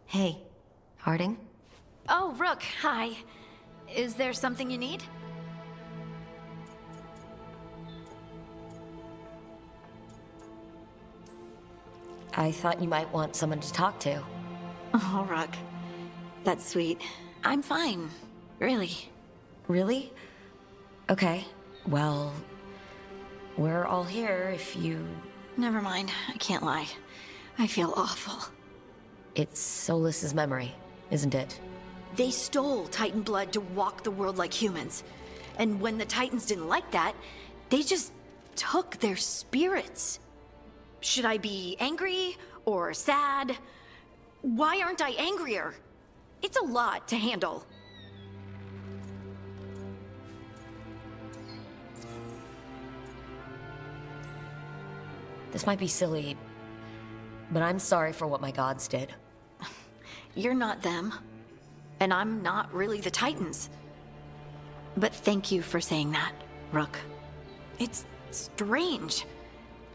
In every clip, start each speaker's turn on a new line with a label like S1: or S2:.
S1: Hey, Harding?
S2: Oh, Rook, hi. Is there something you need?
S1: I thought you might want someone to talk to.
S2: Oh, Rook. That's sweet. I'm fine. Really.
S1: Really? Okay, well, we're all here if you...
S2: Never mind. I can't lie. I feel awful.
S1: It's Solas's memory, isn't it?
S2: They stole Titan blood to walk the world like humans. And when the Titans didn't like that, they just took their spirits. Should I be angry or sad? Why aren't I angrier? It's a lot to handle.
S1: This might be silly, but I'm sorry for what my gods did.
S2: You're not them. And I'm not really the Titans. But thank you for saying that, Rook. It's strange.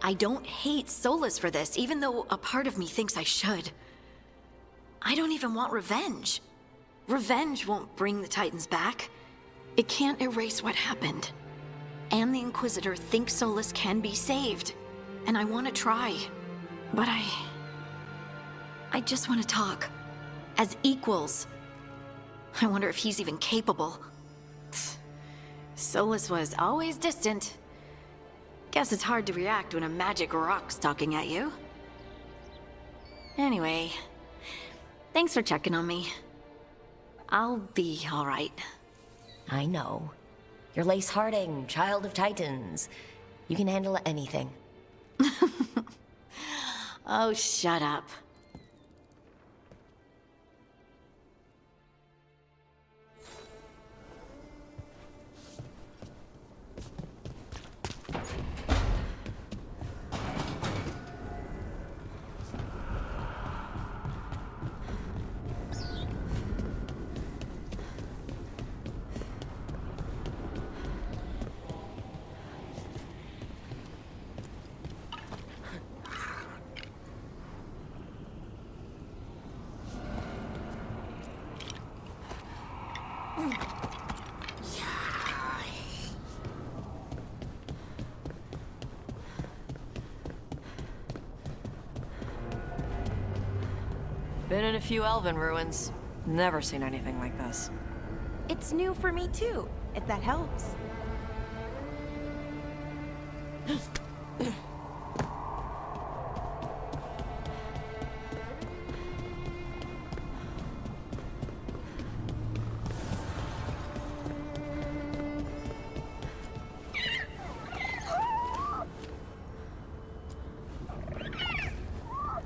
S2: I don't hate Solas for this, even though a part of me thinks I should. I don't even want revenge. Revenge won't bring the Titans back. It can't erase what happened. And the Inquisitor thinks Solas can be saved. And I want to try. But I just want to talk. As equals. I wonder if he's even capable. Solas was always distant. Guess it's hard to react when a magic rock's talking at you. Anyway, thanks for checking on me. I'll be all right.
S1: I know. You're Lace Harding, child of Titans. You can handle anything.
S2: Oh, shut up.
S3: Been in a few elven ruins. Never seen anything like this.
S4: It's new for me too, if that helps.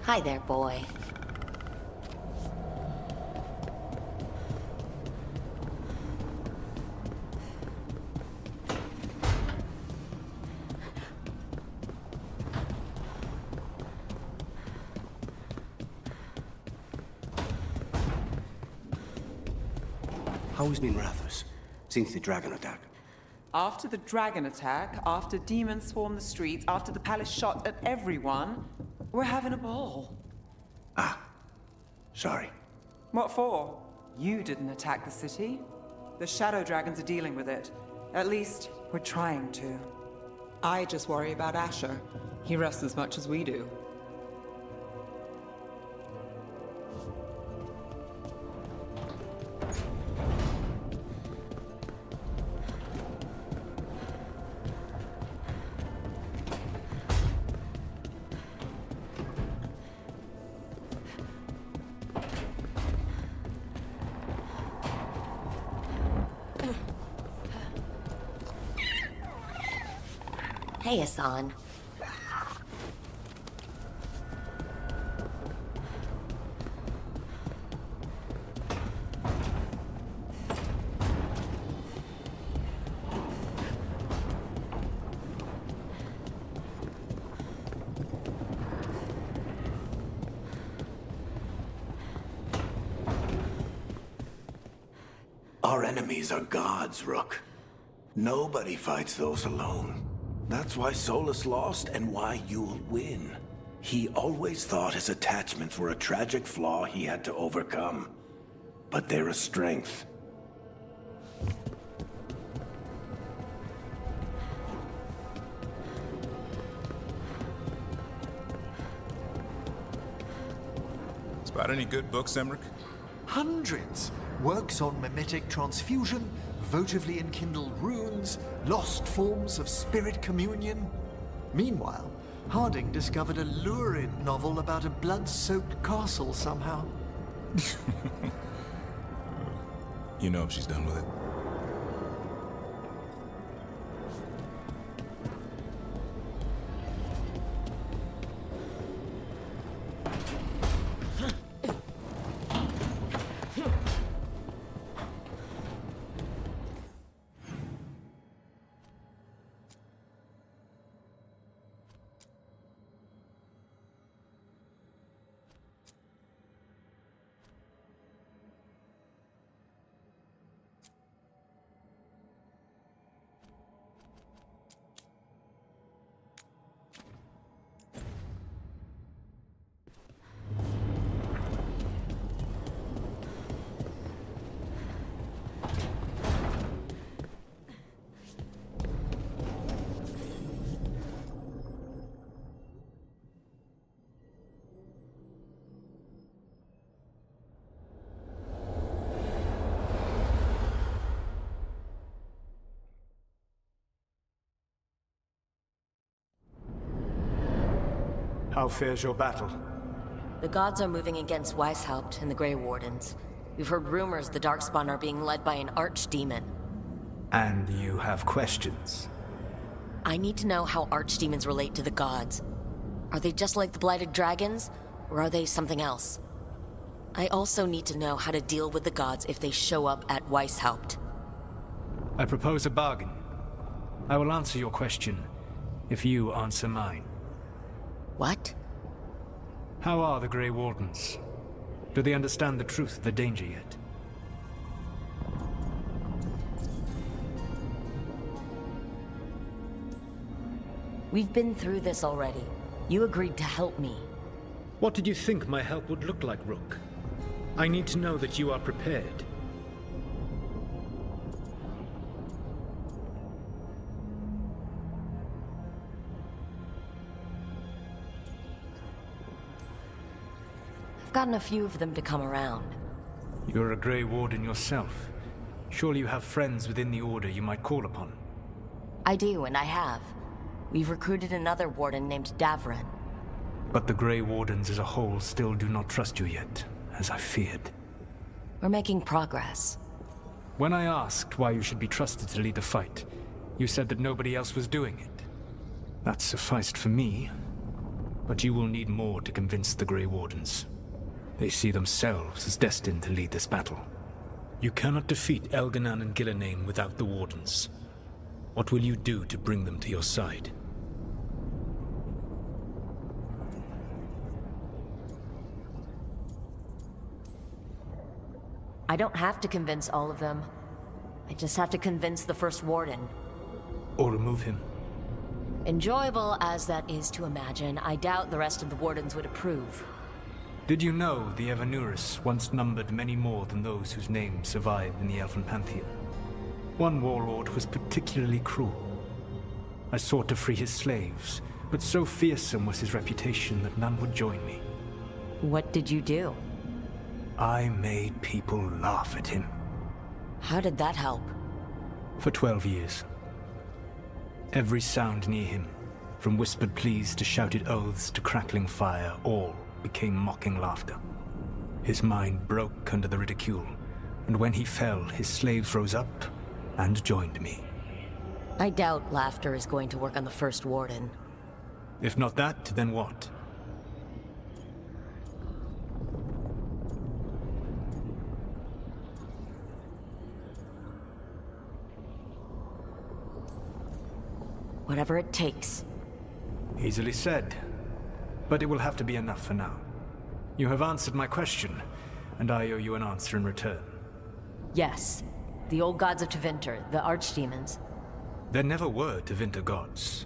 S1: Hi there, boy.
S5: How has been Rathos since the dragon attack?
S6: After the dragon attack, after demons swarmed the streets, after the palace shot at everyone, we're having a ball.
S5: Ah, sorry.
S6: What for? You didn't attack the city. The shadow dragons are dealing with it. At least, we're trying to. I just worry about Asher. He rests as much as we do.
S1: Hey, Hassan.
S5: Our enemies are gods, Rook. Nobody fights those alone. That's why Solus lost and why you'll win.
S7: He always thought his attachments were a tragic flaw he had to overcome. But they're a strength.
S8: Spot any good books, Emmerich?
S9: Hundreds! Works on mimetic transfusion, votively enkindled runes, lost forms of spirit communion. Meanwhile, Harding discovered a lurid novel about a blood-soaked castle somehow.
S8: You know if she's done with it.
S10: How fares your battle?
S1: The gods are moving against Weishaupt and the Grey Wardens. We've heard rumors the Darkspawn are being led by an archdemon.
S10: And you have questions?
S1: I need to know how archdemons relate to the gods. Are they just like the Blighted Dragons, or are they something else? I also need to know how to deal with the gods if they show up at Weishaupt.
S10: I propose a bargain. I will answer your question if you answer mine.
S1: What?
S10: How are the Grey Wardens? Do they understand the truth of the danger yet?
S1: We've been through this already. You agreed to help me.
S10: What did you think my help would look like, Rook? I need to know that you are prepared.
S1: I've gotten a few of them to come around.
S10: You're a Grey Warden yourself. Surely you have friends within the Order you might call upon.
S1: I do, and I have. We've recruited another warden named Davrin.
S10: But the Grey Wardens as a whole still do not trust you yet, as I feared.
S1: We're making progress.
S10: When I asked why you should be trusted to lead the fight, you said that nobody else was doing it. That sufficed for me, but you will need more to convince the Grey Wardens. They see themselves as destined to lead this battle. You cannot defeat Elganan and Gillenane without the Wardens. What will you do to bring them to your side?
S1: I don't have to convince all of them. I just have to convince the First Warden.
S10: Or remove him.
S1: Enjoyable as that is to imagine, I doubt the rest of the Wardens would approve.
S10: Did you know the Evanuris once numbered many more than those whose names survive in the Elven Pantheon? One warlord was particularly cruel. I sought to free his slaves, but so fearsome was his reputation that none would join me.
S1: What did you do?
S10: I made people laugh at him.
S1: How did that help?
S10: For 12 years. Every sound near him, from whispered pleas to shouted oaths to crackling fire, all became mocking laughter. His mind broke under the ridicule, and when he fell, his slaves rose up and joined me.
S1: I doubt laughter is going to work on the First Warden.
S10: If not that, then what?
S1: Whatever it takes.
S10: Easily said, but it will have to be enough for now. You have answered my question, and I owe you an answer in return.
S1: Yes. The old gods of Tevinter, the archdemons.
S10: There never were Tevinter gods.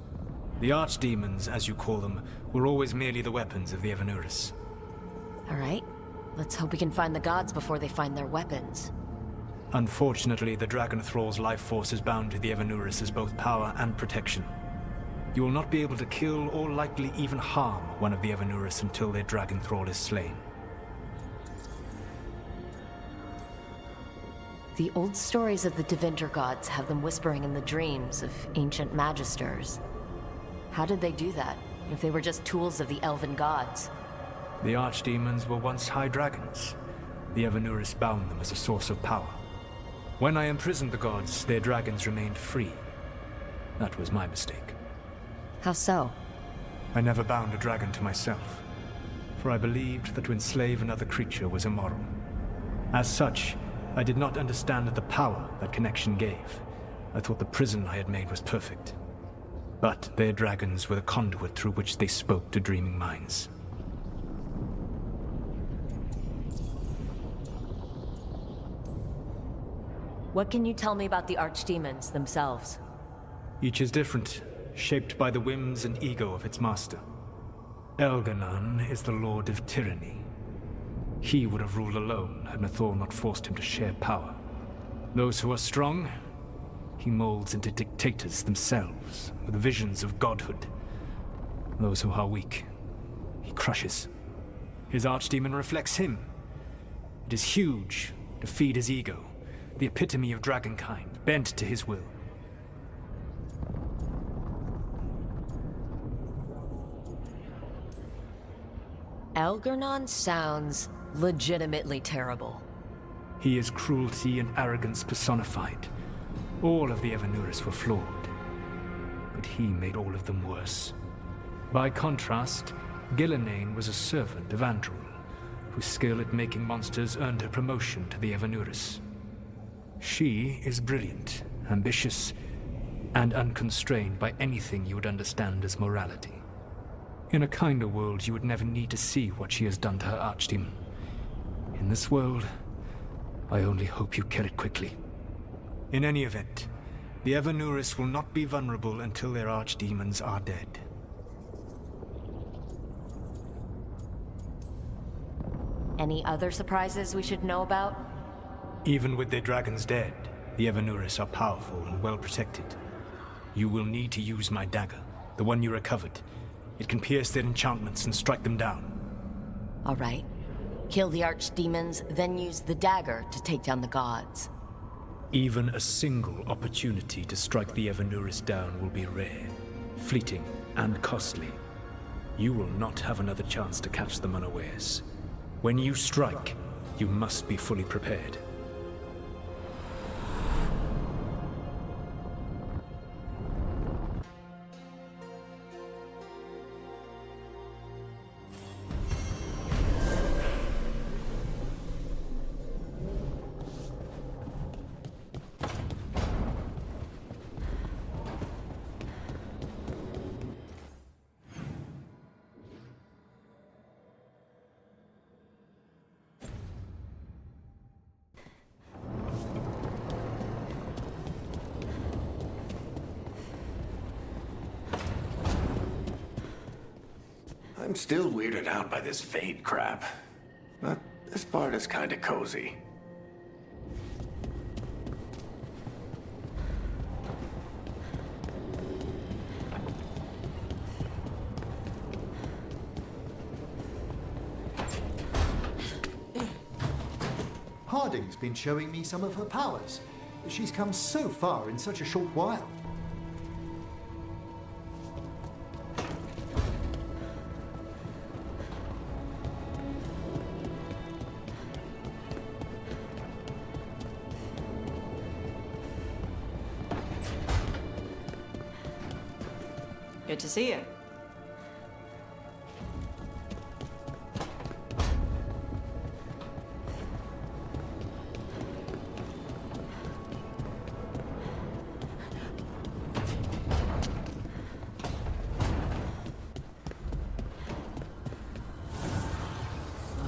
S10: The archdemons, as you call them, were always merely the weapons of the Evanurus.
S1: All right. Let's hope we can find the gods before they find their weapons.
S10: Unfortunately, the Dragon Thrall's life force is bound to the Evanurus as both power and protection. You will not be able to kill or likely even harm one of the Evanurus until their Dragon Thrall is slain.
S1: The old stories of the Devinter gods have them whispering in the dreams of ancient magisters. How did they do that, if they were just tools of the elven gods?
S10: The archdemons were once high dragons. The Evanurus bound them as a source of power. When I imprisoned the gods, their dragons remained free. That was my mistake.
S1: How so?
S10: I never bound a dragon to myself, for I believed that to enslave another creature was immoral. As such, I did not understand the power that connection gave. I thought the prison I had made was perfect. But their dragons were the conduit through which they spoke to dreaming minds.
S1: What can you tell me about the archdemons themselves?
S10: Each is different, shaped by the whims and ego of its master. Elganon is the lord of tyranny. He would have ruled alone had Nathor not forced him to share power. Those who are strong, he molds into dictators themselves, with visions of godhood. Those who are weak, he crushes. His archdemon reflects him. It is huge, to feed his ego, the epitome of dragonkind, bent to his will.
S1: Elgarnon sounds legitimately terrible.
S10: He is cruelty and arrogance personified. All of the Evanurus were flawed, but he made all of them worse. By contrast, Gillenane was a servant of Andrul, whose skill at making monsters earned her promotion to the Evanurus. She is brilliant, ambitious, and unconstrained by anything you would understand as morality. In a kinder world, you would never need to see what she has done to her archdemon. In this world, I only hope you kill it quickly. In any event, the Evanurus will not be vulnerable until their archdemons are dead.
S1: Any other surprises we should know about?
S10: Even with their dragons dead, the Evanurus are powerful and well protected. You will need to use my dagger, the one you recovered. It can pierce their enchantments and strike them down.
S1: All right. Kill the archdemons, then use the dagger to take down the gods.
S10: Even a single opportunity to strike the Evanurus down will be rare, fleeting, and costly. You will not have another chance to catch them unawares. When you strike, you must be fully prepared.
S7: I'm still weirded out by this fade crap. But this part is kinda cozy.
S9: Harding's been showing me some of her powers. She's come so far in such a short while.
S6: Good to see you.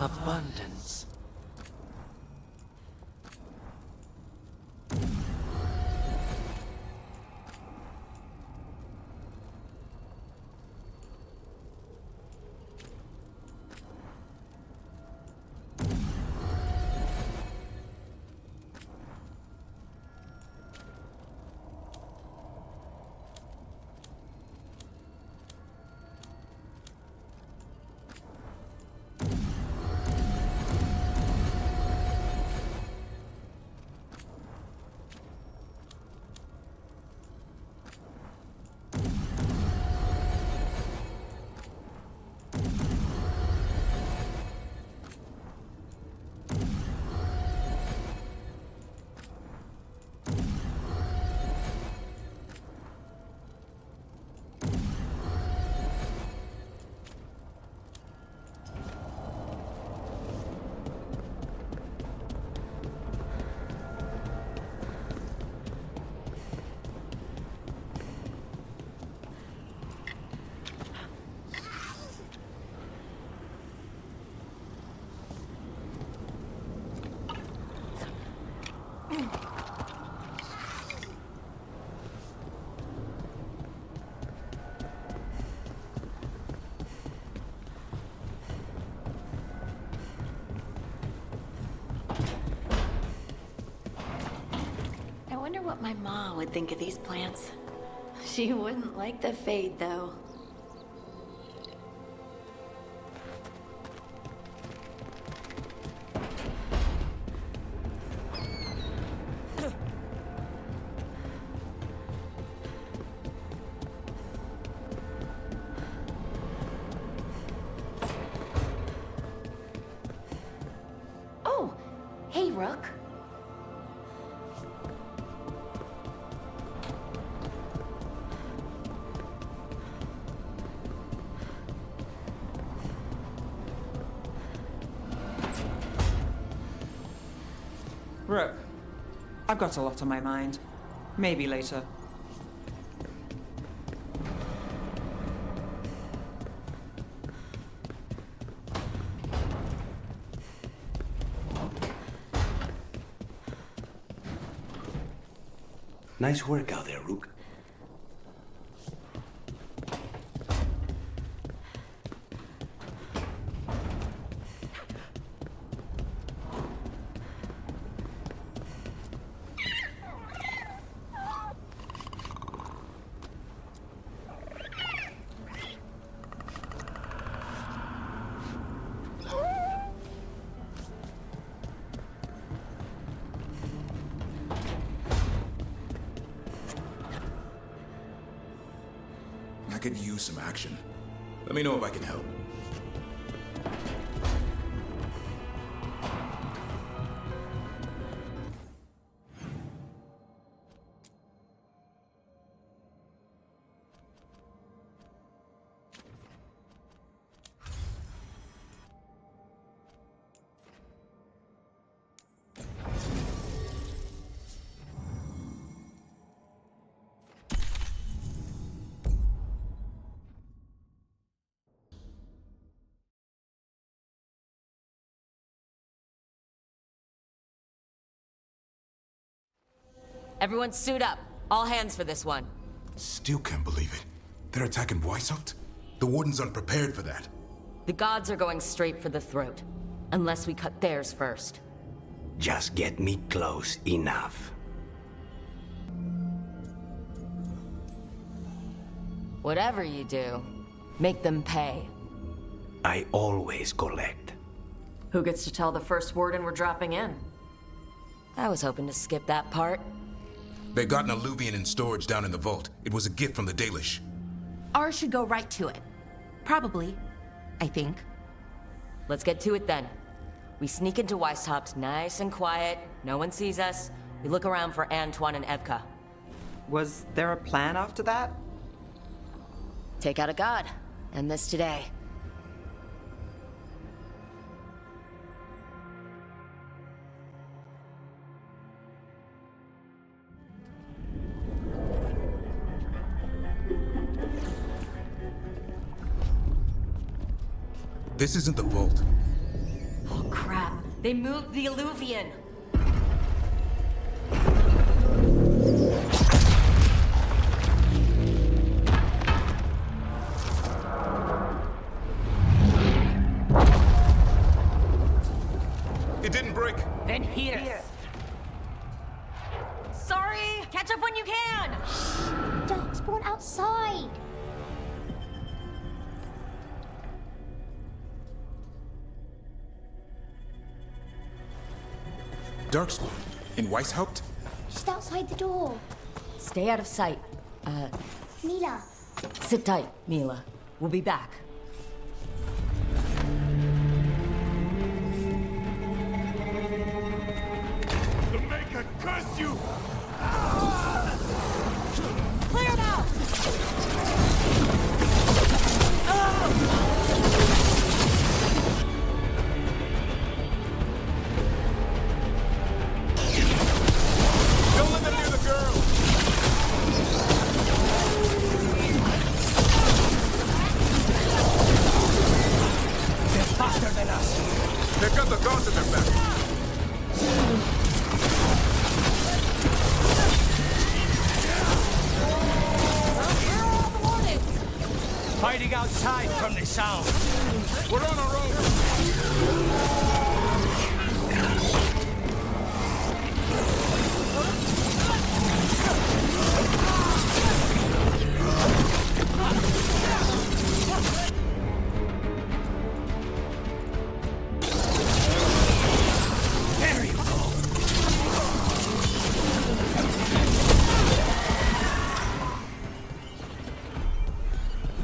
S5: Abundance.
S2: my ma would think of these plants. She wouldn't like the fade, though.
S1: Oh, hey, Rook.
S6: Rook, I've got a lot on my mind. Maybe later.
S5: Nice work out there, Rook.
S8: I could use some action. Let me know if I can help.
S1: Everyone suit up. All hands for this one.
S8: Still can't believe it. They're attacking Weishaupt? The Warden's unprepared for that.
S1: The gods are going straight for the throat. Unless we cut theirs first.
S5: Just get me close enough.
S1: Whatever you do, make them pay.
S5: I always collect.
S3: Who gets to tell the first Warden we're dropping in?
S1: I was hoping to skip that part.
S8: They've got an alluvian in storage down in the vault. It was a gift from the Dalish.
S4: Ours should go right to it. Probably. I think.
S1: Let's get to it then. We sneak into Weishaupt nice and quiet. No one sees us. We look around for Antoine and Evka.
S6: Was there a plan after that?
S1: Take out a god. End this today.
S8: This isn't the vault.
S1: Oh crap. They moved the alluvian.
S8: It didn't break.
S4: Then here.
S1: Sorry! Catch up when you can!
S11: Don't spawn outside.
S8: Darkspawn? In Weishaupt?
S11: Just outside the door.
S1: Stay out of sight.
S11: Mila.
S1: Sit tight, Mila. We'll be back.
S7: The Maker curse you!
S1: Clear now!
S8: Don't let them near the girl!
S5: They're faster than us.
S8: They've got the guards at their back.
S5: Fighting outside from the sound.
S8: We're on our own!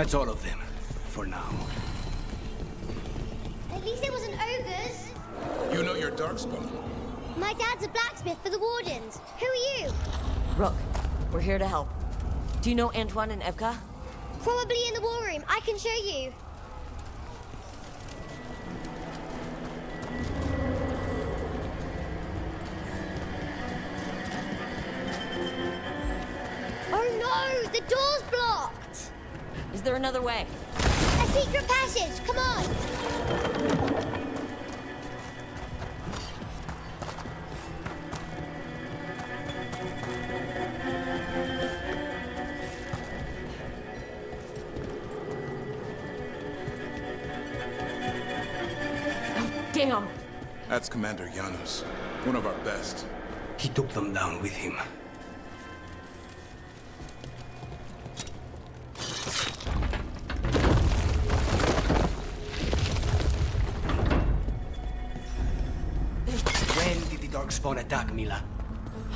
S5: That's all of them, for now.
S11: At least it wasn't ogres.
S8: You know your darkspawn.
S11: My dad's a blacksmith for the Wardens. Who are you?
S1: Rook, we're here to help. Do you know Antoine and Evka?
S11: Probably in the war room. I can show you. Oh no! The door's blocked!
S1: Is there another way?
S11: A secret passage! Come on!
S1: Damn!
S8: That's Commander Janus, one of our best.
S5: He took them down with him. When did the Darkspawn attack, Mila?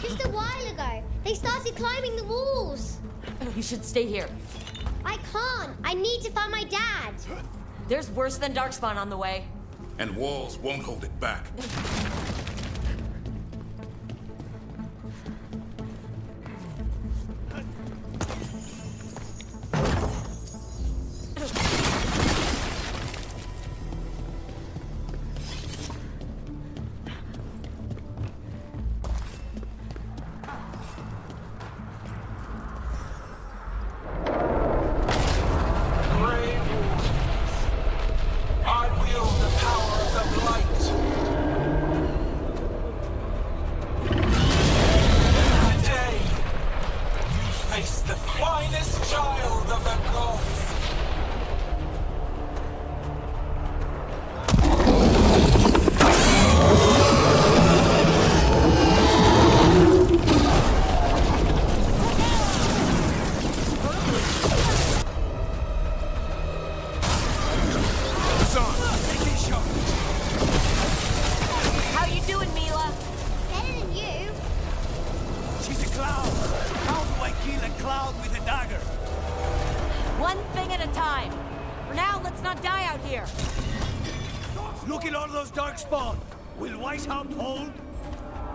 S11: Just a while ago. They started climbing the walls.
S1: You should stay here.
S11: I can't. I need to find my dad.
S1: There's worse than Darkspawn on the way.
S8: And walls won't hold it back.
S1: How you doing, Mila?
S11: Better than you.
S12: She's a cloud. How do I kill a cloud with a dagger?
S1: One thing at a time. For now, let's not die out here.
S12: Look at all those darkspawn. Will Weishaupt hold?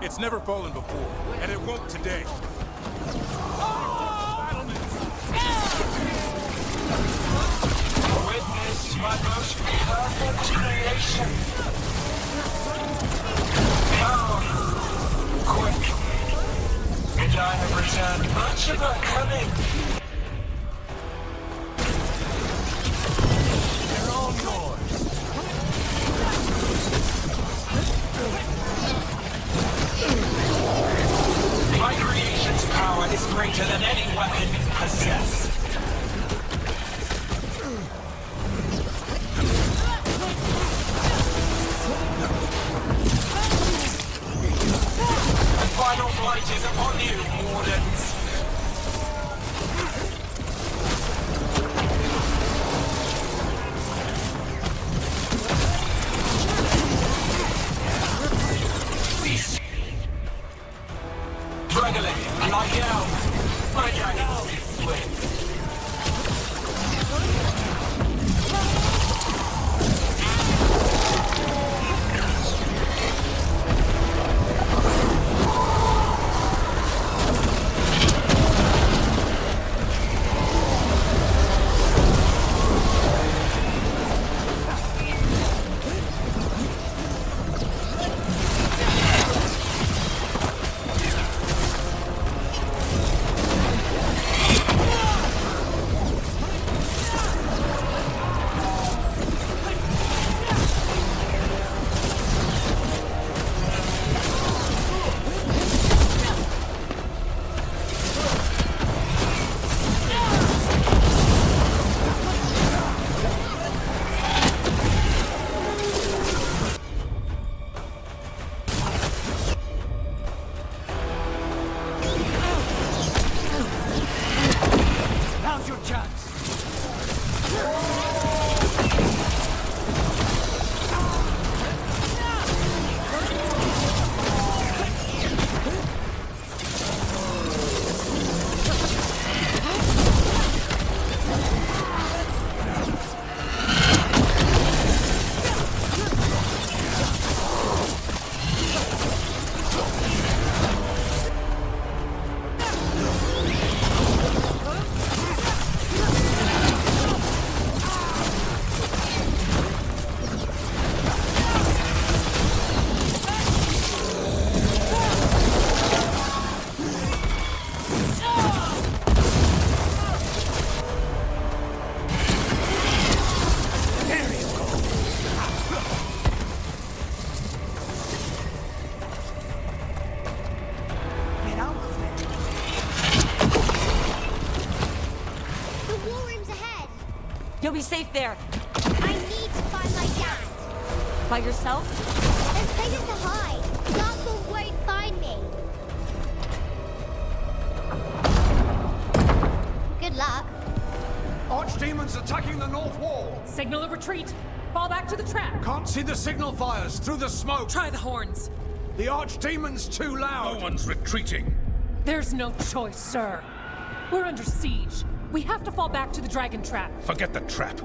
S8: It's never fallen before, and it won't today.
S12: Witness my most perfect creation. Come, quick. And I have returned much of our cunning. They're all yours. My creation's power is greater than any weapon you possess. The final flight is upon you, Wardens.
S1: there?
S11: I need to find my dad.
S1: By yourself?
S11: There's places to hide. Darkfall won't find me. Good luck.
S13: Archdemons attacking the north wall!
S14: Signal a retreat! Fall back to the trap!
S13: Can't see the signal fires through the smoke!
S14: Try the horns!
S13: The Archdemon's too loud!
S15: No one's retreating!
S14: There's no choice, sir. We're under siege. We have to fall back to the dragon trap.
S15: Forget the trap.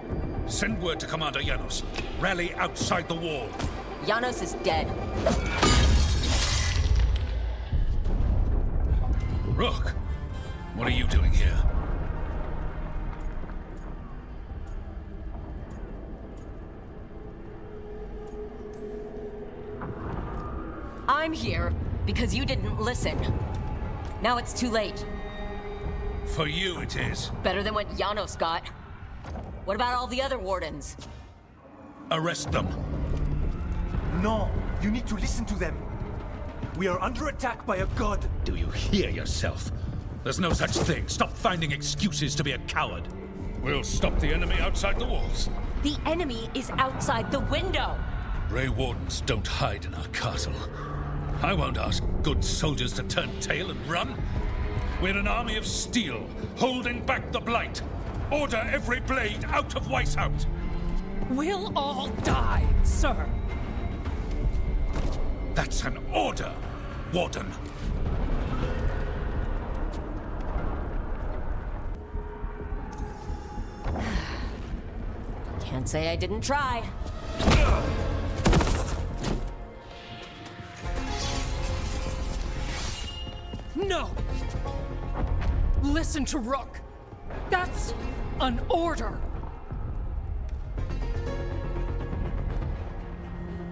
S15: Send word to Commander Janos. Rally outside the wall.
S1: Janos is dead.
S15: Rook, what are you doing here?
S1: I'm here because you didn't listen. Now it's too late.
S15: For you it is.
S1: Better than what Janos got. What about all the other wardens?
S15: Arrest them.
S13: No, you need to listen to them. We are under attack by a god.
S15: Do you hear yourself? There's no such thing. Stop finding excuses to be a coward. We'll stop the enemy outside the walls.
S1: The enemy is outside the window.
S15: Grey Wardens don't hide in our castle. I won't ask good soldiers to turn tail and run. We're an army of steel, holding back the blight. Order every blade out of Weishaupt.
S14: We'll all die, sir.
S15: That's an order, Warden.
S1: Can't say I didn't try.
S14: No! Listen to Rook. That's an order.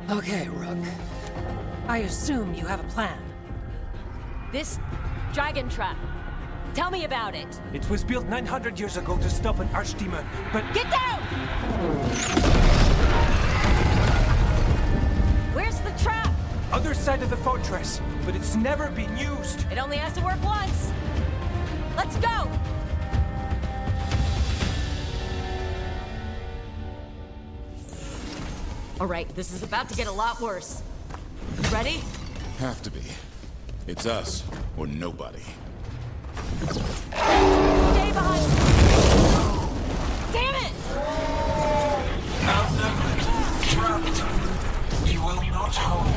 S14: Okay, Rook. I assume you have a plan.
S1: This dragon trap. Tell me about it.
S13: It was built 900 years ago to stop an archdemon, but...
S1: Get down! Where's the trap?
S13: Other side of the fortress, but it's never been used.
S1: It only has to work once. Let's go! All right, this is about to get a lot worse. Ready?
S8: Have to be. It's us, or nobody.
S1: Stay behind! Damn it!
S12: Outnumbered, trapped. We will not hold.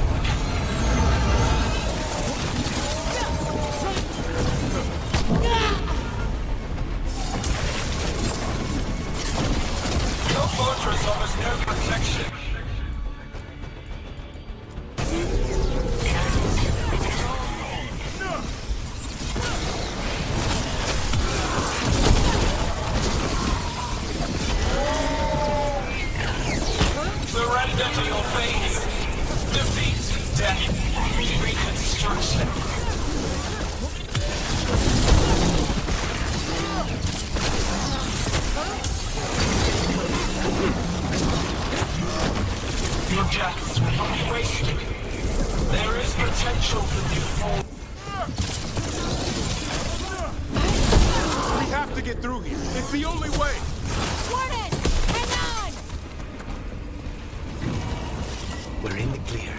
S12: Your fortress offers no protection. Surrender to your fate. Defeat, death, reconstruction. Your deaths will not be wasted. There is potential for new form.
S13: We have to get through here. It's the only way.
S1: Warden! Hang on!
S5: We're in the clear.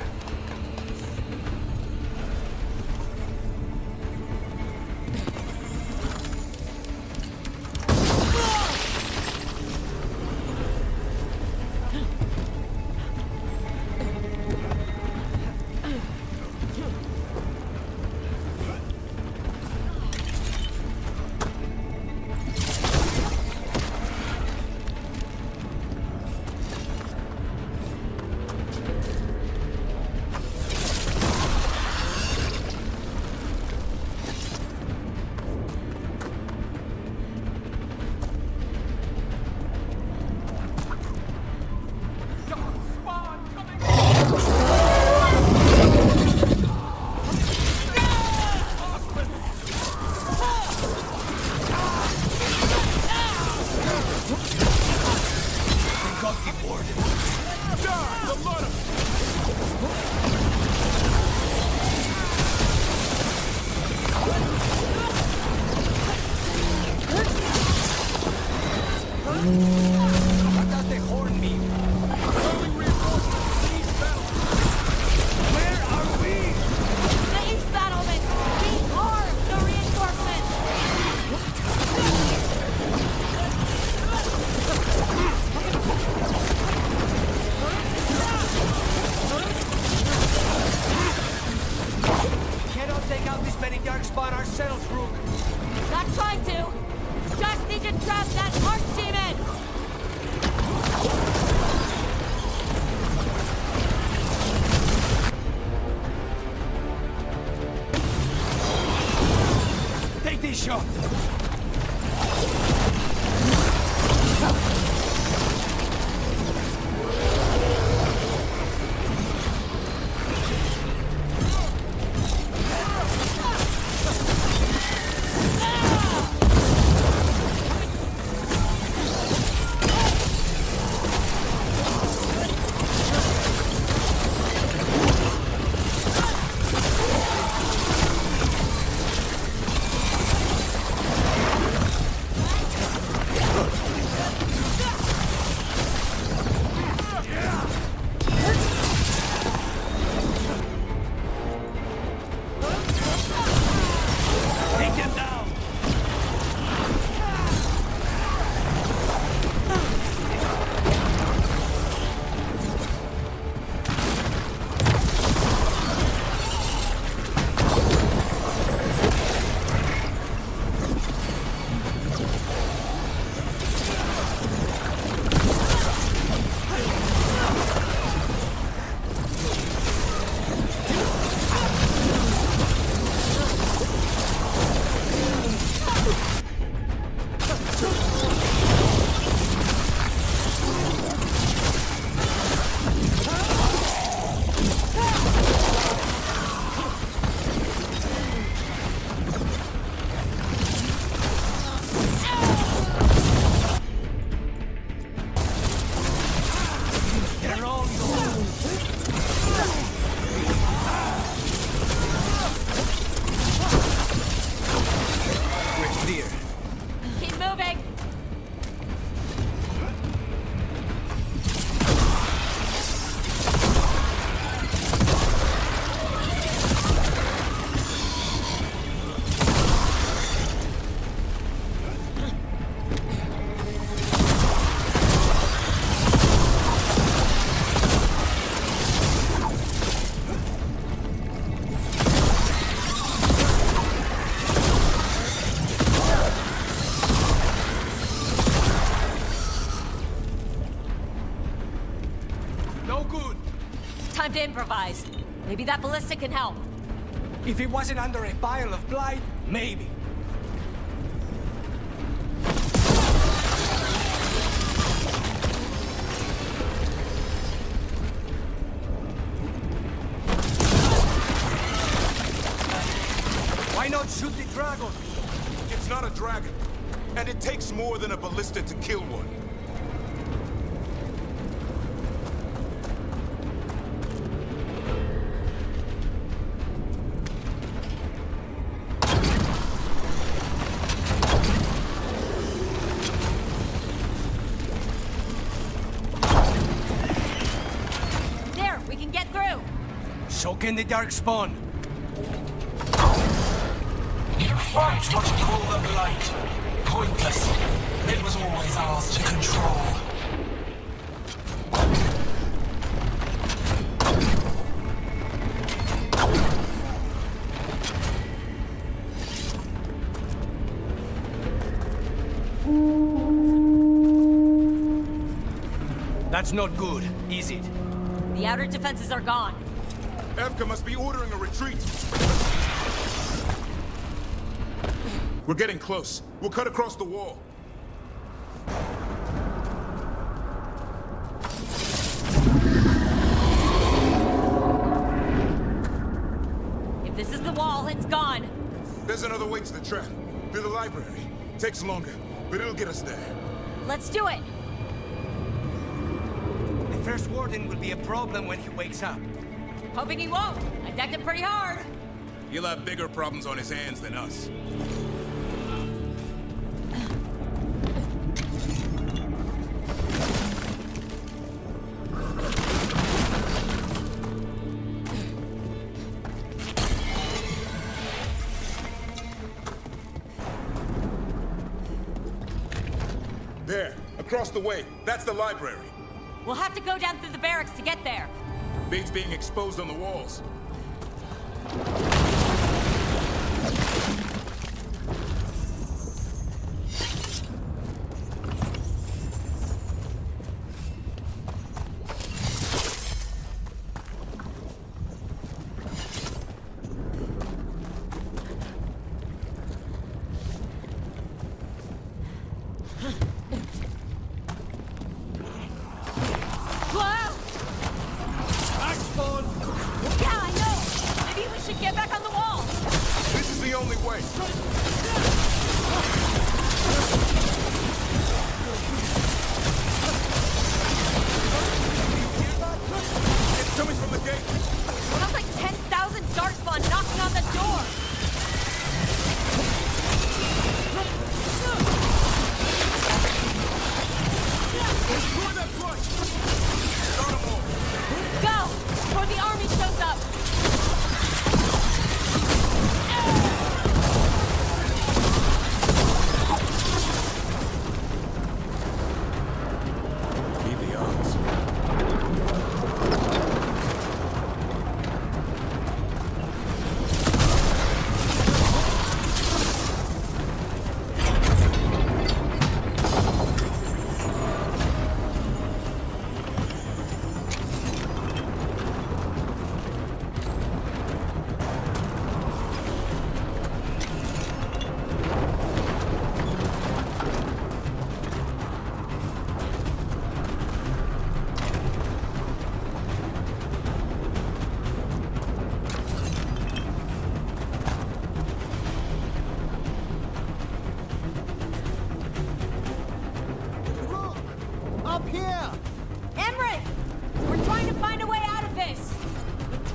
S13: all yours.
S5: We're clear.
S3: Keep moving! Time to improvise. Maybe that ballista can help.
S13: If it wasn't under a pile of blight, maybe. Why not shoot the dragon?
S8: It's not a dragon. And it takes more than a ballista to kill one.
S3: There, we can get through.
S13: So can the dark spawn.
S12: You fight what you call the blight. Pointless. It was always ours to control.
S13: That's not good, is it?
S3: The outer defenses are gone.
S8: Evka must be ordering a retreat. We're getting close. We'll cut across the wall.
S3: If this is the wall, it's gone.
S8: There's another way to the trap. Through the library. Takes longer, but it'll get us there.
S3: Let's do it.
S13: The first warden will be a problem when he wakes up.
S3: Hoping he won't. I decked it pretty hard.
S8: He'll have bigger problems on his hands than us. There, across the way. That's the library.
S3: We'll have to go down through the barracks to get there.
S8: Things being exposed on the walls.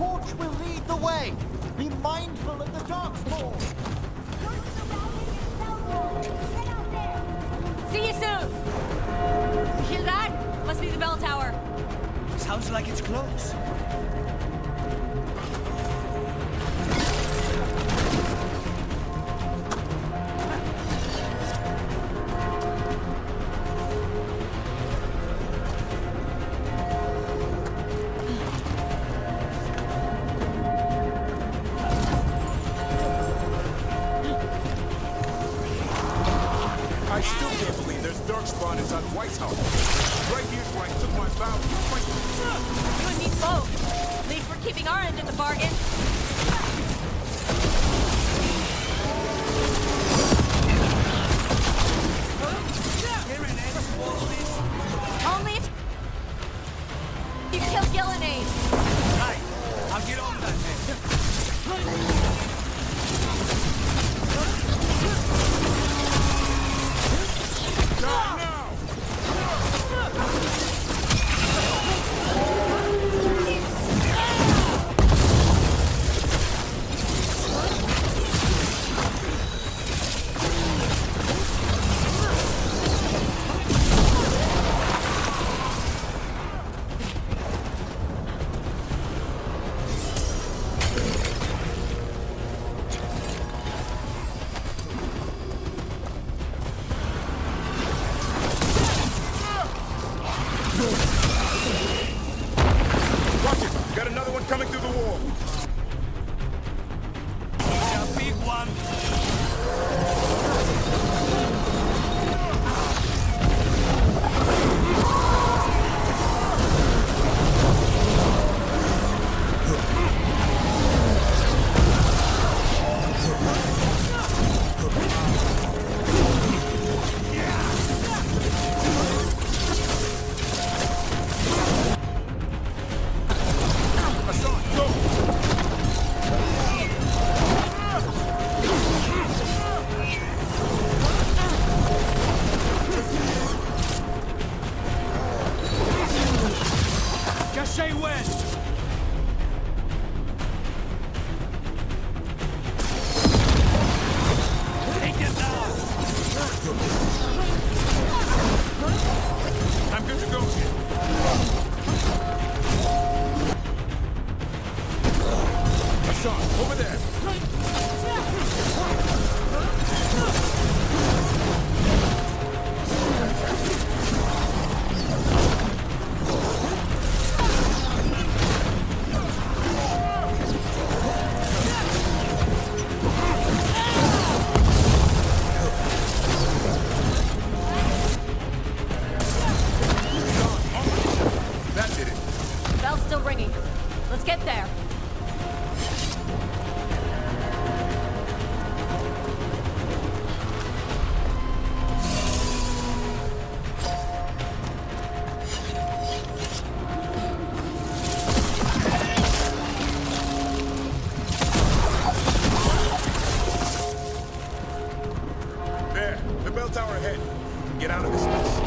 S9: torch will lead the way. Be mindful of the darkspawn.
S3: See you soon! You hear that? Must be the bell tower.
S5: Sounds like it's close.
S8: I still can't believe there's darkspawn inside White's house. Right here's where I took my vow.
S3: You and me both. At least we're keeping our end of the bargain. Only if you kill Gillenade.
S5: Right. I'll get on that then.
S8: Watch it! Got another one coming through the wall.
S5: A big one. Just say when. Take it now.
S8: I'm good to go here. Hassan, over there. That did it.
S3: Bell's still ringing. Let's get there.
S8: There, the bell tower ahead. We can get out of this mess.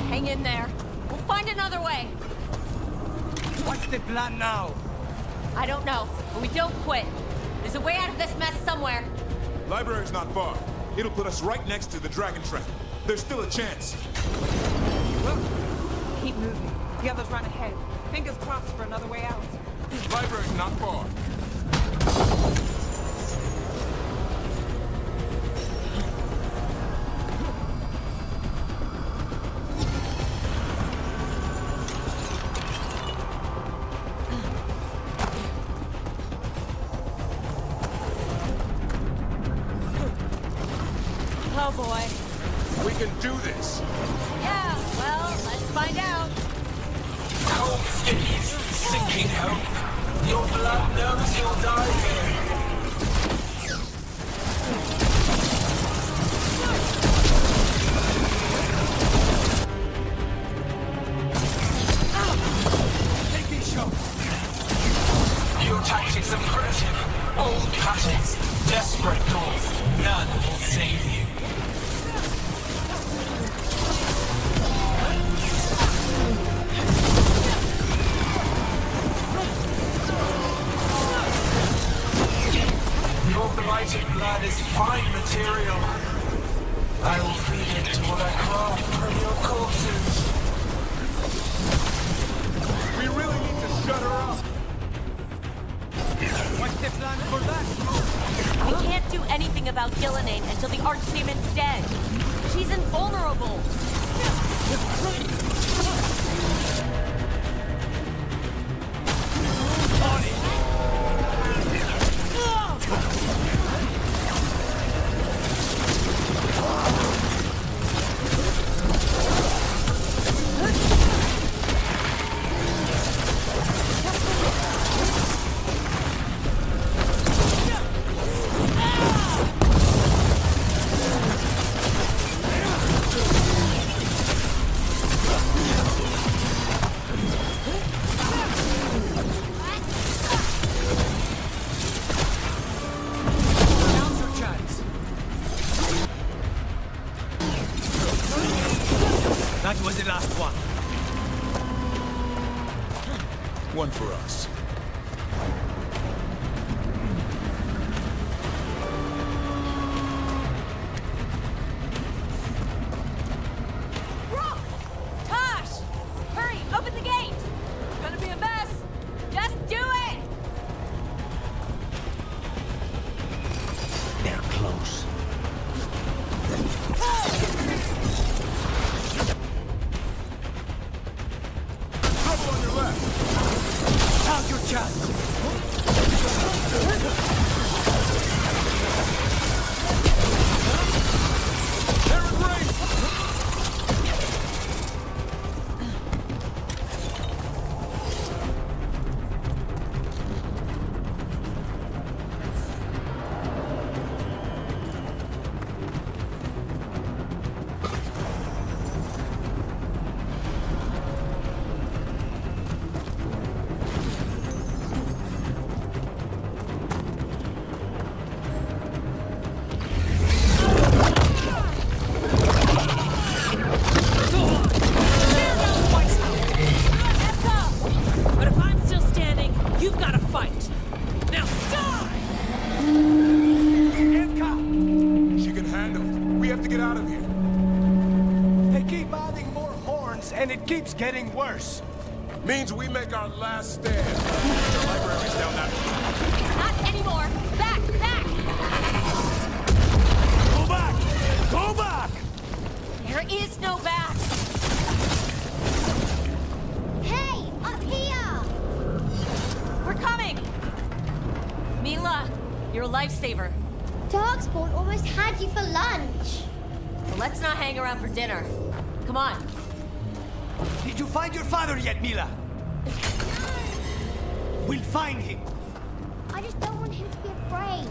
S3: Hang in there. We'll find another way.
S5: What's the plan now?
S3: I don't know, but we don't quit. There's a way out of this mess somewhere.
S8: Library's not far. It'll put us right next to the dragon trap. There's still a chance.
S6: Keep moving. The others run ahead. Fingers crossed for another way out.
S8: Library's not far.
S3: Oh boy.
S8: We can do this.
S3: Yeah, well, let's find out.
S12: Cold cities, sinking hope. Your blood knows you'll die here.
S5: Take these shots.
S12: Your tactics are primitive. Old patterns, desperate goals. None will save you. material. I will feed it to what I craft from your corpses.
S8: We really need to shut her up.
S3: What's the plan for that? We can't do anything about Gillenane until the Archdemon's dead. She's invulnerable.
S13: That was the last one.
S8: One for us.
S3: Rook! Tosh! Hurry, open the gate! It's gonna be a mess. Just do it!
S5: They're close.
S8: Trouble on your left.
S13: Now's your chance.
S8: They're in range.
S14: But if I'm still standing, you've got to fight. Now stop!
S8: She can handle it. We have to get out of here.
S13: They keep adding more horns, and it keeps getting worse.
S8: Means we make our last stand. The library's down that.
S3: Not anymore! Back! Back!
S13: Go back! Go back!
S3: There is no back!
S11: Hey, up here!
S3: We're coming! Mila, you're a lifesaver.
S11: Darkspawn almost had you for lunch.
S3: But let's not hang around for dinner. Come on.
S13: Did you find your father yet, Mila? We'll find him.
S11: I just don't want him to be afraid.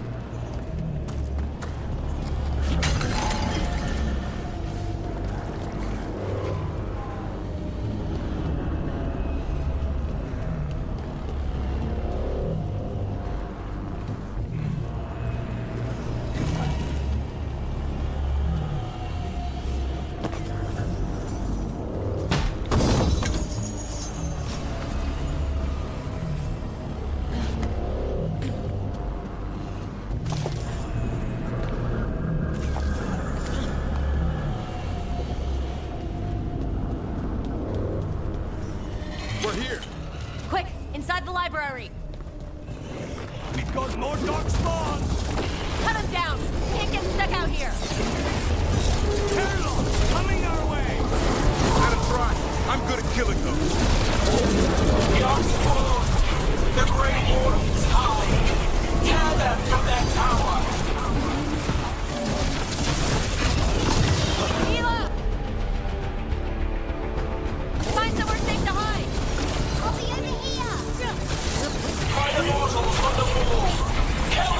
S8: We're here.
S3: Quick, inside the library.
S13: We've got more darkspawn.
S3: Cut him down. Can't get stuck out here.
S13: Airlock coming our way.
S8: Let him try. I'm good at killing those.
S12: Darkspawn! The Grey Warden's high! Tear them from their tower!
S3: Mila! Find somewhere safe to hide.
S11: I'll be over here.
S12: Find the mortals on the wall! Kill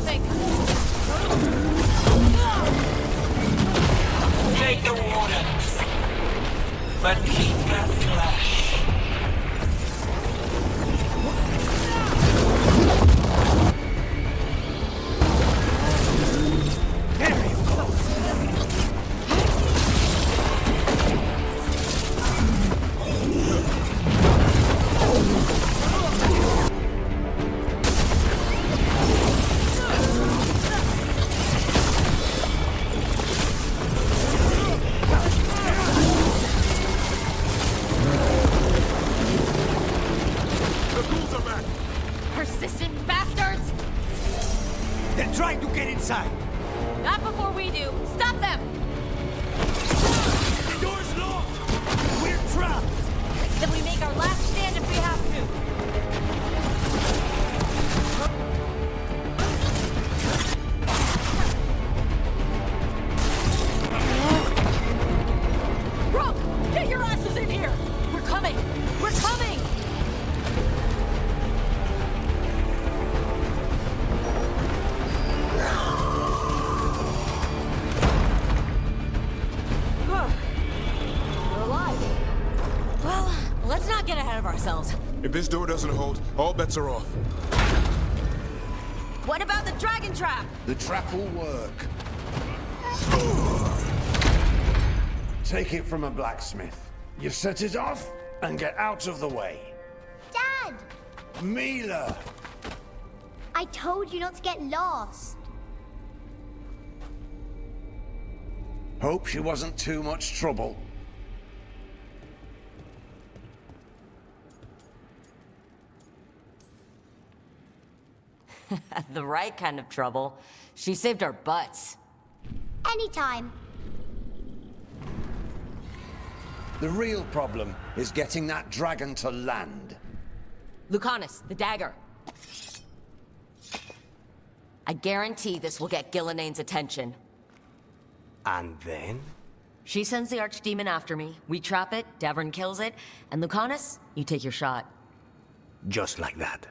S3: think?
S12: Take the wardens, but keep their flesh.
S3: Persistent bastards!
S13: They're trying to get inside.
S3: Not before we do. Stop them!
S13: The door's locked. We're trapped.
S3: Then we make our last stand if we have to. Rook! Get your asses in here! We're coming! We're coming! We're alive. Well, let's not get ahead of ourselves.
S8: If this door doesn't hold, all bets are off.
S3: What about the dragon trap?
S7: The trap will work. Take it from a blacksmith. You set it off and get out of the way.
S11: Dad!
S7: Mila!
S11: I told you not to get lost.
S7: Hope she wasn't too much trouble.
S1: The right kind of trouble. She saved our butts.
S11: Anytime.
S7: The real problem is getting that dragon to land.
S1: Lucanus, the dagger. I guarantee this will get Gillenane's attention.
S5: And then?
S1: She sends the archdemon after me, we trap it, Davern kills it, and Lucanus, you take your shot.
S5: Just like that.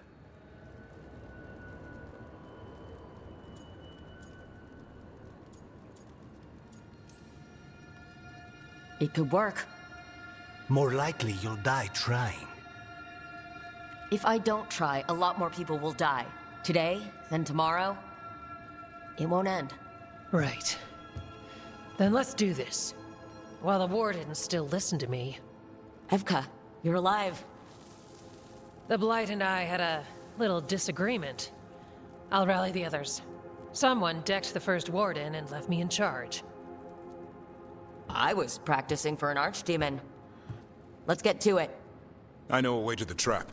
S1: It could work.
S5: More likely you'll die trying.
S1: If I don't try, a lot more people will die. Today, then tomorrow. It won't end.
S14: Right. Then let's do this. While the wardens still listen to me.
S1: Evka, you're alive.
S14: The Blight and I had a little disagreement. I'll rally the others. Someone decked the first warden and left me in charge.
S1: I was practicing for an archdemon. Let's get to it.
S8: I know a way to the trap.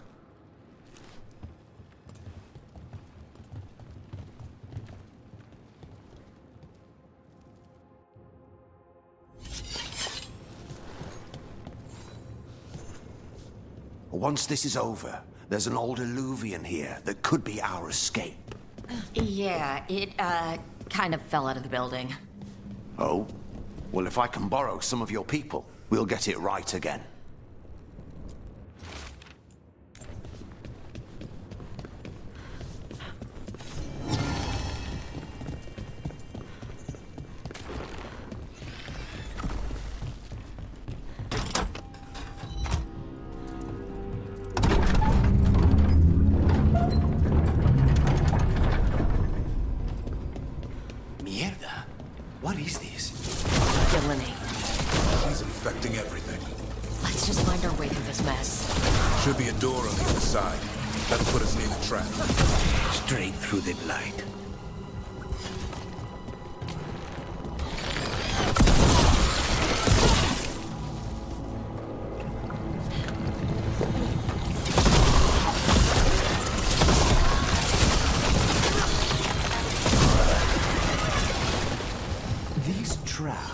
S5: Once this is over, there's an old Illuvian here that could be our escape.
S1: Yeah, it, kind of fell out of the building.
S5: Oh? Well, if I can borrow some of your people, we'll get it right again. Mierda. What is this?
S1: Gillenane.
S8: She's infecting everything.
S1: Let's just find our way through this mess.
S8: Should be a door on the other side. That'll put us near the trap.
S5: Straight through the blight. These traps.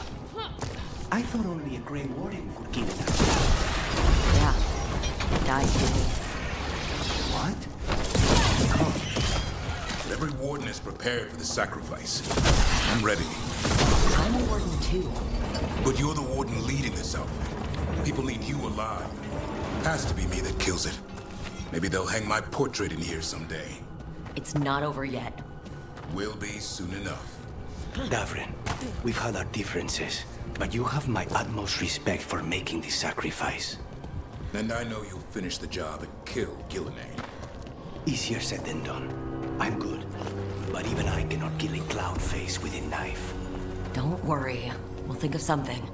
S5: I thought only a Grey Warden could kill them.
S1: Yeah. Died too.
S5: What?
S8: Every warden is prepared for the sacrifice. I'm ready.
S1: I'm a warden too.
S8: But you're the warden leading this outfit. People need you alive. Has to be me that kills it. Maybe they'll hang my portrait in here someday.
S1: It's not over yet.
S8: Will be soon enough.
S5: Davrin, we've had our differences, but you have my utmost respect for making this sacrifice.
S8: And I know you'll finish the job and kill Gillenane.
S5: Easier said than done. I'm good, but even I cannot kill a clown face with a knife.
S1: Don't worry. We'll think of something.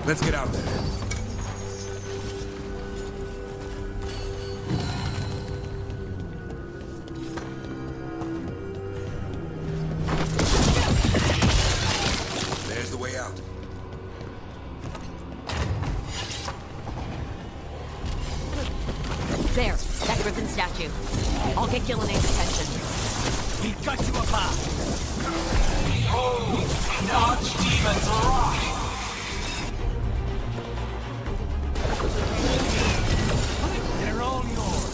S8: Let's get out there. There's the way out.
S3: There, that griffin statue. I'll get Gillenane's attention.
S13: We cut you apart.
S12: Behold, an archdemon's wrath.
S13: They're all yours.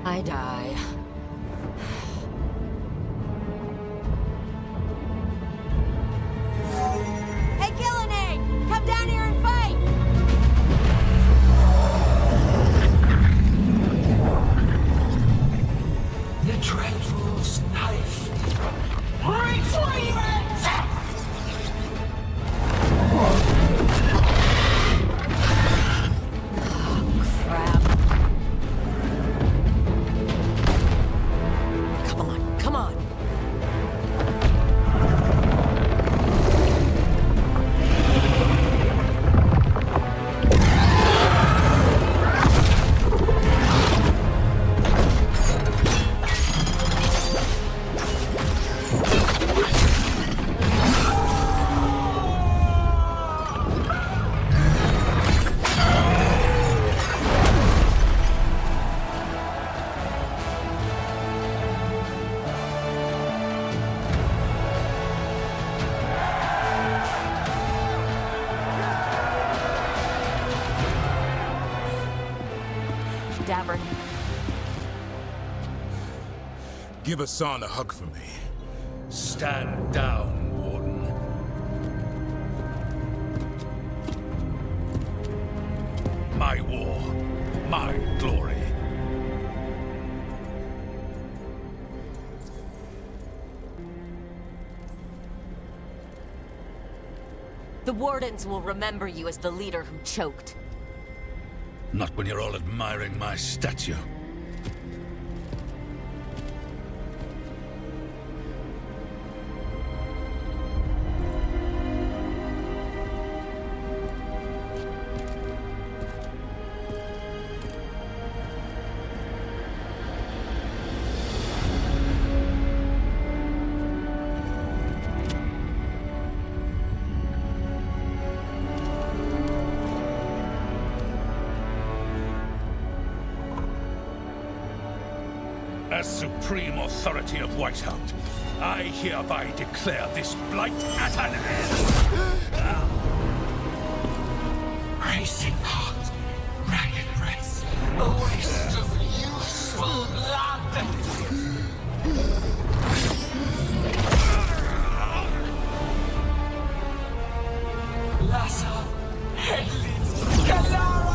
S1: I die.
S3: Hey, Gillenane! Come down here and fight!
S12: The Dreadful's knife. Retrieve it!
S3: Davrin.
S8: Give Hassan a hug for me.
S15: Stand down, Warden. My war, my glory.
S1: The Wardens will remember you as the leader who choked.
S15: Not when you're all admiring my statue. As supreme authority of Whitehound, I hereby declare this blight at an end!
S12: Racing heart, ragged race, a waste of useful blood! Lassa, Hedley, Galara!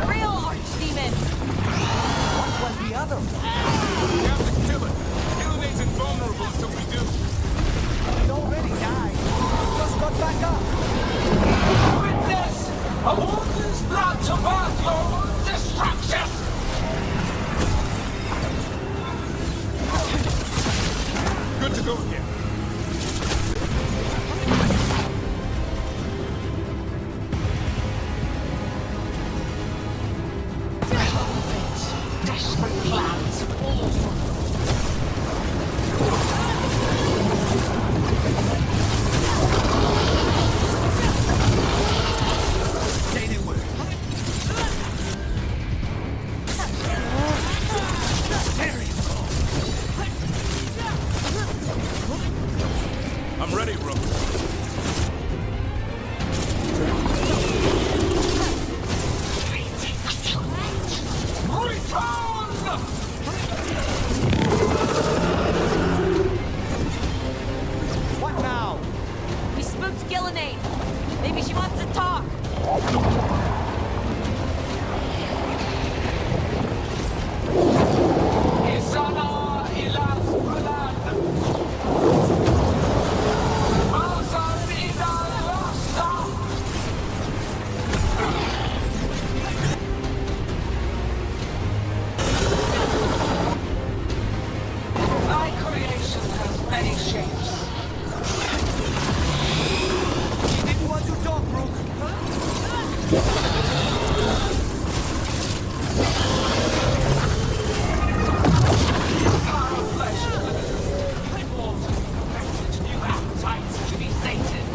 S3: Real Archdemon!
S13: What was the other?
S8: We have to kill it. Gillinade's invulnerable until we do.
S13: It already died. Just got back up.
S12: Witness a warden's blood to birth your destruction!
S8: Good to go again.
S12: Desperate plans, awful.
S13: Say the word. There you go.
S8: I'm ready, Rook.
S13: What now?
S3: We spooked Gillinade. Maybe she wants to talk.
S12: Isana ilas bulan. Mazan idal rasa. My creation has many shapes.
S13: He didn't want to talk, Rook.
S12: Power of flesh. Water. New appetites to be sated.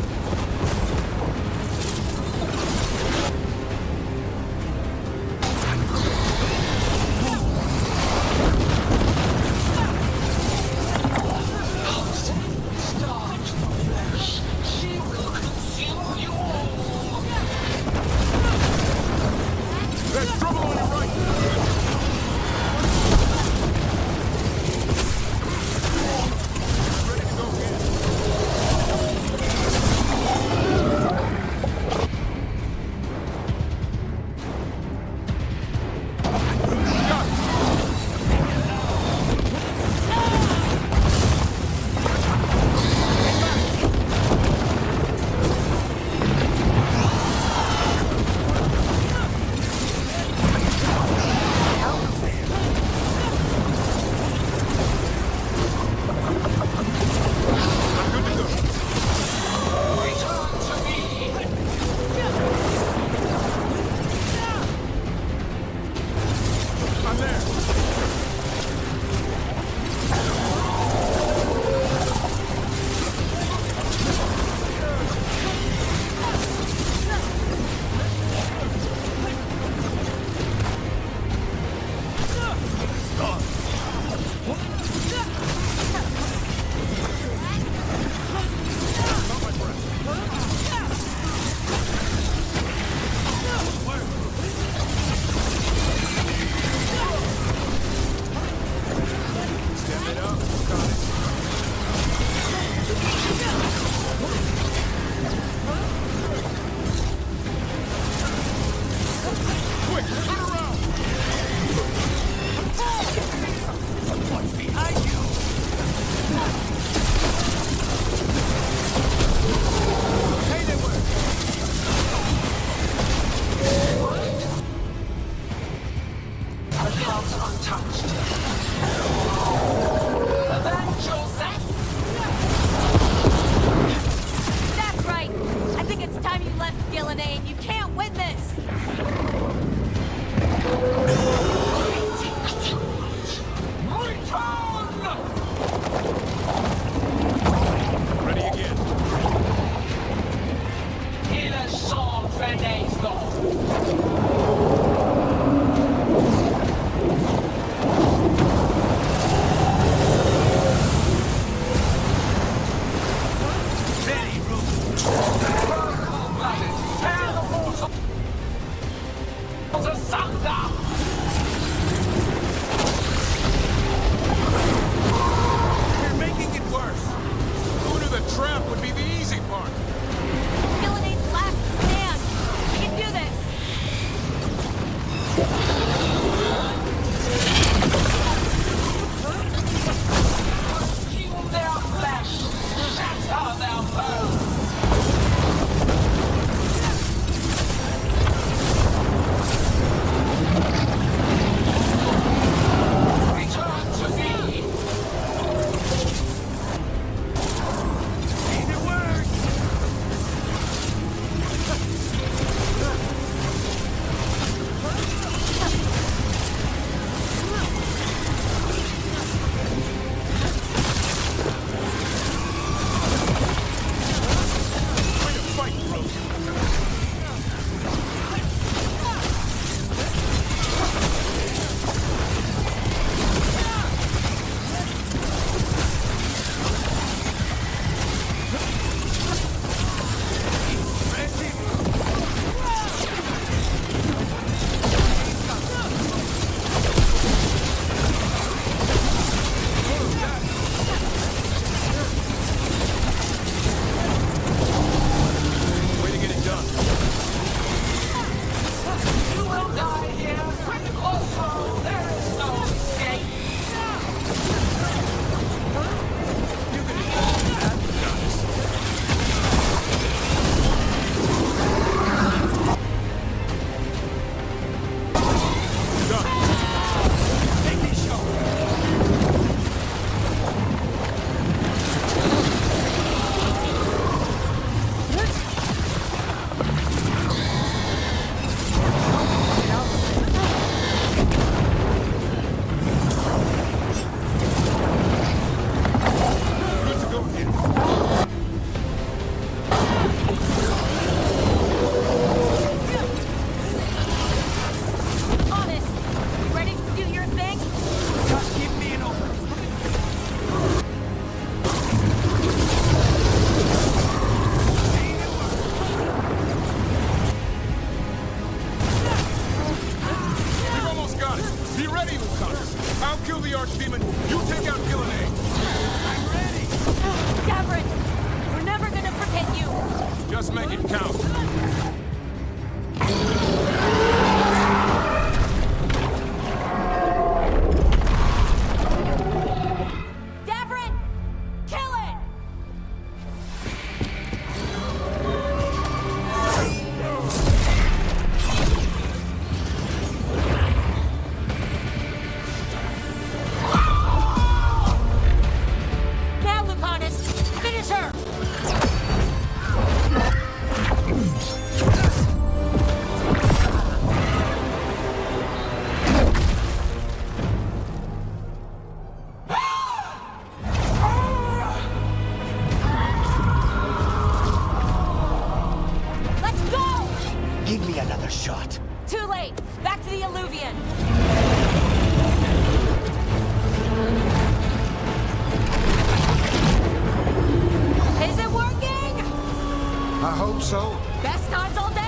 S9: so?
S3: Best times all day!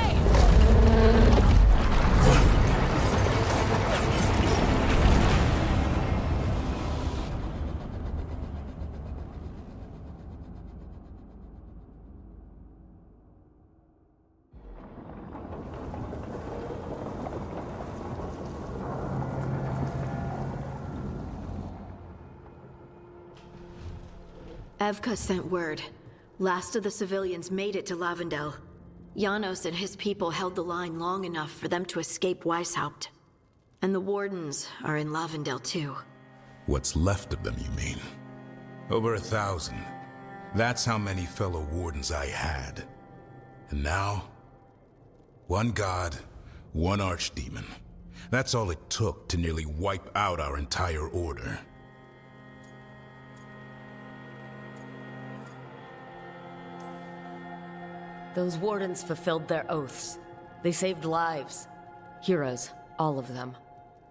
S2: Evka sent word. Last of the civilians made it to Lavendel. Janos and his people held the line long enough for them to escape Weishaupt. And the Wardens are in Lavendel too.
S8: What's left of them, you mean? Over 1,000. That's how many fellow Wardens I had. And now? One god, one archdemon. That's all it took to nearly wipe out our entire order.
S1: Those Wardens fulfilled their oaths. They saved lives. Heroes, all of them.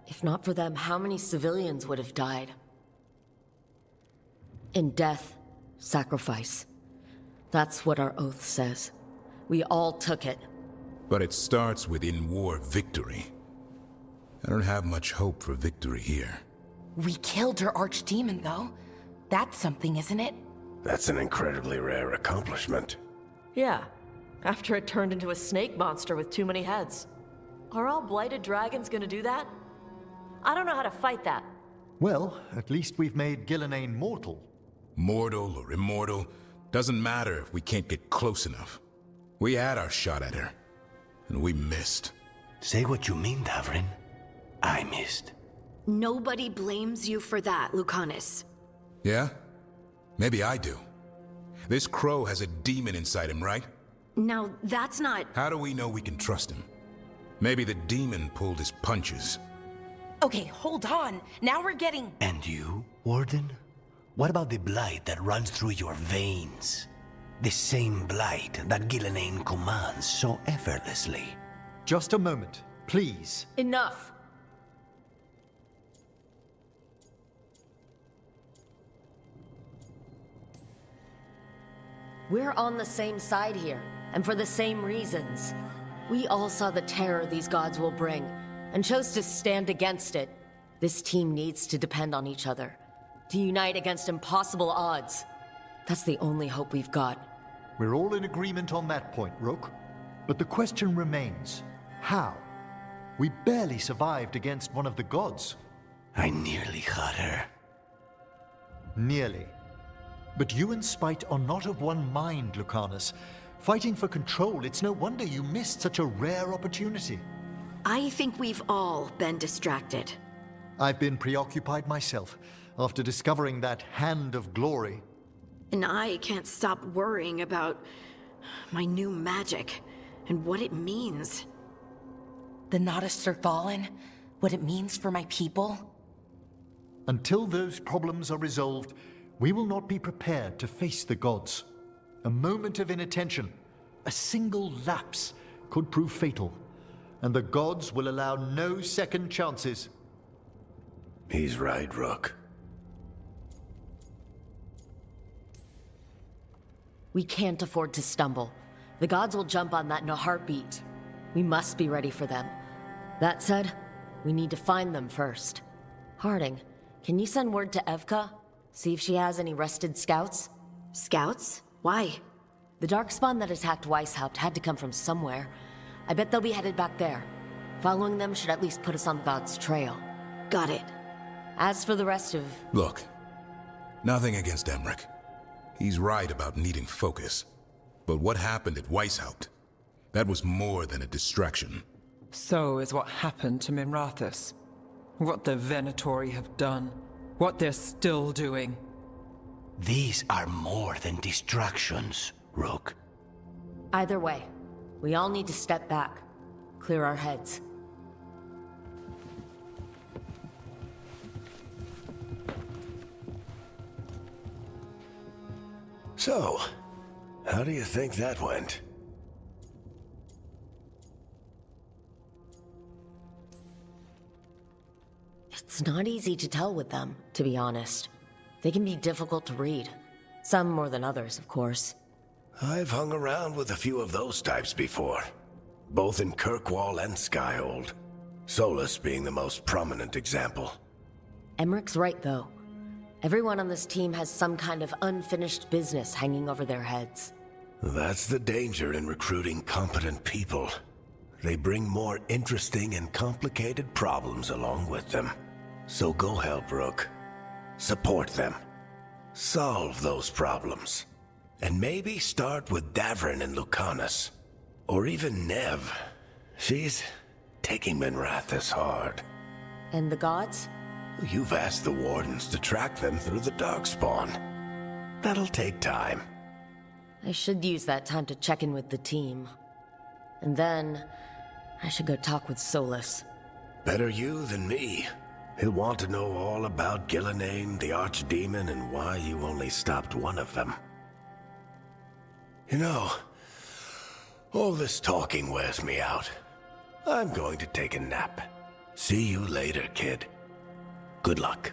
S1: If not for them, how many civilians would have died? In death, sacrifice. That's what our oath says. We all took it.
S8: But it starts with in-war victory. I don't have much hope for victory here.
S4: We killed her archdemon, though. That's something, isn't it?
S7: That's an incredibly rare accomplishment.
S3: Yeah, after it turned into a snake monster with too many heads. Are all blighted dragons gonna do that? I don't know how to fight that.
S9: Well, at least we've made Gillenane mortal.
S8: Mortal or immortal, doesn't matter if we can't get close enough. We had our shot at her, and we missed.
S5: Say what you mean, Davrin. I missed.
S2: Nobody blames you for that, Lucanus.
S8: Yeah? Maybe I do. This crow has a demon inside him, right?
S2: Now, that's not...
S8: How do we know we can trust him? Maybe the demon pulled his punches.
S4: Okay, hold on. Now we're getting...
S5: And you, Warden? What about the blight that runs through your veins? The same blight that Gillenane commands so effortlessly.
S9: Just a moment, please.
S1: Enough! We're on the same side here, and for the same reasons. We all saw the terror these gods will bring, and chose to stand against it. This team needs to depend on each other, to unite against impossible odds. That's the only hope we've got.
S9: We're all in agreement on that point, Rook. But the question remains, how? We barely survived against one of the gods.
S5: I nearly had her.
S9: Nearly. But you and Spite are not of one mind, Lucanus. Fighting for control, it's no wonder you missed such a rare opportunity.
S2: I think we've all been distracted.
S9: I've been preoccupied myself, after discovering that Hand of Glory.
S2: And I can't stop worrying about my new magic and what it means.
S4: The Nodists are fallen? What it means for my people?
S9: Until those problems are resolved, we will not be prepared to face the gods. A moment of inattention, a single lapse, could prove fatal, and the gods will allow no second chances.
S7: He's right, Rook.
S1: We can't afford to stumble. The gods will jump on that in a heartbeat. We must be ready for them. That said, we need to find them first. Harding, can you send word to Evka? See if she has any rested scouts?
S2: Scouts? Why?
S1: The Darkspawn that attacked Weishaupt had to come from somewhere. I bet they'll be headed back there. Following them should at least put us on God's trail.
S2: Got it.
S1: As for the rest of...
S8: Look, nothing against Emmerich. He's right about needing focus. But what happened at Weishaupt? That was more than a distraction.
S6: So is what happened to Minrathous. What the Venatori have done. What they're still doing.
S5: These are more than distractions, Rook.
S1: Either way, we all need to step back. Clear our heads.
S7: So, how do you think that went?
S1: It's not easy to tell with them, to be honest. They can be difficult to read. Some more than others, of course.
S7: I've hung around with a few of those types before, both in Kirkwall and Skyhold. Solus being the most prominent example.
S1: Emmerich's right, though. Everyone on this team has some kind of unfinished business hanging over their heads.
S7: That's the danger in recruiting competent people. They bring more interesting and complicated problems along with them. So go help Rook. Support them. Solve those problems. And maybe start with Davrin and Lucanus. Or even Nev. She's taking Minrathous hard.
S1: And the gods?
S7: You've asked the Wardens to track them through the Darkspawn. That'll take time.
S1: I should use that time to check in with the team. And then, I should go talk with Solus.
S7: Better you than me. He'll want to know all about Gillenane, the Archdemon, and why you only stopped one of them. You know, all this talking wears me out. I'm going to take a nap. See you later, kid. Good luck.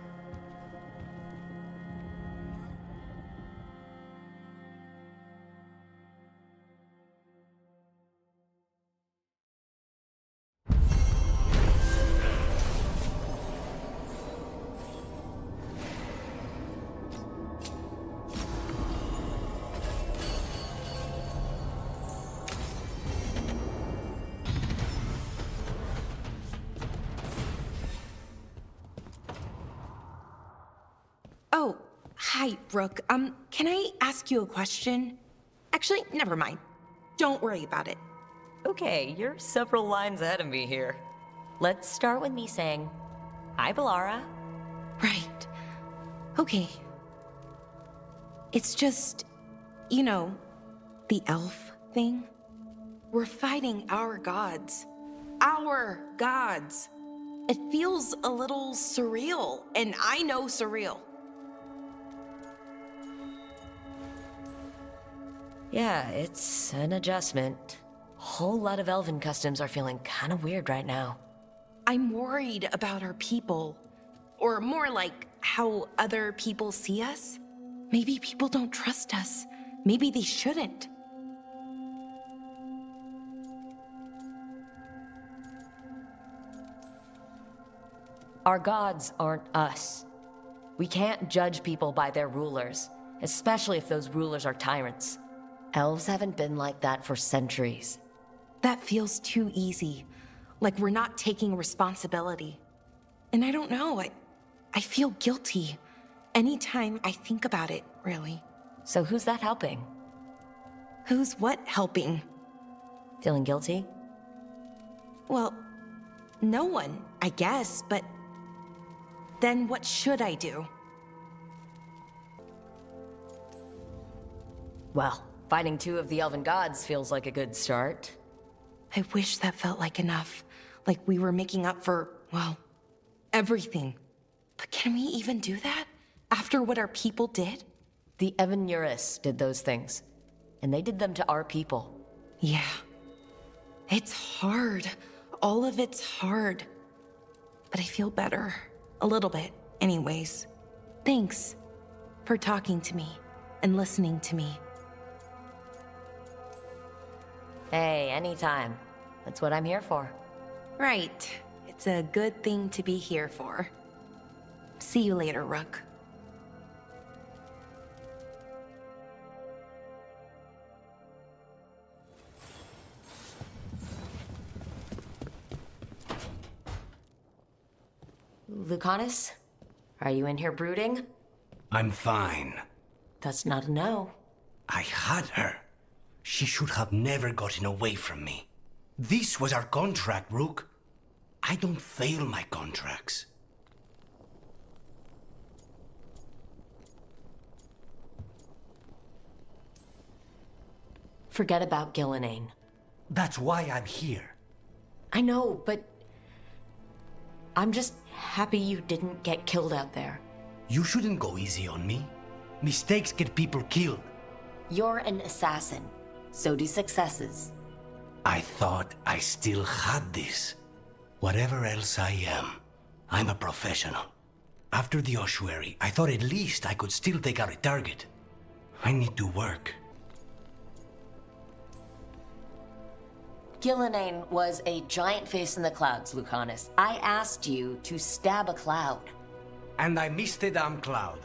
S4: Oh, hi, Brooke. Can I ask you a question? Actually, never mind. Don't worry about it.
S3: Okay, you're several lines ahead of me here. Let's start with me saying, hi, Bellara.
S4: Right. Okay. It's just, you know, the elf thing. We're fighting our gods. Our gods. It feels a little surreal, and I know surreal.
S1: Yeah, it's an adjustment. Whole lot of elven customs are feeling kind of weird right now.
S4: I'm worried about our people. Or more like how other people see us. Maybe people don't trust us. Maybe they shouldn't.
S1: Our gods aren't us. We can't judge people by their rulers, especially if those rulers are tyrants. Elves haven't been like that for centuries.
S4: That feels too easy. Like we're not taking responsibility. And I don't know, I feel guilty. Anytime I think about it, really.
S1: So who's that helping?
S4: Who's what helping?
S1: Feeling guilty?
S4: Well, no one, I guess, but then what should I do?
S1: Well, fighting two of the elven gods feels like a good start.
S4: I wish that felt like enough. Like we were making up for, well, everything. But can we even do that? After what our people did?
S1: The Evanuris did those things. And they did them to our people.
S4: Yeah. It's hard. All of it's hard. But I feel better. A little bit, anyways. Thanks for talking to me and listening to me.
S1: Hey, anytime. That's what I'm here for.
S4: Right. It's a good thing to be here for. See you later, Rook.
S1: Lucanus? Are you in here brooding?
S5: I'm fine.
S1: That's not a no.
S5: I had her. She should have never gotten away from me. This was our contract, Rook. I don't fail my contracts.
S1: Forget about Gillenane.
S5: That's why I'm here.
S1: I know, but I'm just happy you didn't get killed out there.
S5: You shouldn't go easy on me. Mistakes get people killed.
S1: You're an assassin. So do successes.
S5: I thought I still had this. Whatever else I am, I'm a professional. After the ossuary, I thought at least I could still take out a target. I need to work.
S1: Gillenane was a giant face in the clouds, Lucanus. I asked you to stab a cloud.
S5: And I missed the damn cloud.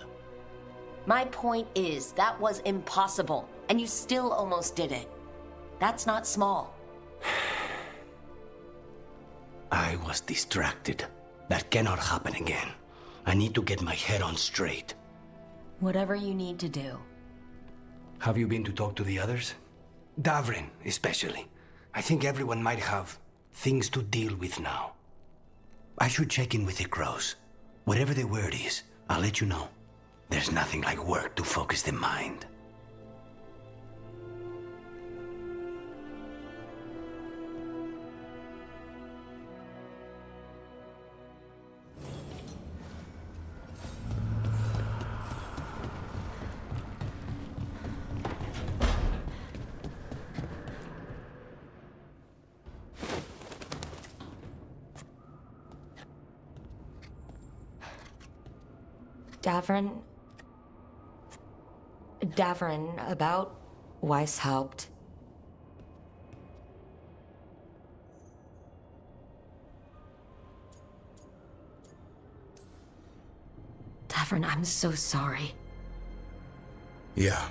S1: My point is, that was impossible, and you still almost did it. That's not small.
S5: I was distracted. That cannot happen again. I need to get my head on straight.
S1: Whatever you need to do.
S5: Have you been to talk to the others? Davrin, especially. I think everyone might have things to deal with now. I should check in with the crows. Whatever the word is, I'll let you know. There's nothing like work to focus the mind.
S1: Davrin, about Weishaupt. Davrin, I'm so sorry.
S8: Yeah.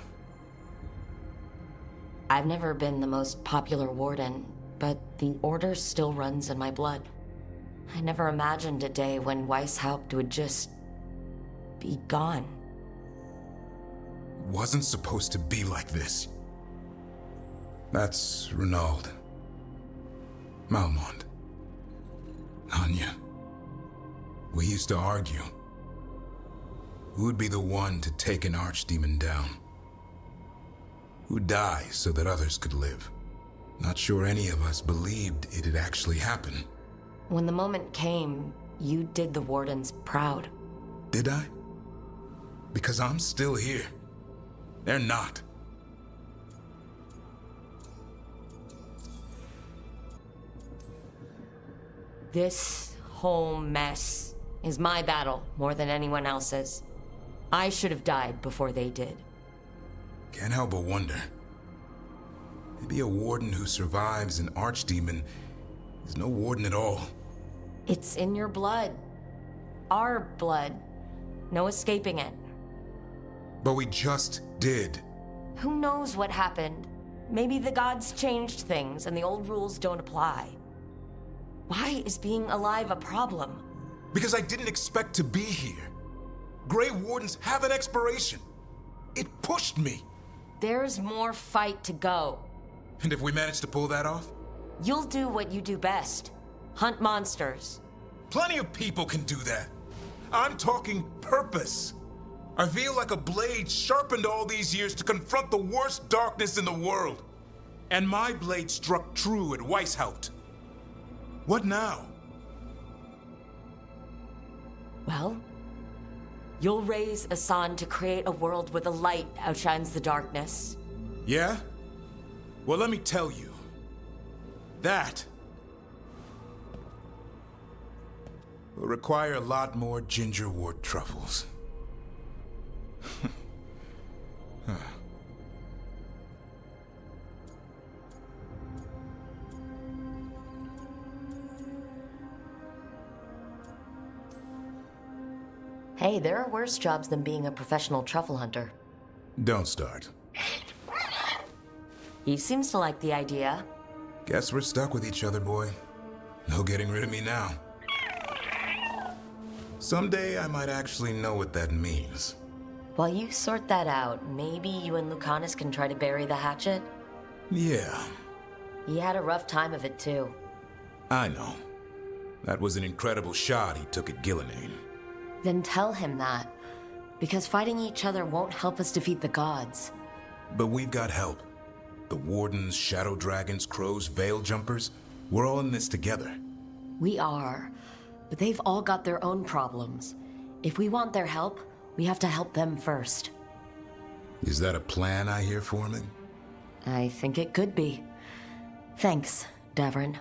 S1: I've never been the most popular warden, but the order still runs in my blood. I never imagined a day when Weishaupt would just be gone.
S8: Wasn't supposed to be like this. That's Renaud. Malmont. Anya. We used to argue. Who'd be the one to take an archdemon down? Who'd die so that others could live? Not sure any of us believed it'd actually happen.
S1: When the moment came, you did the wardens proud.
S8: Did I? Because I'm still here. They're not.
S1: This whole mess is my battle more than anyone else's. I should have died before they did.
S8: Can't help but wonder. Maybe a warden who survives an archdemon is no warden at all.
S1: It's in your blood. Our blood. No escaping it.
S8: But we just did.
S1: Who knows what happened? Maybe the gods changed things and the old rules don't apply. Why is being alive a problem?
S8: Because I didn't expect to be here. Grey Wardens have an expiration. It pushed me.
S1: There's more fight to go.
S8: And if we manage to pull that off?
S1: You'll do what you do best. Hunt monsters.
S8: Plenty of people can do that. I'm talking purpose. I feel like a blade sharpened all these years to confront the worst darkness in the world. And my blade struck true at Weishaupt. What now?
S1: Well, you'll raise Asan to create a world where the light outshines the darkness.
S8: Yeah? Well, let me tell you. That will require a lot more gingerwort truffles.
S1: Hey, there are worse jobs than being a professional truffle hunter.
S8: Don't start.
S1: He seems to like the idea.
S8: Guess we're stuck with each other, boy. No getting rid of me now. Someday I might actually know what that means.
S1: While you sort that out, maybe you and Lucanus can try to bury the hatchet?
S8: Yeah.
S1: He had a rough time of it, too.
S8: I know. That was an incredible shot he took at Gillenane.
S1: Then tell him that. Because fighting each other won't help us defeat the gods.
S8: But we've got help. The Wardens, Shadow Dragons, Crows, Veil Jumpers, we're all in this together.
S1: We are. But they've all got their own problems. If we want their help, we have to help them first.
S8: Is that a plan I hear forming?
S1: I think it could be. Thanks, Davrin.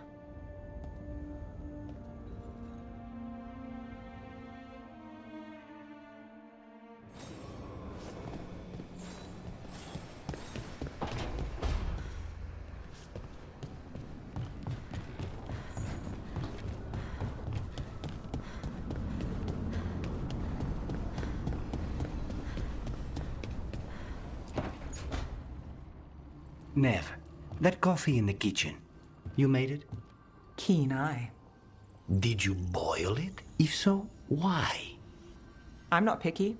S5: Nev, that coffee in the kitchen, you made it?
S6: Keen eye.
S5: Did you boil it? If so, why?
S6: I'm not picky.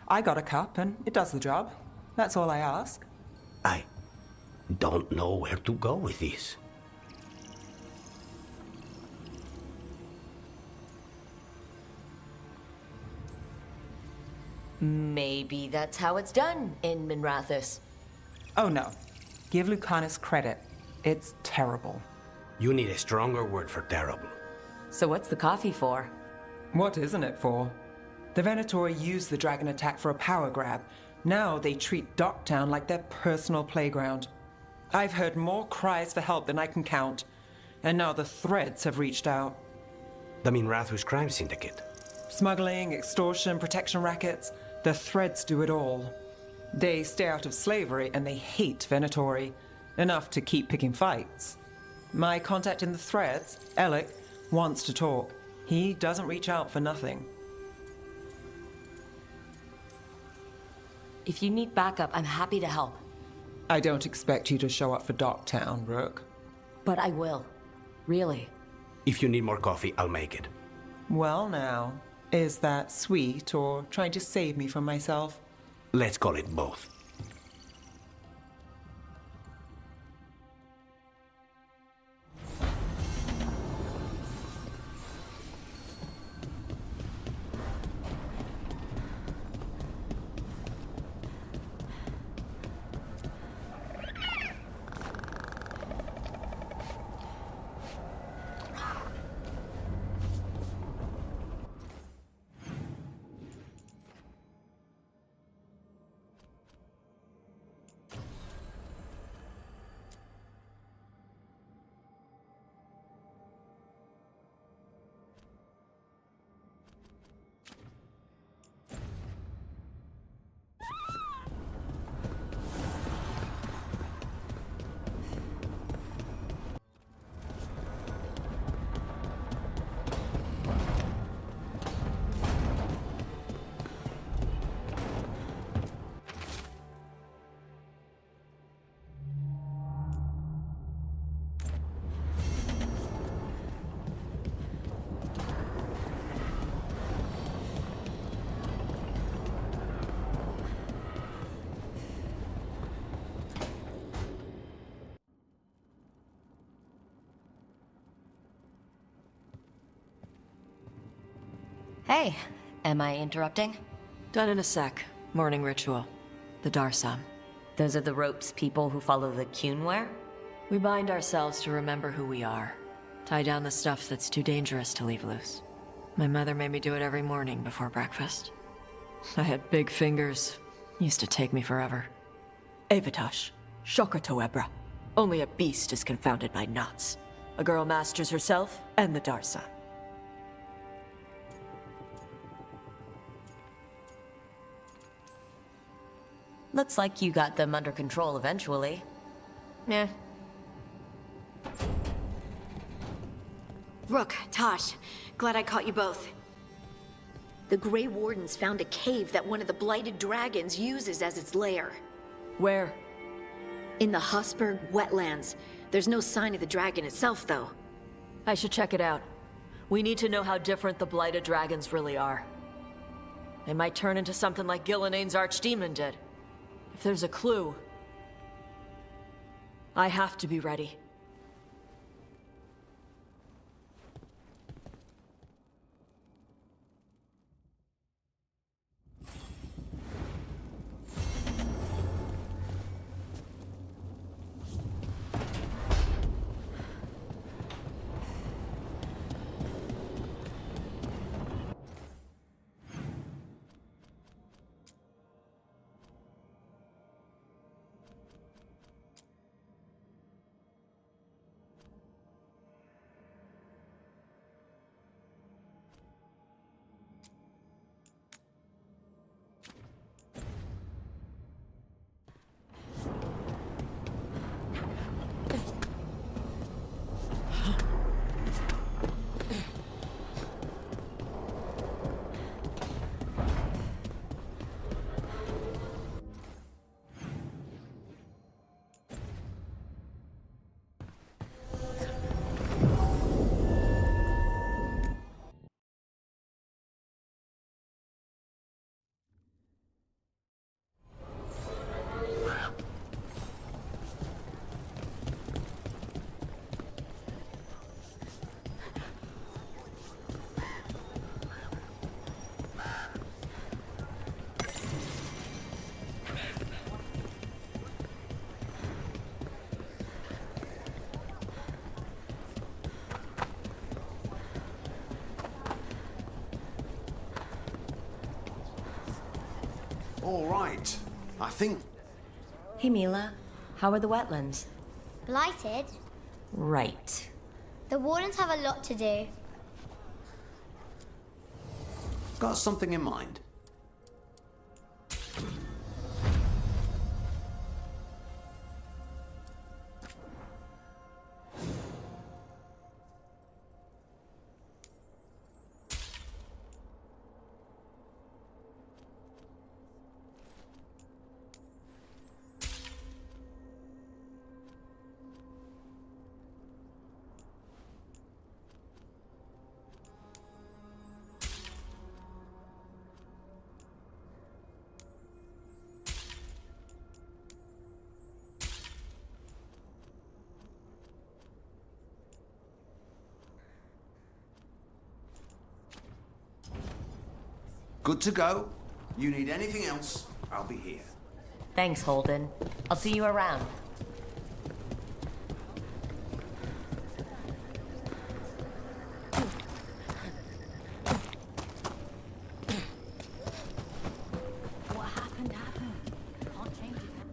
S6: I got a cup and it does the job. That's all I ask.
S5: I don't know where to go with this.
S1: Maybe that's how it's done in Minrathous.
S6: Oh no. Give Lucanus credit. It's terrible.
S5: You need a stronger word for terrible.
S1: So what's the coffee for?
S6: What isn't it for? The Venatori used the dragon attack for a power grab. Now they treat Docktown like their personal playground. I've heard more cries for help than I can count. And now the Threads have reached out.
S5: The Minrathous crime syndicate.
S6: Smuggling, extortion, protection rackets. The Threads do it all. They stay out of slavery and they hate Venatori. Enough to keep picking fights. My contact in the Threads, Alec, wants to talk. He doesn't reach out for nothing.
S1: If you need backup, I'm happy to help.
S6: I don't expect you to show up for Docktown, Rook.
S1: But I will. Really.
S5: If you need more coffee, I'll make it.
S6: Well now, is that sweet or trying to save me from myself?
S5: Let's call it both.
S1: Hey, am I interrupting?
S3: Done in a sec. Morning ritual. The Darsam.
S1: Those are the ropes people who follow the Qun wear?
S3: We bind ourselves to remember who we are. Tie down the stuff that's too dangerous to leave loose. My mother made me do it every morning before breakfast. I had big fingers. Used to take me forever. Avatash. Shokratoebra. Only a beast is confounded by knots. A girl masters herself and the Darsam.
S1: Looks like you got them under control eventually. Yeah.
S2: Rook, Tosh, glad I caught you both. The Grey Wardens found a cave that one of the Blighted Dragons uses as its lair.
S3: Where?
S2: In the Husberg wetlands. There's no sign of the dragon itself, though.
S3: I should check it out. We need to know how different the Blighted Dragons really are. They might turn into something like Gillenane's Archdemon did. If there's a clue, I have to be ready.
S16: All right. I think...
S1: Hey, Mila. How are the wetlands?
S11: Blighted?
S1: Right.
S11: The Wardens have a lot to do.
S16: Got something in mind. Good to go. You need anything else, I'll be here.
S1: Thanks, Holden. I'll see you around.
S2: What happened? Can't change it now.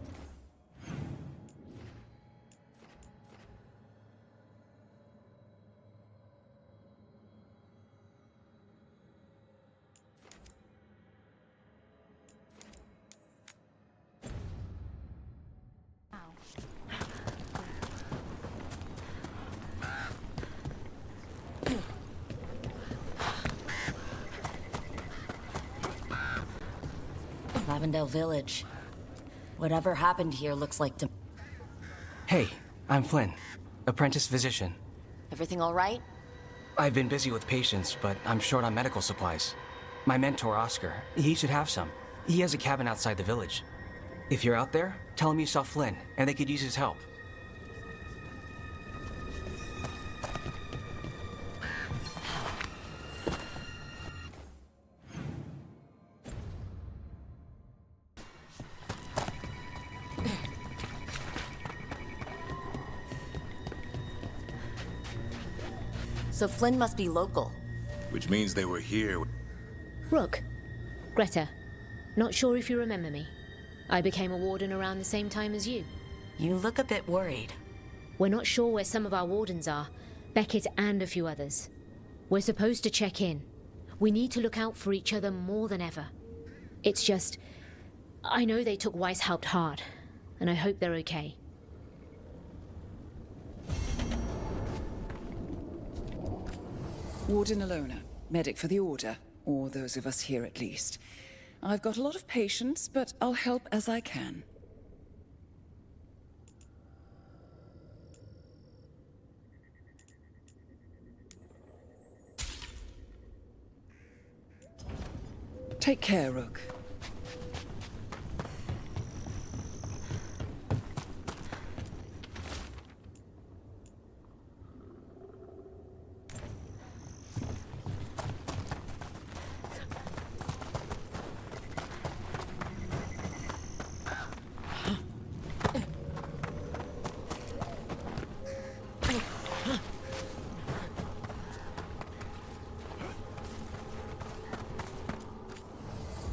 S1: Lavendale Village. Whatever happened here looks like to...
S17: Hey, I'm Flynn, apprentice physician.
S1: Everything all right?
S17: I've been busy with patients, but I'm short on medical supplies. My mentor, Oscar, he should have some. He has a cabin outside the village. If you're out there, tell him you saw Flynn, and they could use his help.
S1: So Flynn must be local.
S8: Which means they were here.
S18: Rook. Greta. Not sure if you remember me. I became a warden around the same time as you.
S1: You look a bit worried.
S18: We're not sure where some of our wardens are. Beckett and a few others. We're supposed to check in. We need to look out for each other more than ever. It's just... I know they took Weishaupt hard, and I hope they're okay.
S19: Warden Alona, medic for the Order, or those of us here at least. I've got a lot of patience, but I'll help as I can. Take care, Rook.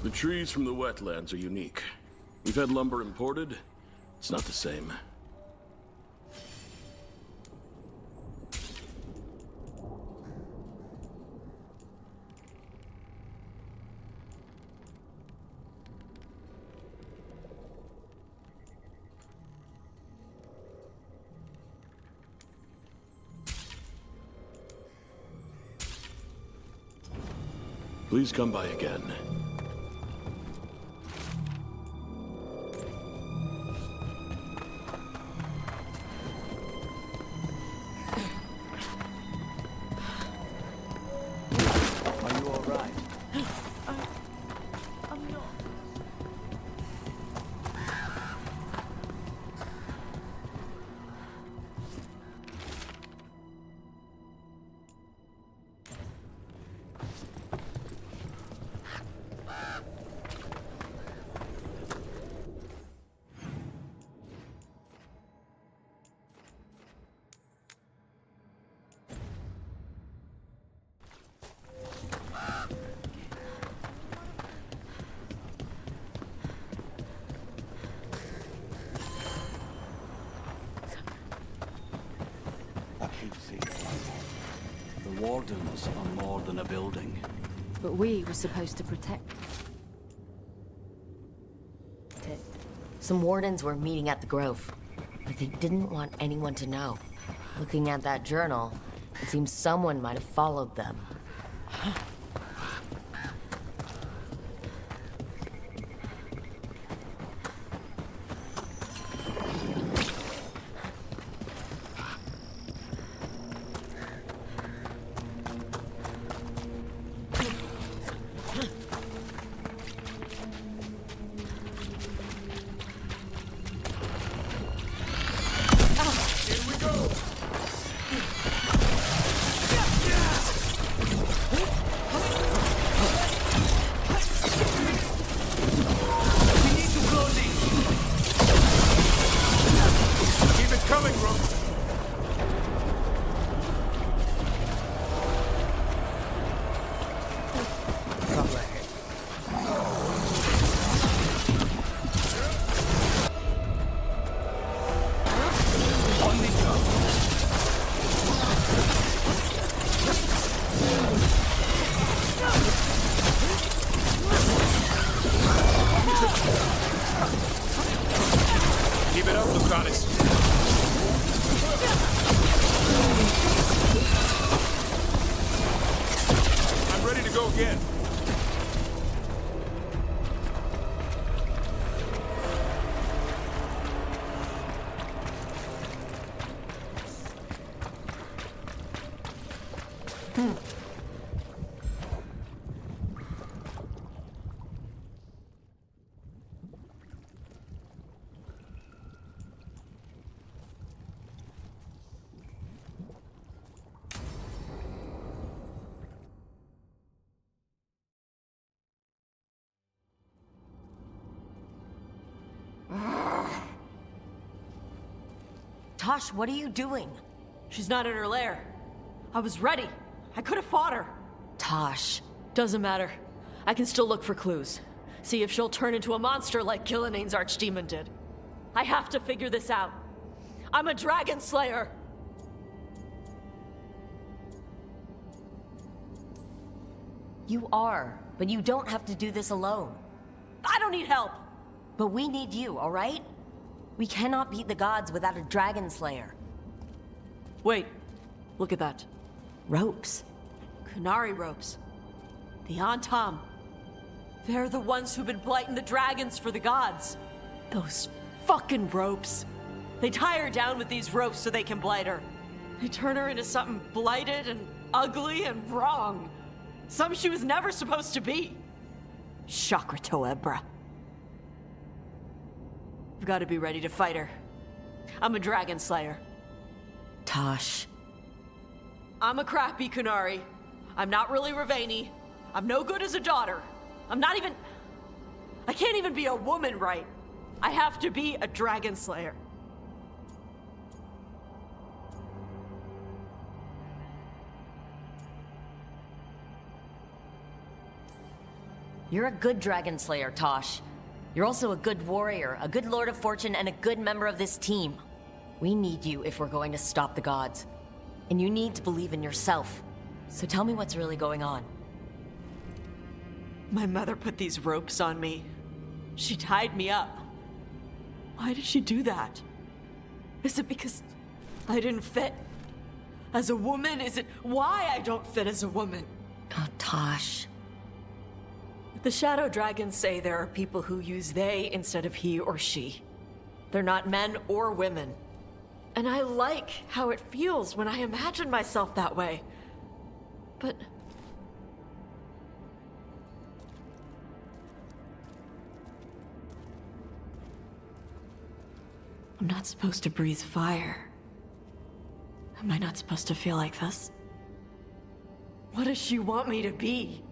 S20: The trees from the wetlands are unique. We've had lumber imported. It's not the same. Please come by again.
S21: wardens are more than a building.
S18: But we were supposed to protect it.
S1: Some wardens were meeting at the Grove, but they didn't want anyone to know. Looking at that journal, it seems someone might have followed them. Tosh, what are you doing?
S3: She's not in her lair. I was ready. I could have fought her.
S1: Tosh.
S3: Doesn't matter. I can still look for clues. See if she'll turn into a monster like Killiane's archdemon did. I have to figure this out. I'm a dragon slayer.
S1: You are, but you don't have to do this alone.
S3: I don't need help.
S1: But we need you, all right? We cannot beat the gods without a dragon slayer.
S3: Wait, look at that.
S1: Ropes.
S3: Qunari ropes. The Antam. They're the ones who've been blighting the dragons for the gods. Those fucking ropes. They tie her down with these ropes so they can blight her. They turn her into something blighted and ugly and wrong. Some she was never supposed to be. Chakra Toebra. I've got to be ready to fight her. I'm a dragon slayer.
S1: Tosh.
S3: I'm a crappy Qunari. I'm not really Ravani. I'm no good as a daughter. I'm not even... I can't even be a woman right. I have to be a dragon slayer.
S1: You're a good dragon slayer, Tosh. You're also a good warrior, a good Lord of Fortune, and a good member of this team. We need you if we're going to stop the gods. And you need to believe in yourself. So tell me what's really going on.
S3: My mother put these ropes on me. She tied me up. Why did she do that? Is it because I didn't fit as a woman? Is it why I don't fit as a woman?
S1: Oh, Tosh.
S3: The Shadow Dragons say there are people who use they instead of he or she. They're not men or women. And I like how it feels when I imagine myself that way. But... I'm not supposed to breathe fire. Am I not supposed to feel like this? What does she want me to be?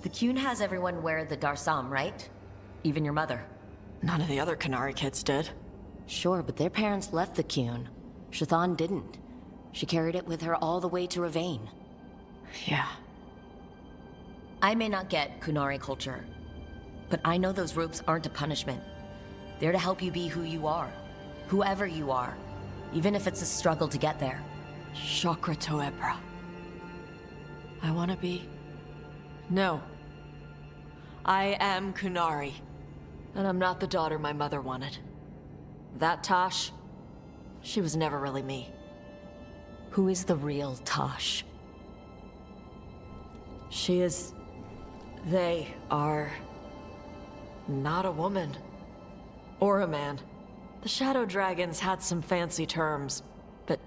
S1: The Qun has everyone wear the Darsam, right? Even your mother.
S3: None of the other Qunari kids did.
S1: Sure, but their parents left the Qun. Shathan didn't. She carried it with her all the way to Ravane.
S3: Yeah.
S1: I may not get Qunari culture, but I know those ropes aren't a punishment. There to help you be who you are. Whoever you are. Even if it's a struggle to get there.
S3: Chakra Toebra. I want to be... No. I am Kunari. And I'm not the daughter my mother wanted. That Tosh, she was never really me.
S1: Who is the real Tosh?
S3: She is... They are... not a woman. Or a man. The Shadow Dragons had some fancy terms, but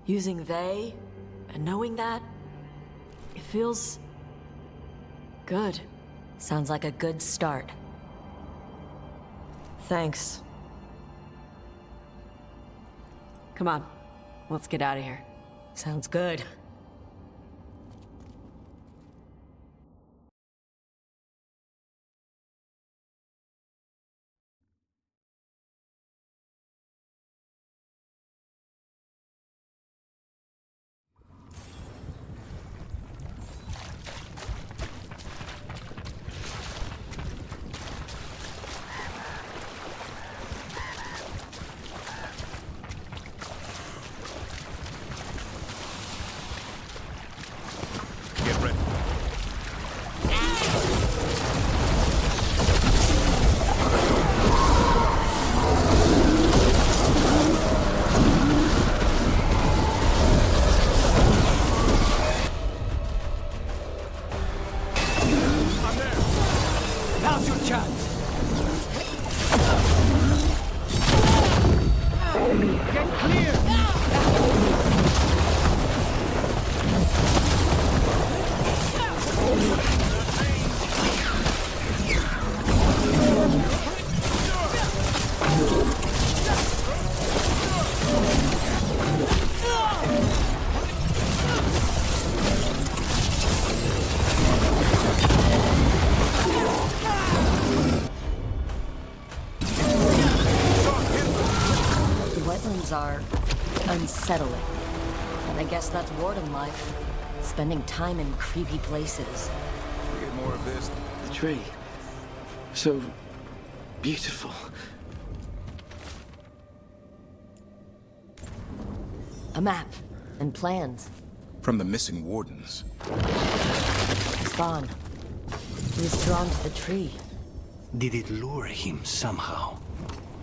S3: using they and knowing that, it feels... good.
S1: Sounds like a good start.
S3: Thanks. Come on, let's get out of here.
S1: Sounds good. Are unsettling. And I guess that's warden life. Spending time in creepy places.
S10: We get more of this.
S20: The tree. So beautiful.
S1: A map and plans.
S8: From the missing wardens.
S1: Spawn. He was drawn to the tree.
S5: Did it lure him somehow?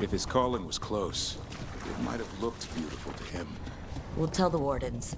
S8: If his calling was close, it might have looked beautiful to him.
S1: We'll tell the wardens.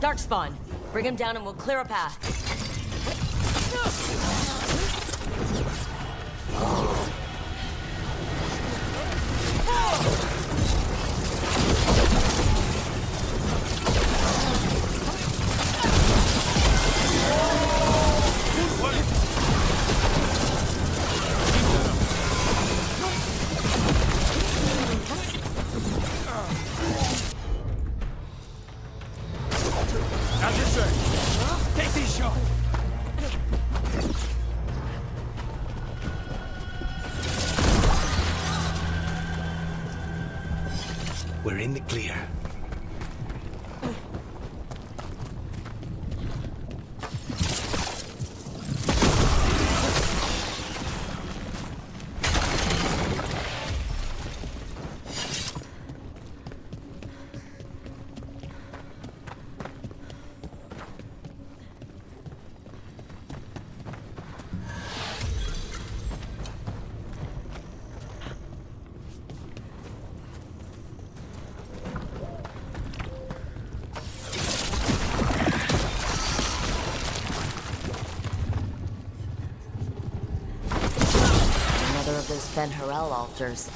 S1: Darkspawn, bring him down and we'll clear a path.
S5: We're in the clear.
S1: Fen'Harel altars.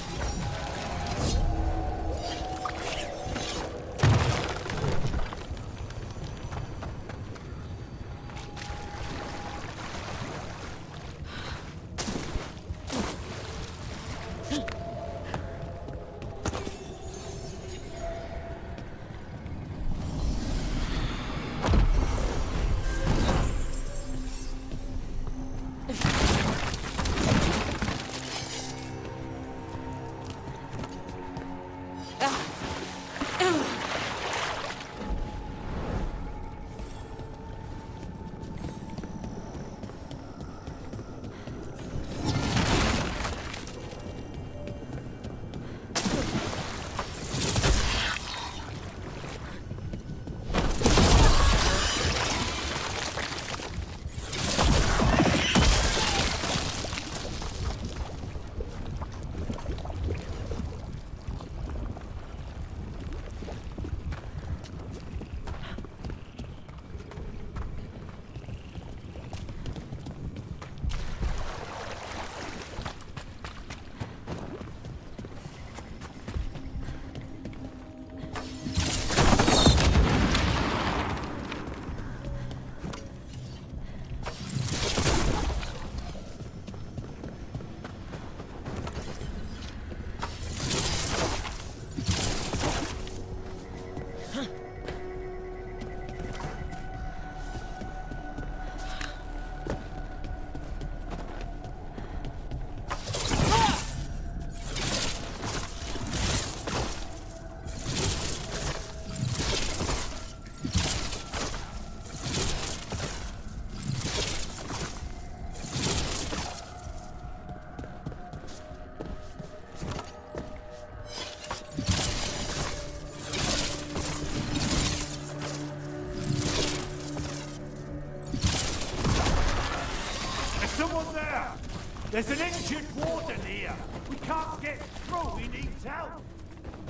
S13: There's an injured warden here. We can't get through. He needs help.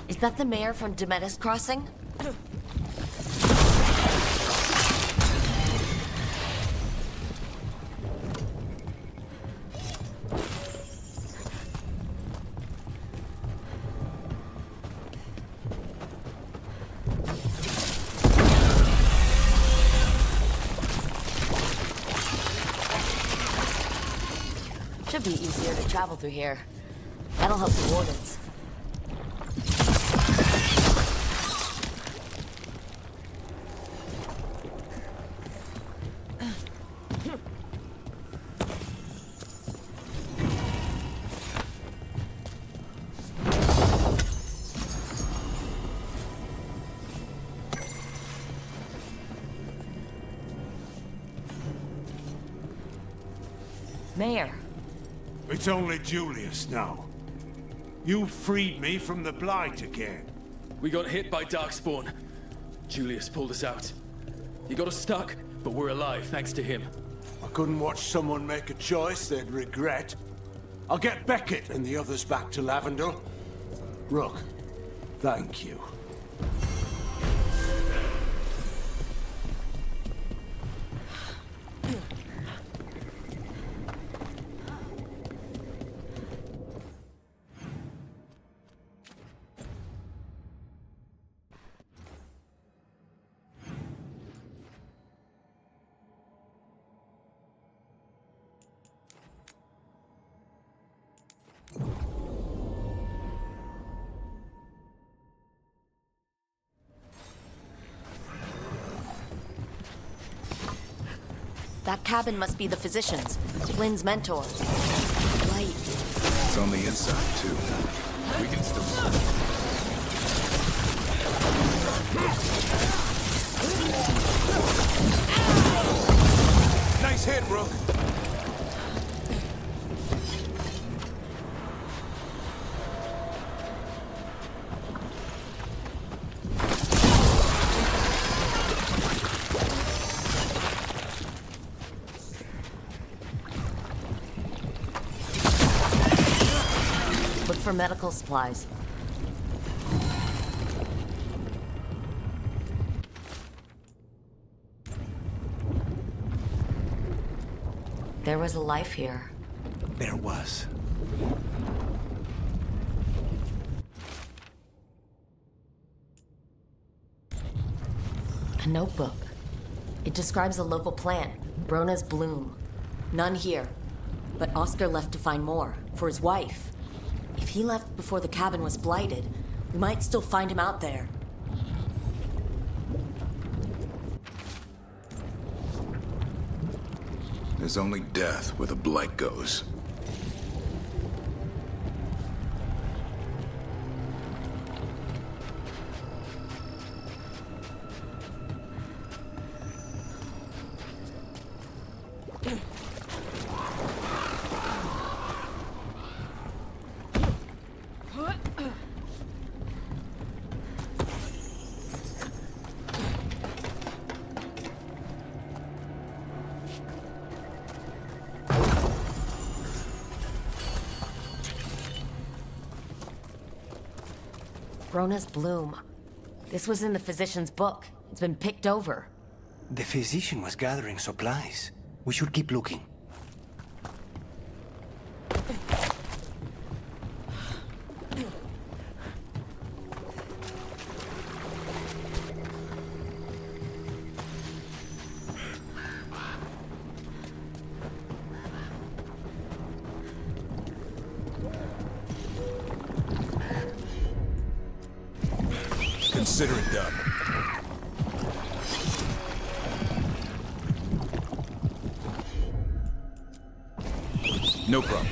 S1: Is that the mayor from Demetis Crossing? Should be easier to travel through here. That'll help the wardens. Mayor.
S13: It's only Julius now. You freed me from the Blight again.
S20: We got hit by Darkspawn. Julius pulled us out. He got us stuck, but we're alive thanks to him.
S13: I couldn't watch someone make a choice they'd regret. I'll get Beckett and the others back to Lavendel. Rook, thank you.
S1: That cabin must be the physician's. Flynn's mentor. Right.
S8: It's on the inside, too. We can still...
S13: Nice hit, Rook.
S1: Look for medical supplies. There was a life here.
S5: There was.
S1: notebook. It describes a local plant, Brona's bloom. None here. But Oscar left to find more, for his wife. If he left before the cabin was blighted, we might still find him out there.
S8: There's only death where the blight goes.
S1: Brona's bloom. This was in the physician's book. It's been picked over.
S5: The physician was gathering supplies. We should keep looking.
S8: Consider it done. No problem.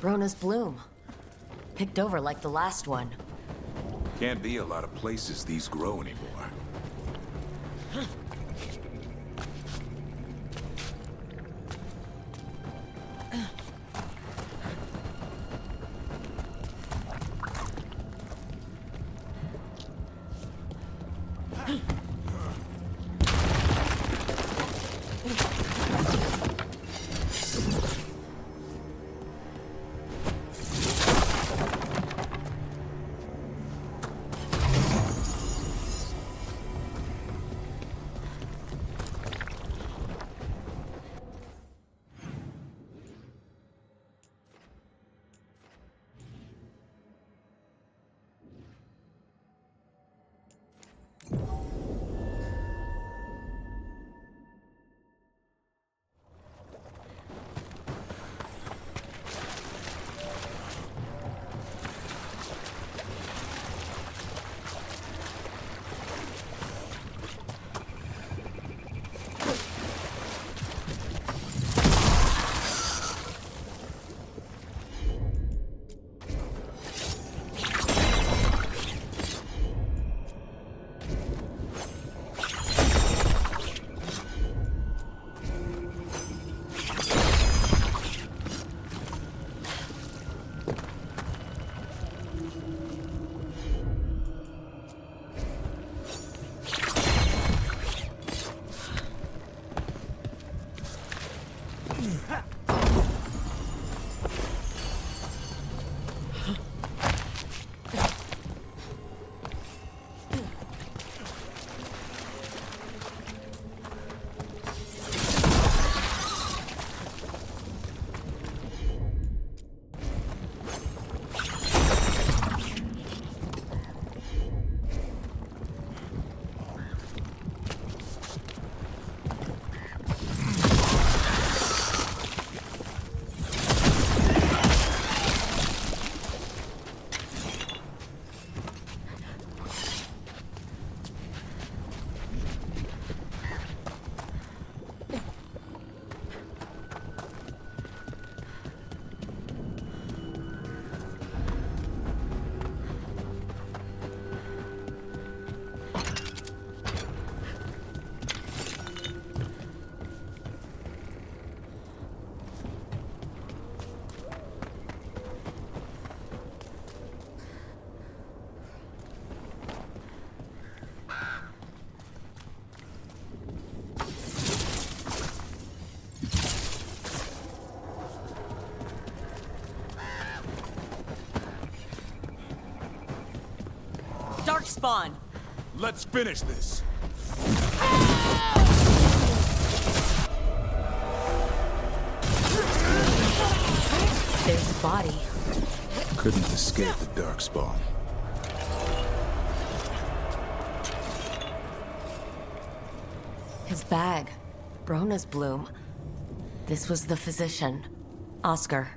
S1: Brona's bloom. Picked over like the last one.
S8: Can't be a lot of places these grow anymore.
S10: spawn.
S8: Let's finish this.
S18: There's the body.
S8: Couldn't escape the darkspawn.
S1: His bag. Brona's bloom. This was the physician. Oscar.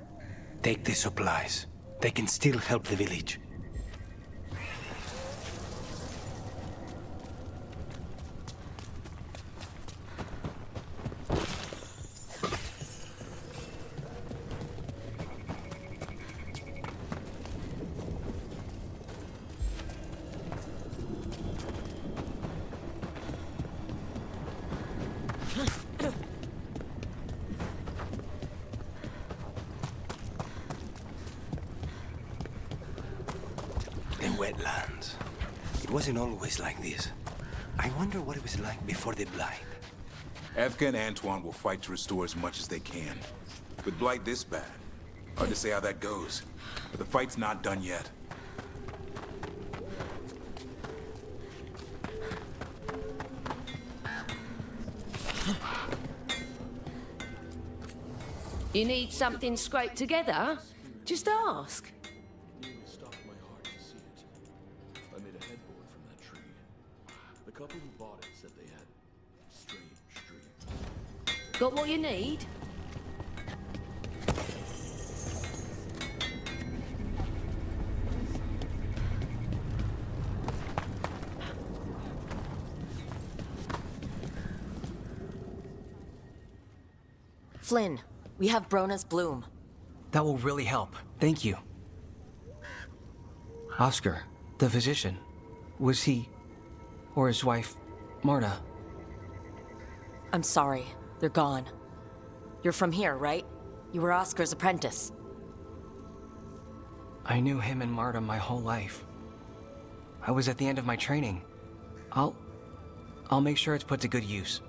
S5: Take the supplies. They can still help the village. Wetlands. It wasn't always like this. I wonder what it was like before the Blight.
S8: Evka and Antoine will fight to restore as much as they can. With Blight this bad, hard to say how that goes. But the fight's not done yet.
S10: You need something scraped together? Just ask.
S20: I made a headboard from that tree. The couple who bought it said they had strange dreams.
S10: Got what you need?
S1: Flynn, we have Brona's bloom.
S17: That will really help. Thank you. Oscar, the physician, was he, or his wife, Marta?
S1: I'm sorry. They're gone. You're from here, right? You were Oscar's apprentice.
S17: I knew him and Marta my whole life. I was at the end of my training. I'll make sure it's put to good use.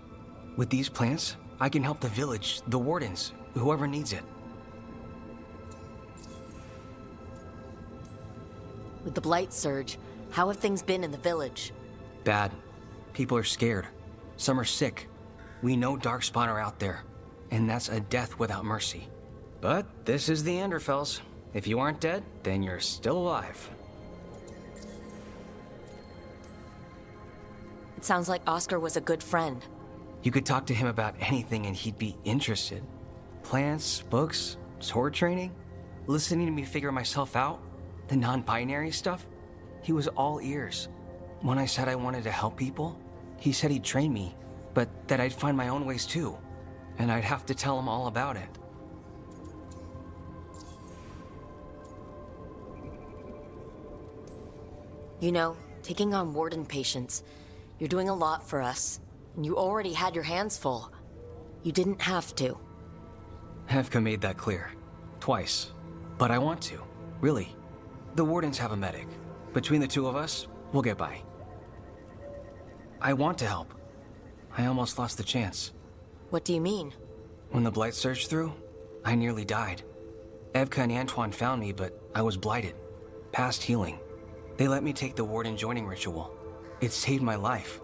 S17: With these plants, I can help the village, the wardens, whoever needs it.
S1: With the Blight surge, how have things been in the village?
S17: Bad. People are scared. Some are sick. We know Darkspawn are out there, and that's a death without mercy. But this is the Anderfells. If you aren't dead, then you're still alive.
S1: It sounds like Oscar was a good friend.
S17: You could talk to him about anything and he'd be interested. Plants, books, sword training, listening to me figure myself out, the non-binary stuff. He was all ears. When I said I wanted to help people, he said he'd train me, but that I'd find my own ways too, and I'd have to tell him all about it.
S1: You know, taking on warden patients, you're doing a lot for us. And you already had your hands full. You didn't have to.
S17: Evka made that clear. Twice. But I want to. Really. The wardens have a medic. Between the two of us, we'll get by. I want to help. I almost lost the chance.
S1: What do you mean?
S17: When the Blight surged through, I nearly died. Evka and Antoine found me, but I was blighted. Past healing. They let me take the warden joining ritual. It saved my life.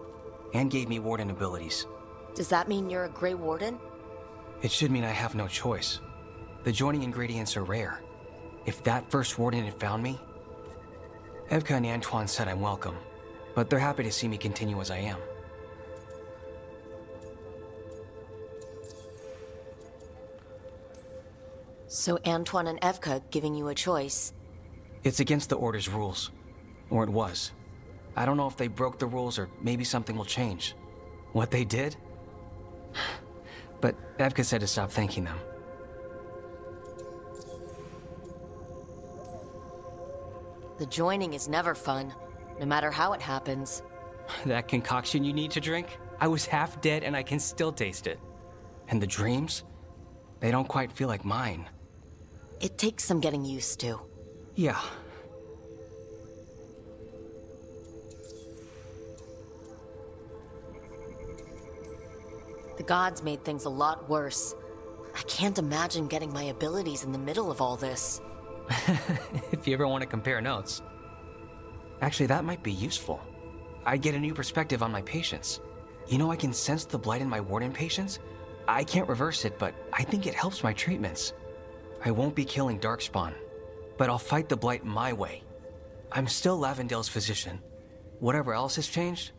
S17: And gave me warden abilities.
S1: Does that mean you're a Grey Warden?
S17: It should mean I have no choice. The joining ingredients are rare. If that first warden had found me... Evka and Antoine said I'm welcome, but they're happy to see me continue as I am.
S1: So Antoine and Evka giving you a choice.
S17: It's against the Order's rules. Or it was. I don't know if they broke the rules or maybe something will change. What they did? But Evka said to stop thanking them.
S1: The joining is never fun, no matter how it happens.
S17: That concoction you need to drink? I was half dead and I can still taste it. And the dreams? They don't quite feel like mine.
S1: It takes some getting used to.
S17: Yeah.
S1: The gods made things a lot worse. I can't imagine getting my abilities in the middle of all this.
S17: If you ever want to compare notes. Actually, that might be useful. I'd get a new perspective on my patients. You know, I can sense the blight in my warden patients. I can't reverse it, but I think it helps my treatments. I won't be killing Darkspawn, but I'll fight the blight my way. I'm still Lavendale's physician. Whatever else has changed,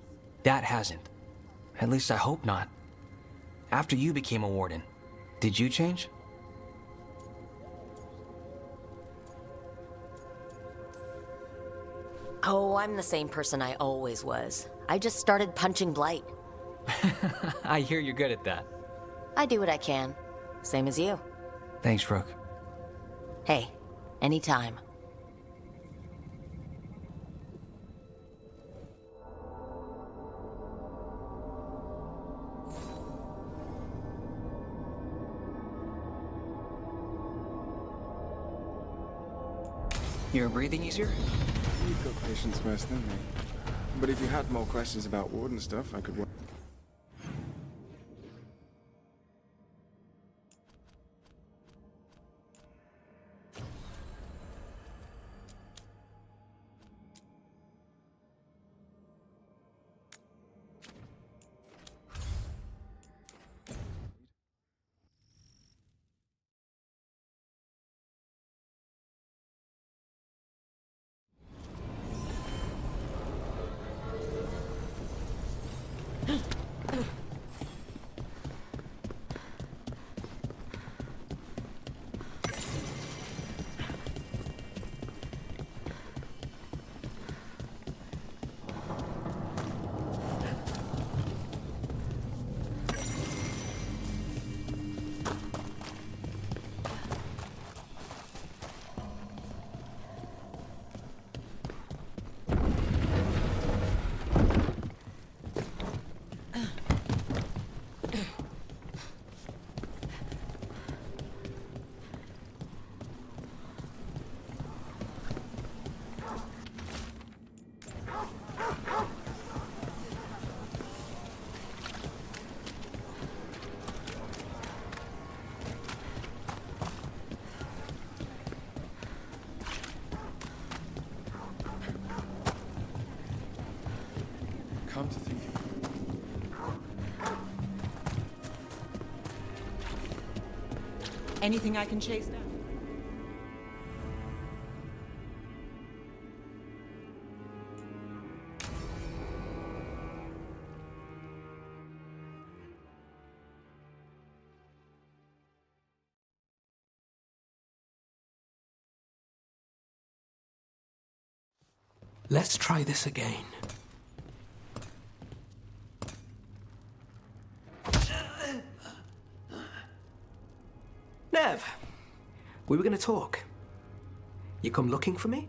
S17: that hasn't. At least I hope not. After you became a warden, did you change?
S1: Oh, I'm the same person I always was. I just started punching blight.
S17: I hear you're good at that.
S1: I do what I can. Same as you.
S17: Thanks, Rook.
S1: Hey, anytime.
S17: You're breathing easier?
S14: You've got patience worse than me. But if you had more questions about warden stuff, I could... Come to think of it.
S6: Anything I can chase down?
S5: Let's try this again. Nev, we were gonna talk. You come looking for me?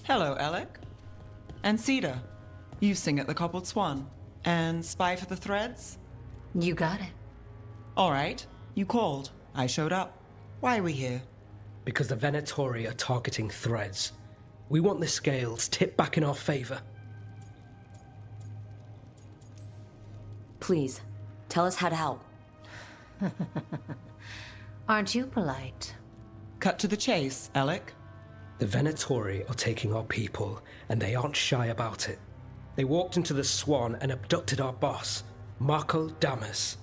S6: Hello, Alec. And Cedar. You sing at the Cobbled Swan. And spy for the Threads?
S18: You got it.
S6: All right. You called. I showed up. Why are we here?
S5: Because the Venatori are targeting Threads. We want the scales tipped back in our favor.
S1: Please, tell us how to help.
S18: Aren't you polite?
S6: Cut to the chase, Alec.
S5: The Venatori are taking our people, and they aren't shy about it. They walked into the Swan and abducted our boss, Marco Damas.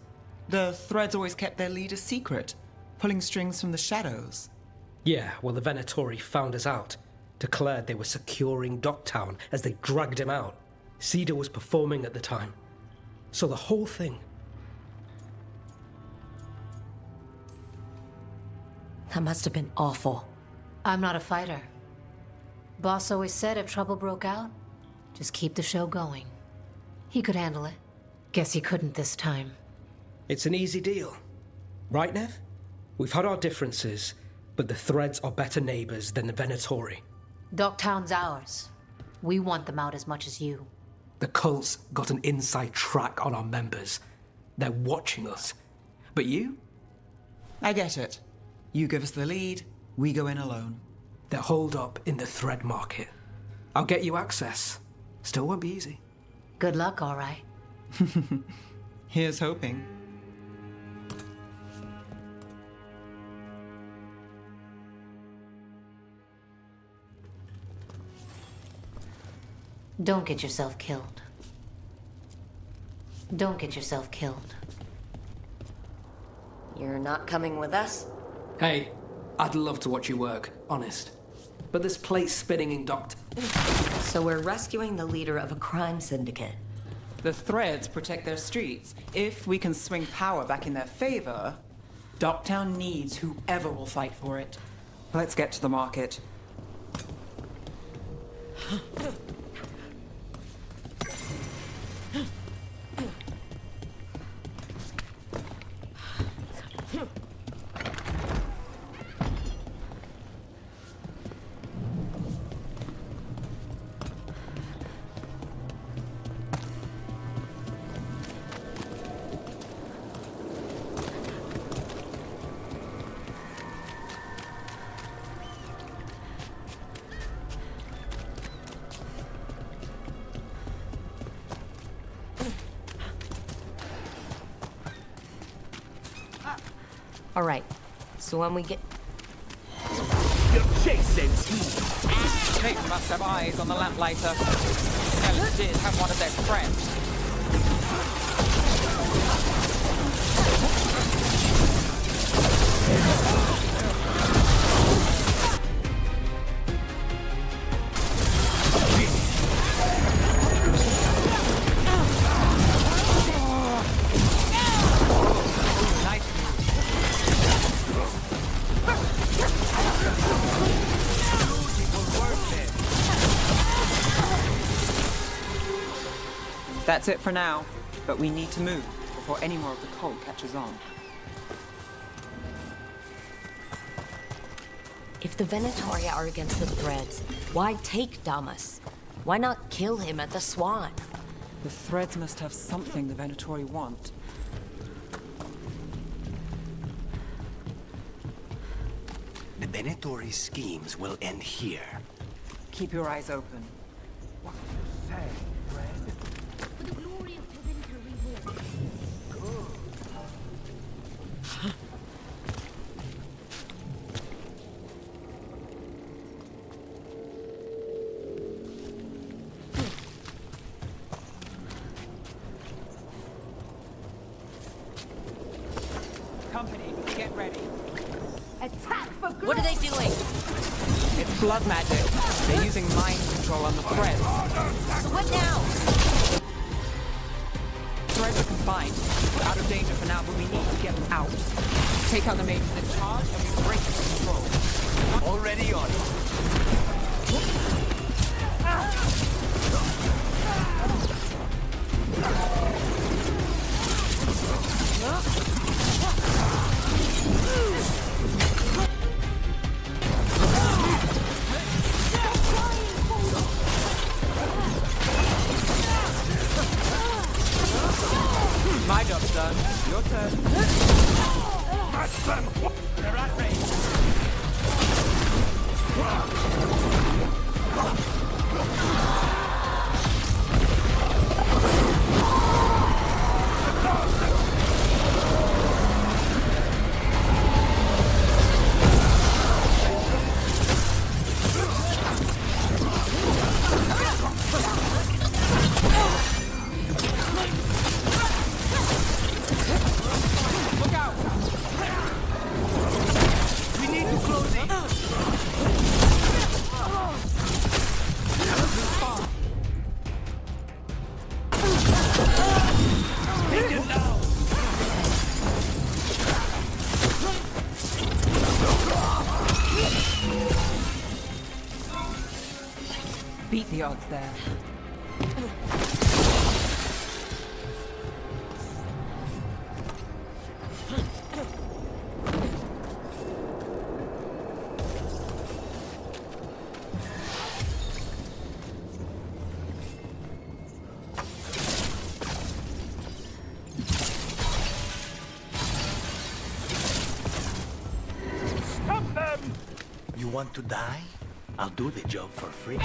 S6: The Threads always kept their leader secret, pulling strings from the shadows.
S5: Yeah, well, the Venatori found us out, declared they were securing Docktown as they dragged him out. Cedar was performing at the time. So the whole thing...
S1: That must have been awful.
S18: I'm not a fighter. Boss always said if trouble broke out, just keep the show going. He could handle it. Guess he couldn't this time.
S5: It's an easy deal. Right, Nev? We've had our differences, but the Threads are better neighbors than the Venatori.
S18: Docktown's ours. We want them out as much as you.
S5: The cult's got an inside track on our members. They're watching us. But you?
S6: I get it. You give us the lead, we go in alone.
S5: They're holed up in the Thread Market. I'll get you access. Still won't be easy.
S18: Good luck, all right.
S6: Here's hoping.
S2: Don't get yourself killed. Don't get yourself killed.
S1: You're not coming with us?
S15: Hey, I'd love to watch you work, honest. But this place spitting in
S1: So we're rescuing the leader of a crime syndicate.
S6: The Threads protect their streets. If we can swing power back in their favor, Docktown needs whoever will fight for it. Let's get to the market.
S1: All right, so when we get...
S12: You're chasing team.
S6: They must have eyes on the lamplighter. Ellen did have one of their friends. That's it for now, but we need to move before any more of the cult catches on.
S1: If the Venatori are against the Threads, why take Damas? Why not kill him at the Swan?
S6: The Threads must have something the Venatori want.
S5: The Venatori schemes will end here.
S6: Keep your eyes open.
S12: What you say, friend?
S11: For the glory of Provenza we walk.
S6: Company, get ready.
S10: Attack for glory!
S1: What are they doing?
S6: It's blood magic. They're using mind control on the Threads.
S1: So what now?
S6: Threads are confined. We're out of danger for now, but we need to get them out. Take out the mages in charge and we break the control.
S16: Already on it.
S6: My job's done. Your turn.
S12: Match them! They're at range.
S6: Look out!
S12: We need to close it. Take it now.
S6: Beat the odds there.
S12: Stop them!
S5: You want to die? I'll do the job for free.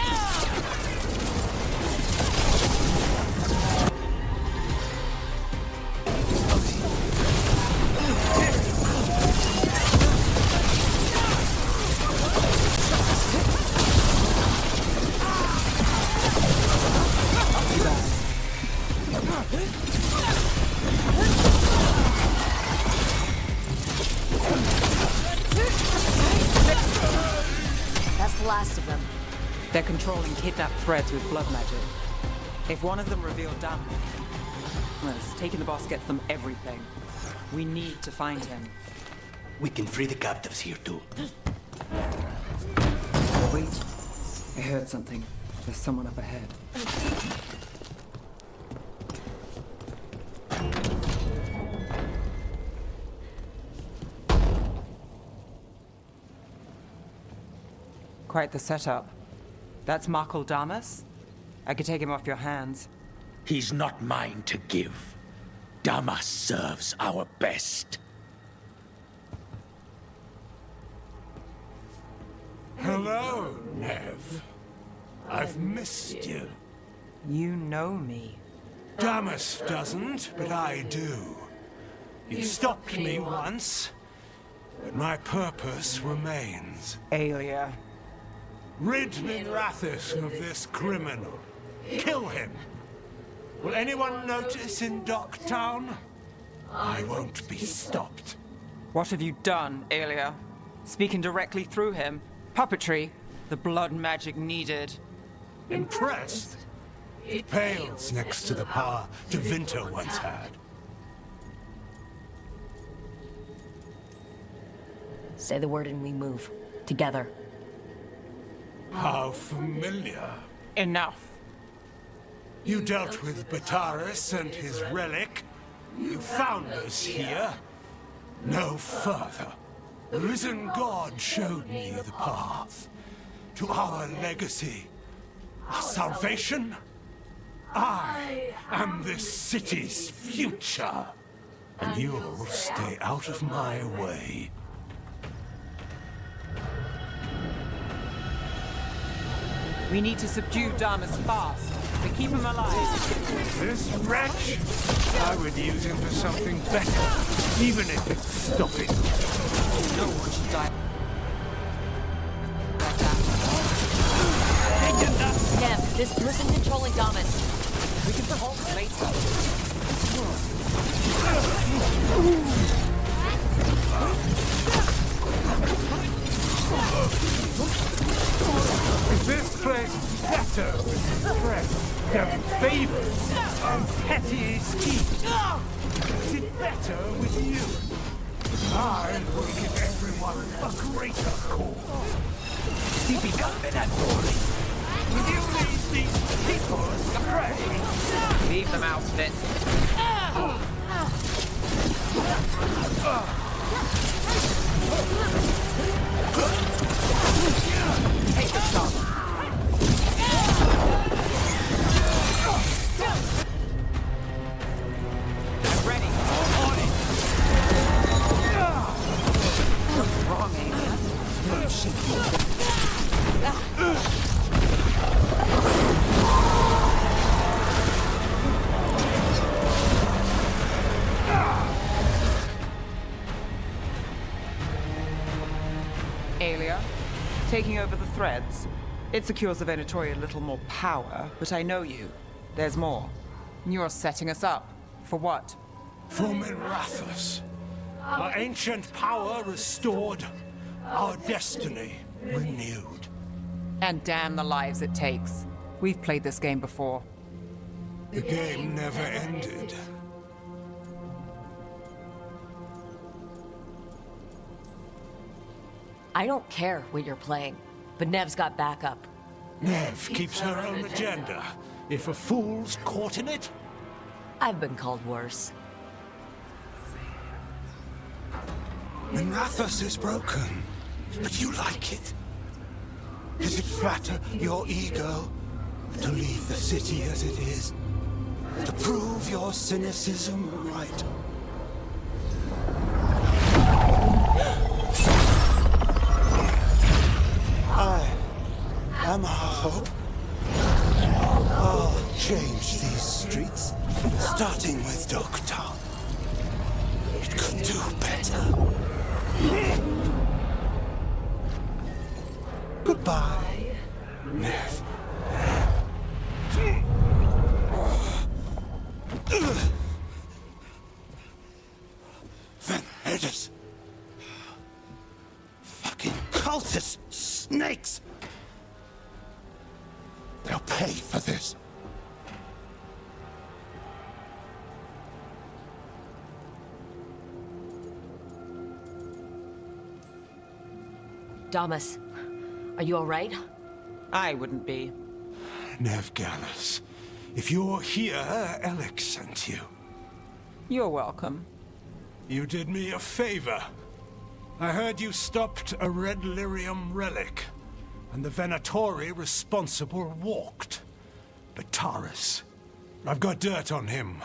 S1: last of them?
S6: They're controlling kidnapped threads with blood magic. If one of them revealed Damas, taking the boss gets them everything. We need to find him.
S5: We can free the captives here too.
S6: Wait. I heard something. There's someone up ahead. Quite the setup. That's Markle Damas? I could take him off your hands.
S12: He's not mine to give. Damas serves our best.
S13: Hello, Nev. I've missed you.
S6: You know me.
S13: Damas doesn't, but I do. You stopped me once, but my purpose remains.
S6: Aelia.
S13: Rid Minrathus of this criminal. Kill him. Will anyone notice in Docktown? I won't be stopped.
S6: What have you done, Aelia? Speaking directly through him? Puppetry? The blood magic needed?
S13: Impressed? It pales next to the power Devinter once had.
S1: Say the word and we move. Together.
S13: How familiar.
S6: Enough.
S13: You dealt with Bataris and his relic. You found us here. No further. The risen god showed me the path. To our legacy. Our salvation. I am this city's future. And you'll stay out of my way.
S6: We need to subdue Damas fast. To keep him alive.
S13: This wretch? I would use him for something better, even if it's stopping.
S6: No one should die.
S1: Nev, this person controlling Damas.
S6: We can put hold later.
S13: Is this place better with threats than favors and petty schemes? Is it better with you? I will give everyone a greater cause.
S12: He began that glory.
S13: Will you leave these people astray?
S6: Leave them out of it. Take the shot. I'm ready. On it. What's wrong, Aelia? Where is she? Aelia, taking over the threads. It secures the Venatori a little more power, but I know you. There's more. You're setting us up. For what?
S13: For Minrathus. Our ancient power restored. Our destiny renewed.
S6: And damn the lives it takes. We've played this game before.
S13: The game never ended.
S1: I don't care what you're playing, but Nev's got backup.
S13: Nev keeps her own agenda. If a fool's caught in it...
S1: I've been called worse.
S13: Minrathus is broken, but you like it. Does it flatter your ego to leave the city as it is? To prove your cynicism right? I am our hope. I'll change these streets, starting with Docktown. It could do better. Goodbye, Nev. Van Hedis. Fucking cultist snakes. pay for this.
S1: Damas, are you all right?
S6: I wouldn't be.
S13: Nevgalis, if you're here, Alec sent you.
S6: You're welcome.
S13: You did me a favor. I heard you stopped a red lyrium relic, and the Venatori responsible walked. Bataris. I've got dirt on him.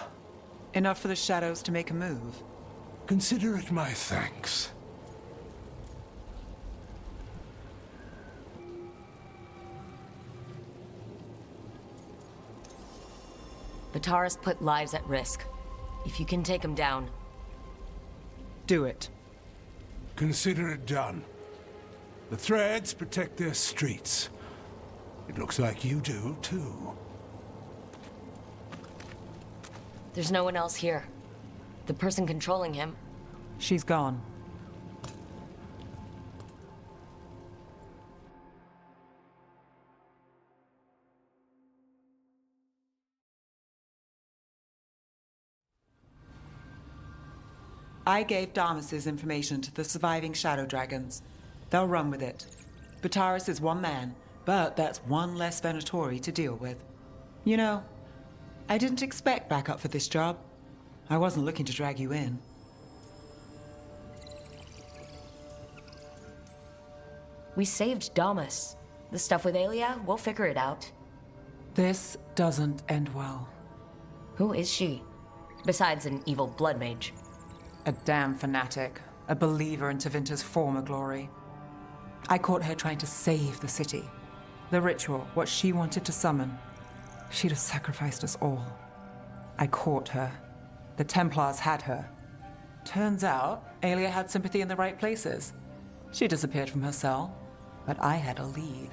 S6: Enough for the shadows to make a move.
S13: Consider it my thanks.
S1: Bataris put lives at risk. If you can take him down...
S6: Do it.
S13: Consider it done. The Threads protect their streets. It looks like you do, too.
S1: There's no one else here. The person controlling him...
S6: She's gone. I gave Damas's information to the surviving Shadow Dragons. They'll run with it. Bataris is one man, but that's one less Venatori to deal with. You know, I didn't expect backup for this job. I wasn't looking to drag you in.
S1: We saved Damas. The stuff with Aelia, we'll figure it out.
S6: This doesn't end well.
S1: Who is she? Besides an evil blood mage.
S6: A damn fanatic. A believer in Tevinter's former glory. I caught her trying to save the city. The ritual, what she wanted to summon. She'd have sacrificed us all. I caught her. The Templars had her. Turns out, Aelia had sympathy in the right places. She disappeared from her cell, but I had a lead.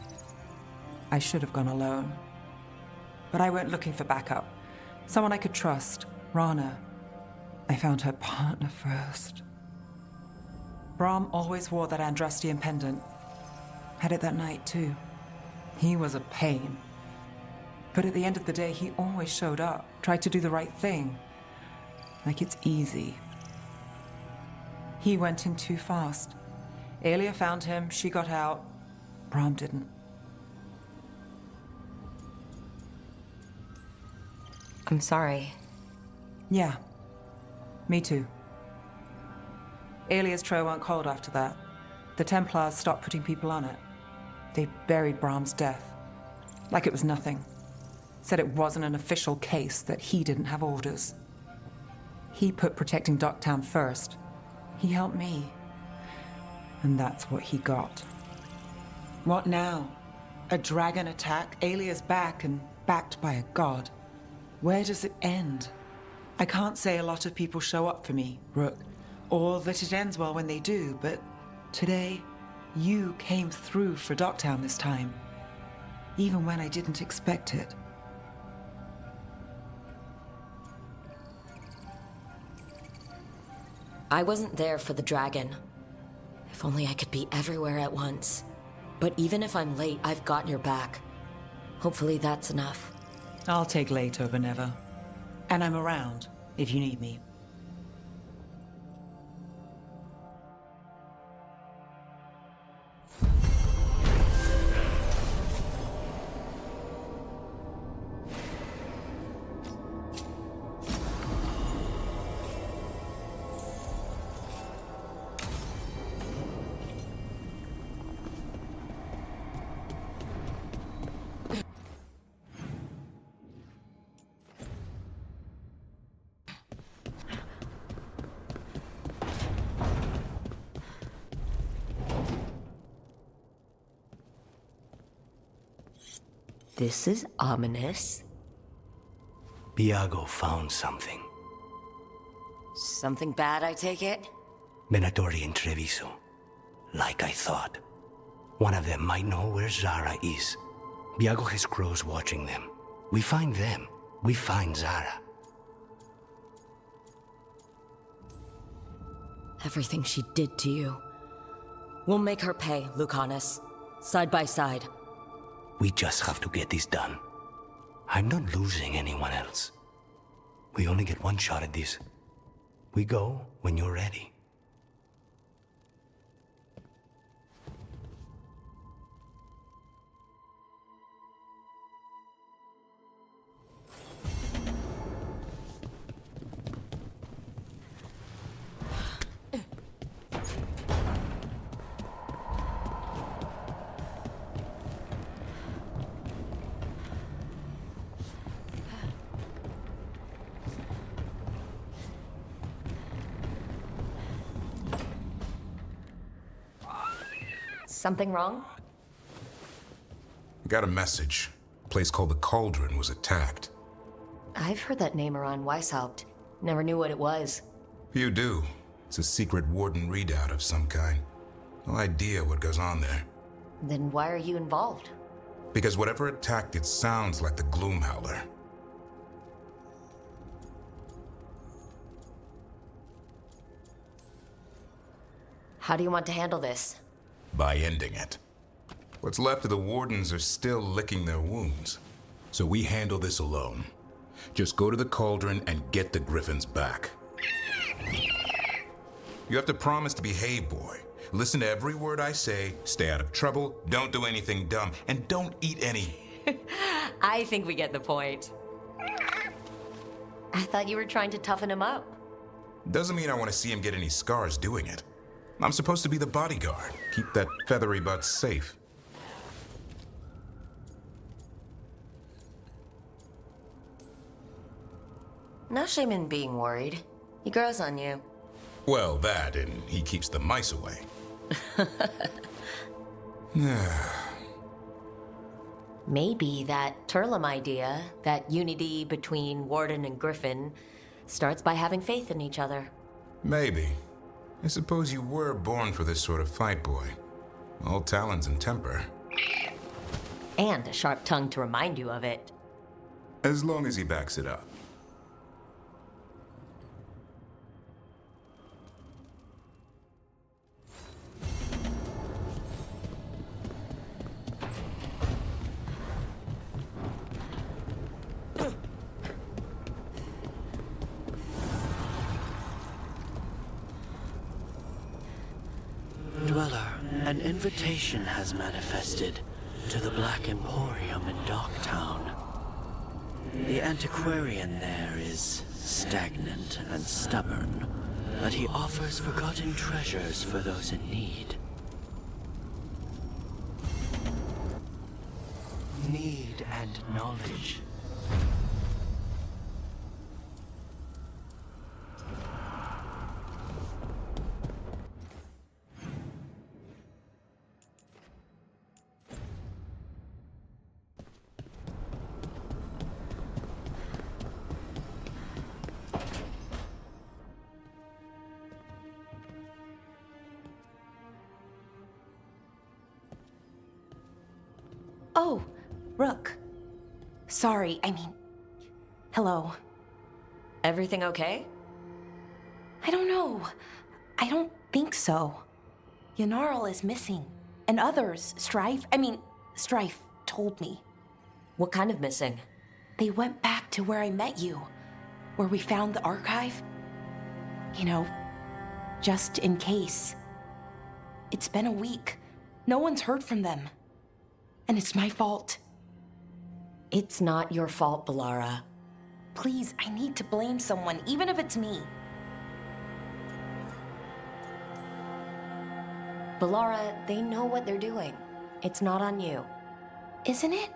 S6: I should have gone alone. But I went looking for backup. Someone I could trust. Rana. I found her partner first. Brahm always wore that Andrastian pendant. Had it that night, too. He was a pain. But at the end of the day, he always showed up, tried to do the right thing. Like it's easy. He went in too fast. Aelia found him, she got out. Brahm didn't.
S1: I'm sorry.
S6: Yeah. Me too. Aelia's trail went cold after that. The Templars stopped putting people on it. They buried Brahm's death. Like it was nothing. Said it wasn't an official case, that he didn't have orders. He put protecting Docktown first. He helped me. And that's what he got. What now? A dragon attack, Aelia's back, and backed by a god. Where does it end? I can't say a lot of people show up for me, Rook, or that it ends well when they do, but today, you came through for Docktown this time, even when I didn't expect it.
S1: I wasn't there for the dragon. If only I could be everywhere at once. But even if I'm late, I've got your back. Hopefully that's enough.
S6: I'll take late over never. And I'm around, if you need me.
S1: This is ominous.
S5: Biago found something.
S1: Something bad, I take it?
S5: Venatori and Treviso. Like I thought. One of them might know where Zara is. Biago has crows watching them. We find them. We find Zara.
S1: Everything she did to you. We'll make her pay, Lucanus. Side by side.
S5: We just have to get this done. I'm not losing anyone else. We only get one shot at this. We go when you're ready.
S1: Something wrong?
S8: Got a message. A place called the Cauldron was attacked.
S1: I've heard that name around Weishaupt. Never knew what it was.
S8: You do. It's a secret Warden readout of some kind. No idea what goes on there.
S1: Then why are you involved?
S8: Because whatever attacked it sounds like the Gloomhowler.
S1: How do you want to handle this?
S8: By ending it. What's left of the Wardens are still licking their wounds. So we handle this alone. Just go to the Cauldron and get the Griffins back. You have to promise to behave, boy. Listen to every word I say, stay out of trouble, don't do anything dumb, and don't eat any.
S1: I think we get the point. I thought you were trying to toughen him up.
S8: Doesn't mean I want to see him get any scars doing it. I'm supposed to be the bodyguard. Keep that feathery butt safe.
S1: No shame in being worried. He grows on you.
S8: Well, that, and he keeps the mice away.
S1: Maybe that Turlum idea, that unity between Warden and Griffin, starts by having faith in each other.
S8: Maybe. I suppose you were born for this sort of fight, boy. All talons and temper.
S1: And a sharp tongue to remind you of it.
S8: As long as he backs it up.
S21: Dweller, an invitation has manifested to the Black Emporium in Docktown. The antiquarian there is stagnant and stubborn, but he offers forgotten treasures for those in need. Need and knowledge.
S4: Oh, Rook. Sorry, hello.
S1: Everything okay?
S4: I don't know. I don't think so. Yanarl is missing. And others, Strife told me.
S1: What kind of missing?
S4: They went back to where I met you. Where we found the archive. Just in case. It's been a week. No one's heard from them. And it's my fault.
S1: It's not your fault, Bellara.
S4: Please, I need to blame someone, even if it's me.
S1: Bellara, they know what they're doing. It's not on you.
S4: Isn't it?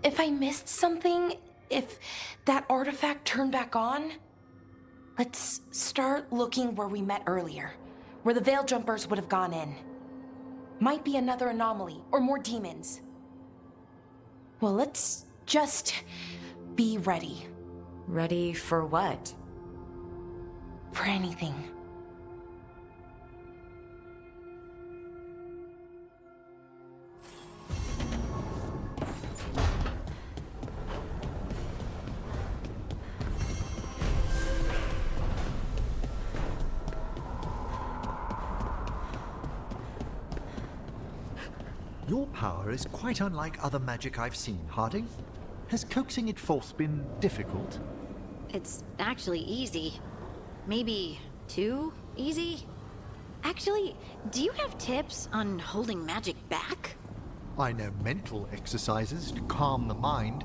S4: If I missed something, if that artifact turned back on, let's start looking where we met earlier, where the Veil Jumpers would have gone in. Might be another anomaly, or more demons. Well, let's just be ready.
S1: Ready for what?
S4: For anything.
S9: Your power is quite unlike other magic I've seen, Harding. Has coaxing it forth been difficult?
S2: It's actually easy. Maybe too easy? Actually, do you have tips on holding magic back?
S9: I know mental exercises to calm the mind,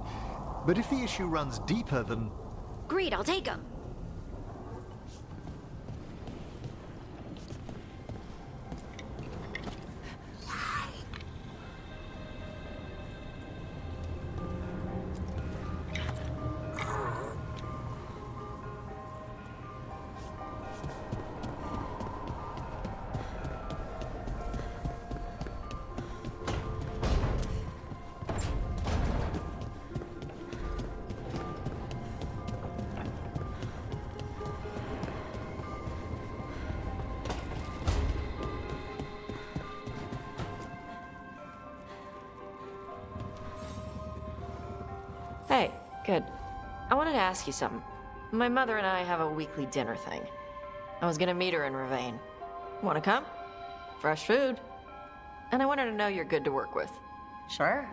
S9: but if the issue runs deeper than...
S2: Great, I'll take them.
S3: Hey, good. I wanted to ask you something. My mother and I have a weekly dinner thing. I was gonna meet her in Ravane. Wanna come? Fresh food. And I wanted to know you're good to work with.
S1: Sure.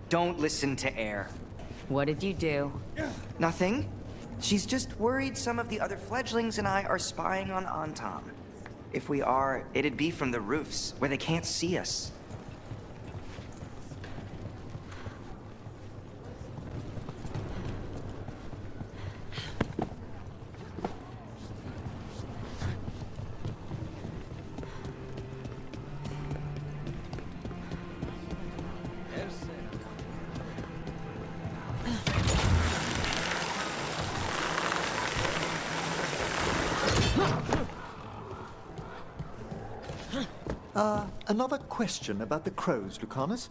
S7: Don't listen to Air.
S1: What did you do?
S7: Nothing. She's just worried some of the other fledglings and I are spying on Anton. If we are, it'd be from the roofs, where they can't see us.
S9: Another question about the crows, Lucanus.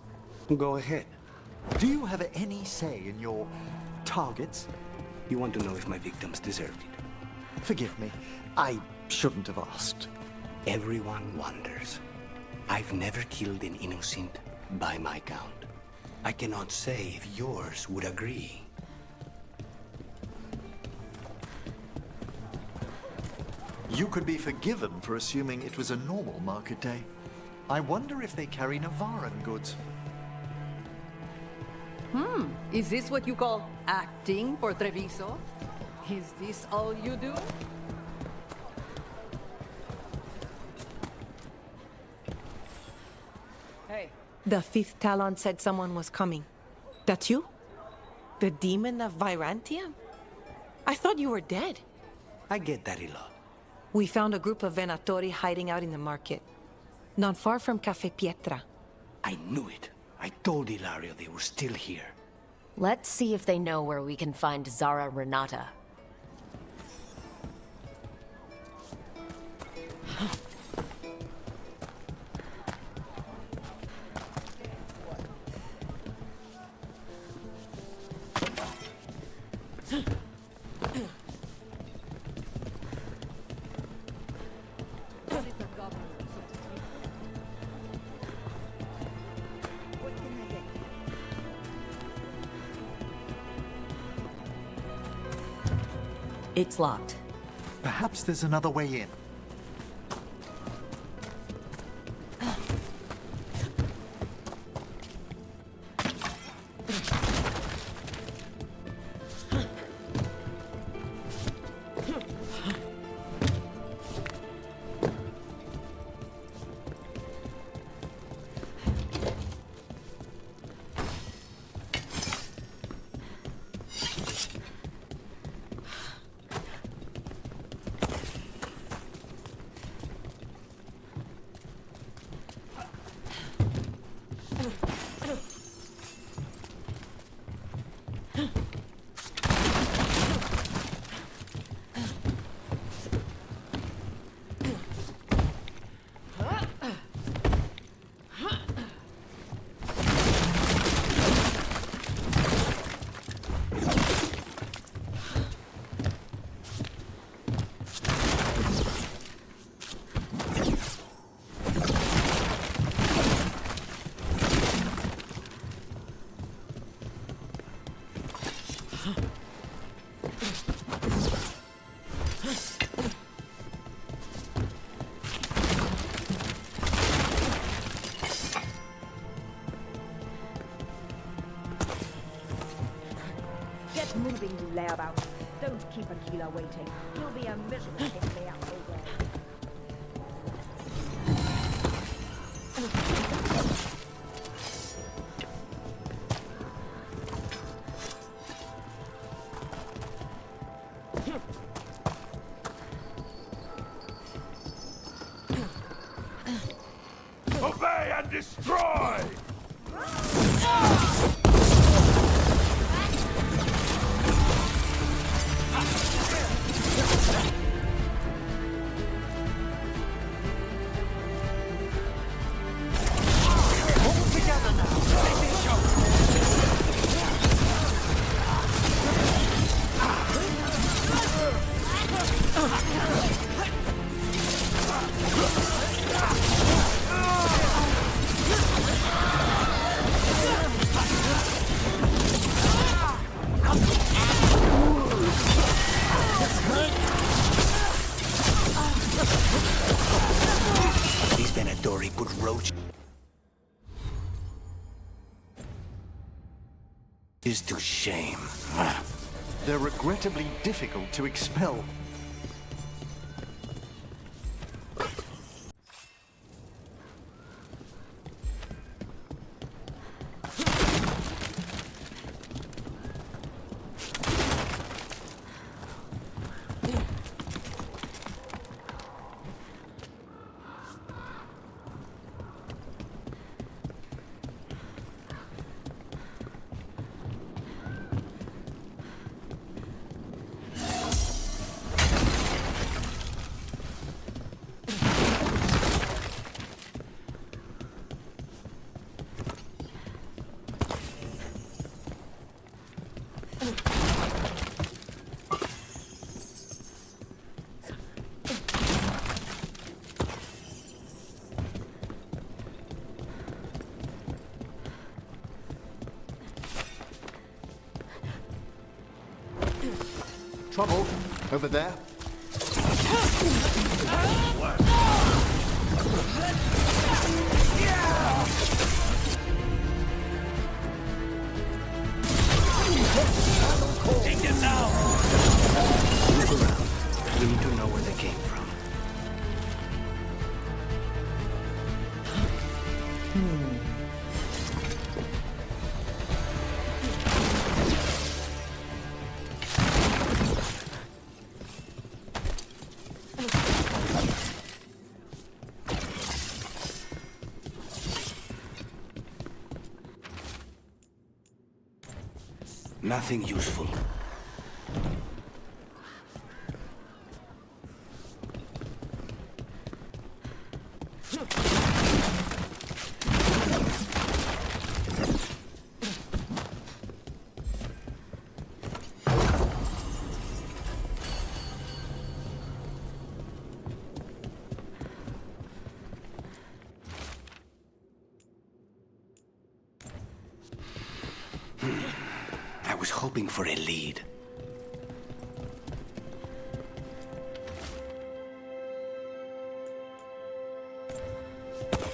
S5: Go ahead.
S9: Do you have any say in your targets?
S5: You want to know if my victims deserved it?
S9: Forgive me. I shouldn't have asked.
S5: Everyone wonders. I've never killed an innocent by my count. I cannot say if yours would agree.
S9: You could be forgiven for assuming it was a normal market day. I wonder if they carry Navaran goods.
S22: Is this what you call acting for Treviso? Is this all you do? Hey.
S4: The fifth Talon said someone was coming. That's you? The demon of Virantium? I thought you were dead.
S5: I get that a lot.
S4: We found a group of Venatori hiding out in the market. Not far from Cafe Pietra.
S5: I knew it. I told Ilario they were still here.
S1: Let's see if they know where we can find Zara Renata. It's locked.
S9: Perhaps there's another way in.
S23: Get moving, you layabout. Don't keep Aquila waiting. You'll be a miserable thing out there.
S13: Obey and destroy!
S5: is to shame.
S9: They're regrettably difficult to expel. Trouble over there.
S5: Take them now! Look around. We need to know where they came from. Nothing useful. I was hoping for a lead.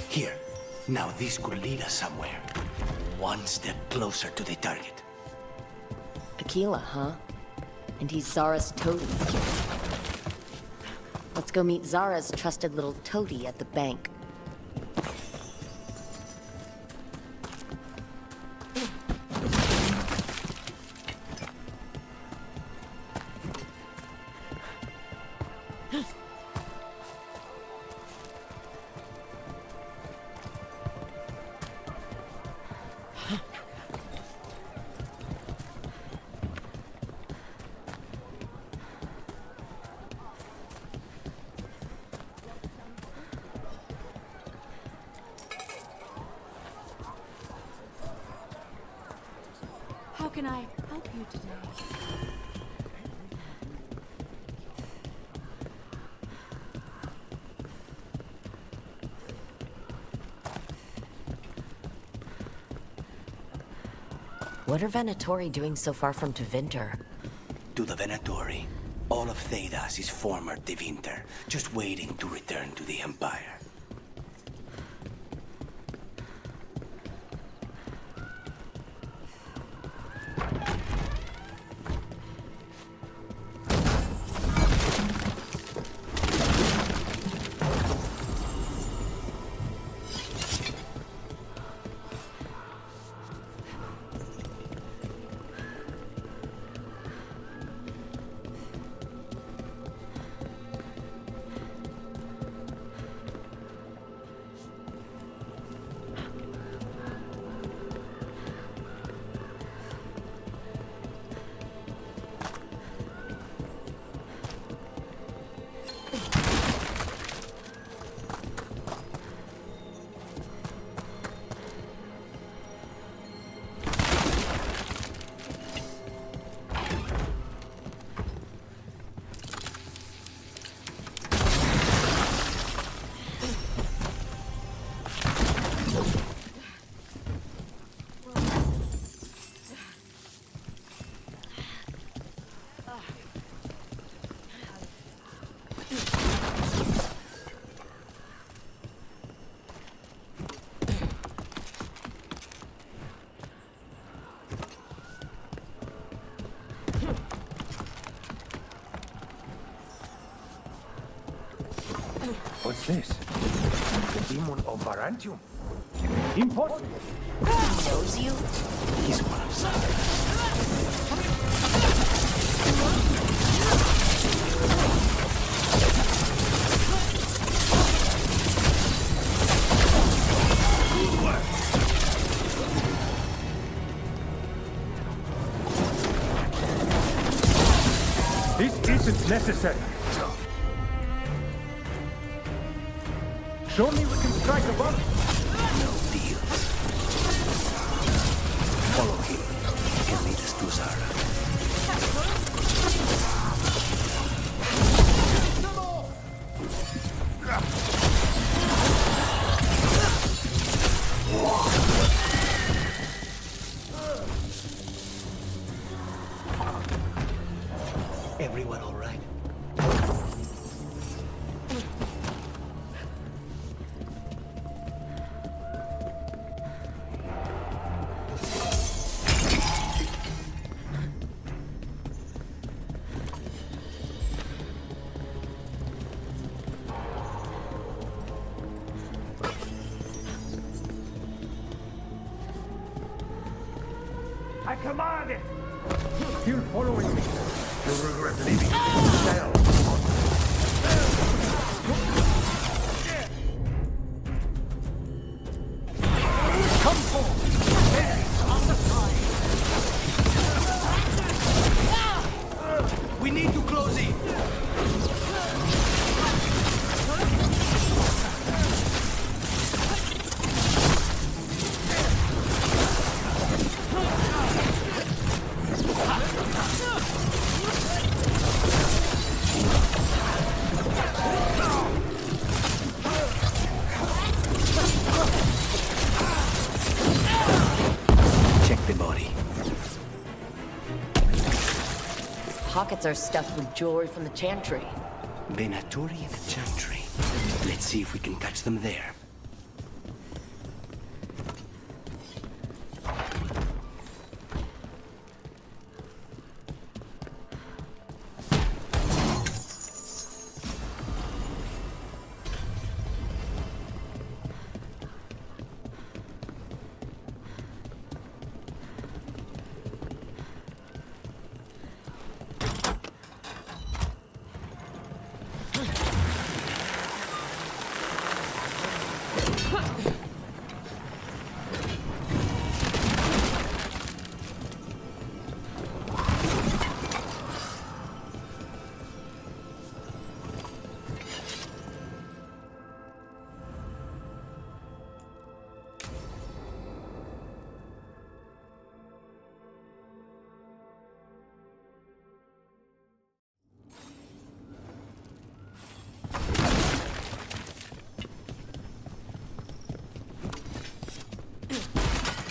S5: Here. Now this could lead us somewhere. One step closer to the target.
S1: Aquila, huh? And he's Zara's toady. Let's go meet Zara's trusted little toady at the bank.
S17: How can I help you today?
S1: What are Venatori doing so far from Tevinter?
S5: To the Venatori, all of Thedas is former Tevinter, just waiting to return to the Empire.
S14: this? The demon of Varantium? Impossible!
S1: He knows you?
S5: He's one of us.
S14: This isn't necessary. Surely we can strike a balance.
S5: No deals. Follow him. He can lead us to Zara. Everyone all right?
S14: I command it! Still following me. You'll regret leaving it in the cell. Come forth! Enemies on the side!
S5: We need to close in! Check the body.
S1: Pockets are stuffed with jewelry from the chantry.
S5: Venatori and the Chantry. Let's see if we can catch them there.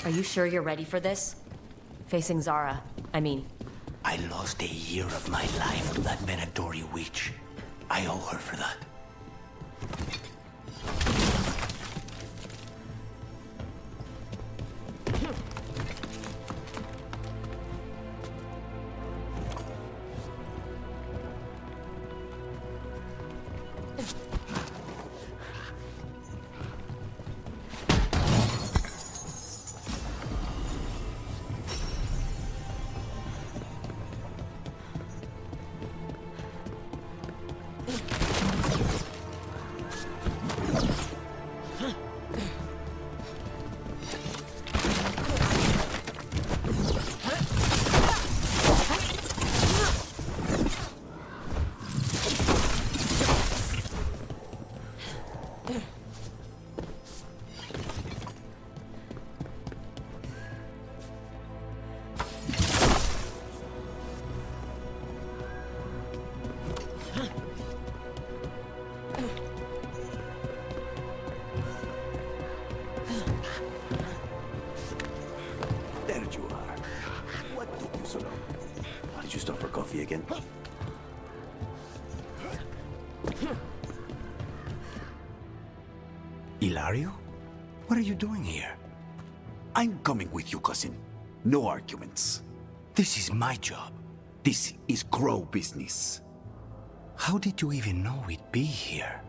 S1: Are you sure you're ready for this? Facing Zara, I mean.
S5: I lost a year of my life to that Venatori witch. I owe her for that.
S19: again.
S5: Ilario? What are you doing here?
S19: I'm coming with you, cousin. No arguments.
S5: This is my job.
S19: This is Crow business.
S5: How did you even know we'd be here?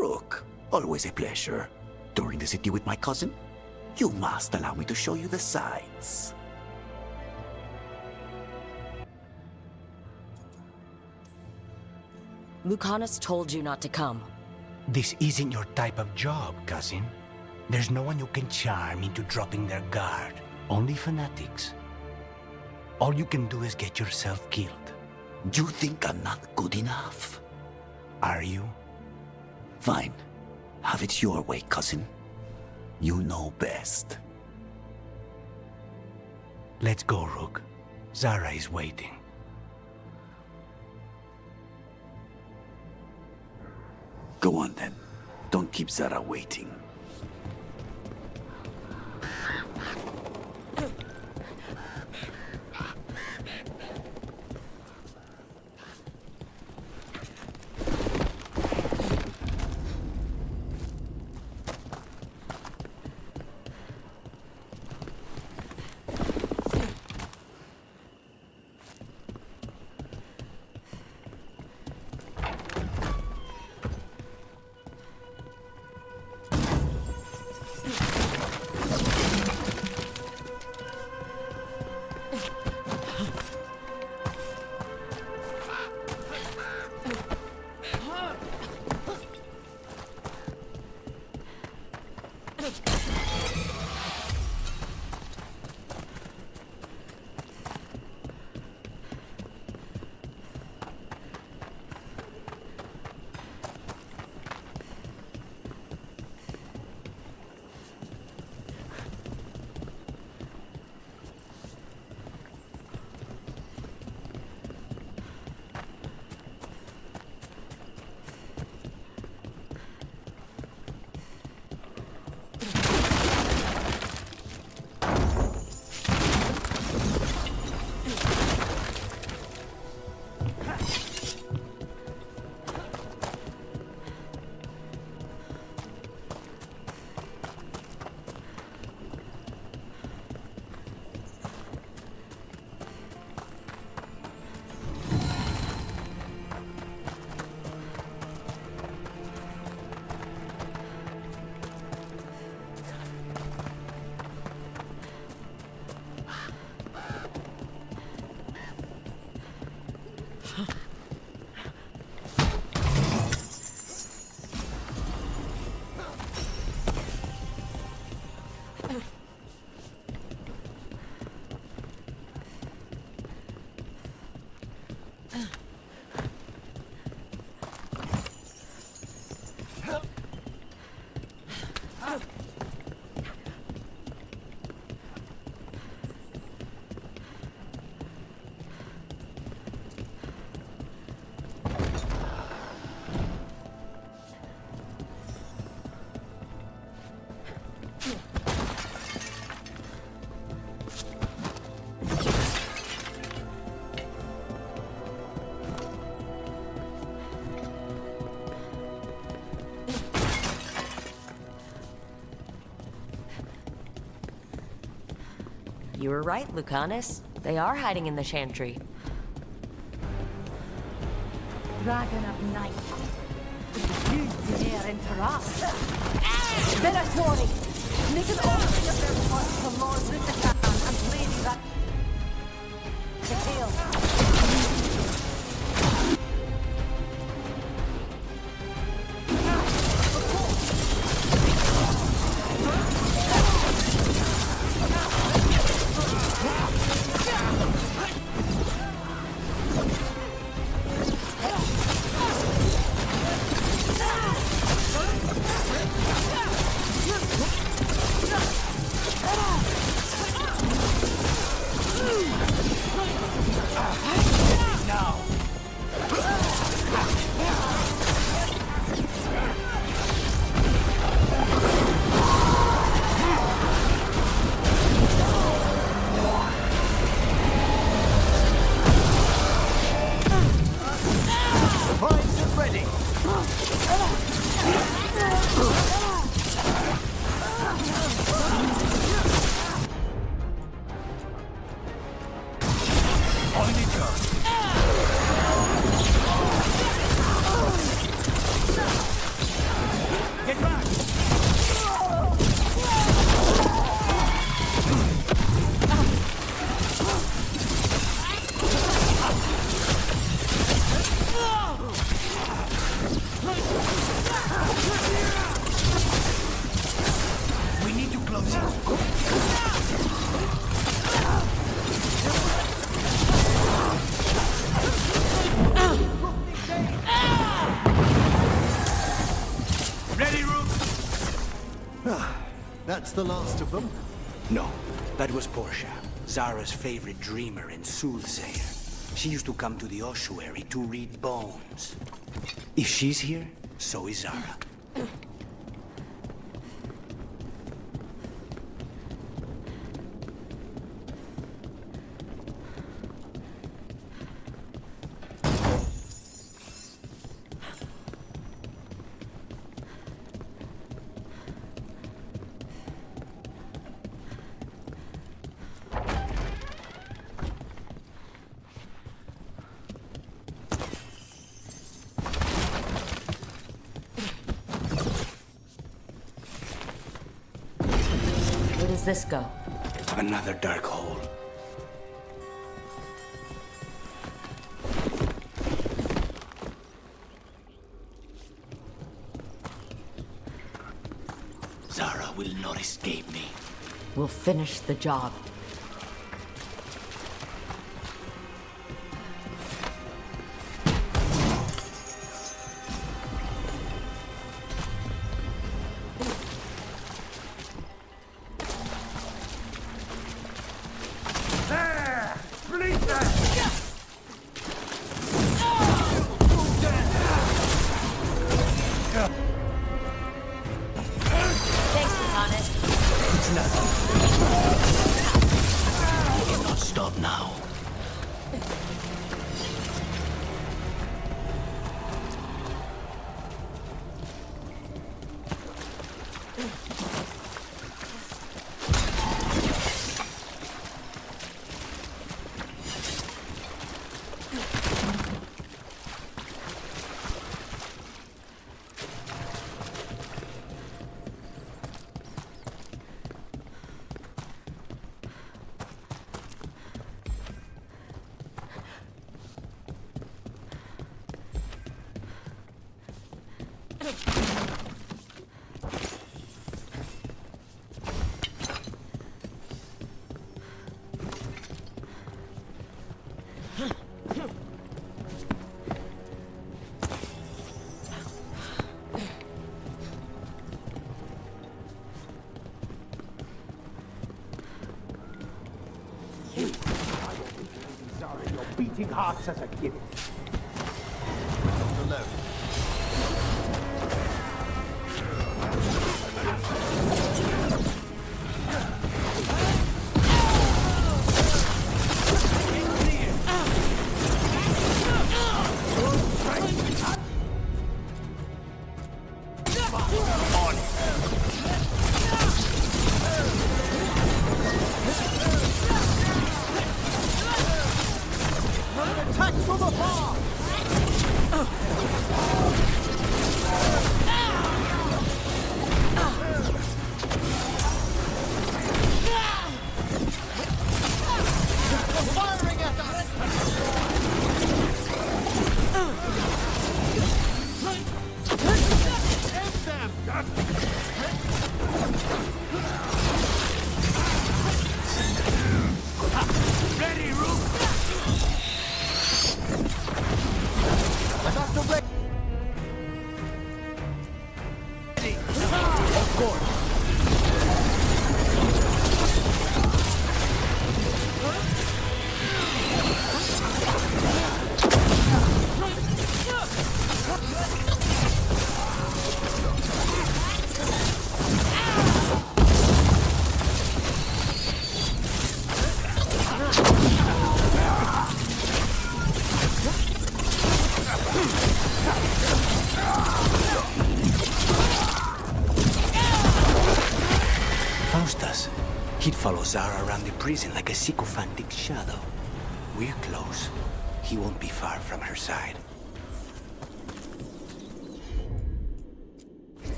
S19: Rook, always a pleasure. Touring the city with my cousin? You must allow me to show you the sights.
S1: Lucanus told you not to come.
S5: This isn't your type of job, cousin. There's no one you can charm into dropping their guard. Only fanatics. All you can do is get yourself killed.
S19: You think I'm not good enough?
S5: Are you?
S19: Fine. Have it your way, cousin. You know best.
S5: Let's go, Rook. Zara is waiting.
S19: Go on then. Don't keep Zara waiting.
S1: You were right, Lucanus. They are hiding in the chantry.
S23: Dragon of night. You dare interrupt. Spirituary! Make an offering of their blood to Lord Ritacan and Lady Rat. The tale.
S5: We need to close it.
S14: Ready, Rook? That's the last of them.
S5: No, that was Portia, Zara's favorite dreamer and soothsayer. She used to come to the ossuary to read bones. If she's here, so is Zara.
S1: Where does this go?
S5: Another dark hole. Zara will not escape me.
S1: We'll finish the job.
S14: There! Release them!
S1: Thanks, Johannes.
S5: It's nothing. We cannot stop now.
S14: Your beating hearts as a gift. Alone. Attack from afar! Firing at us! End them! Ready, Rook! That's the way. Of course.
S5: Faustus. He'd follow Zara around the prison like a sycophantic shadow. We're close. He won't be far from her side.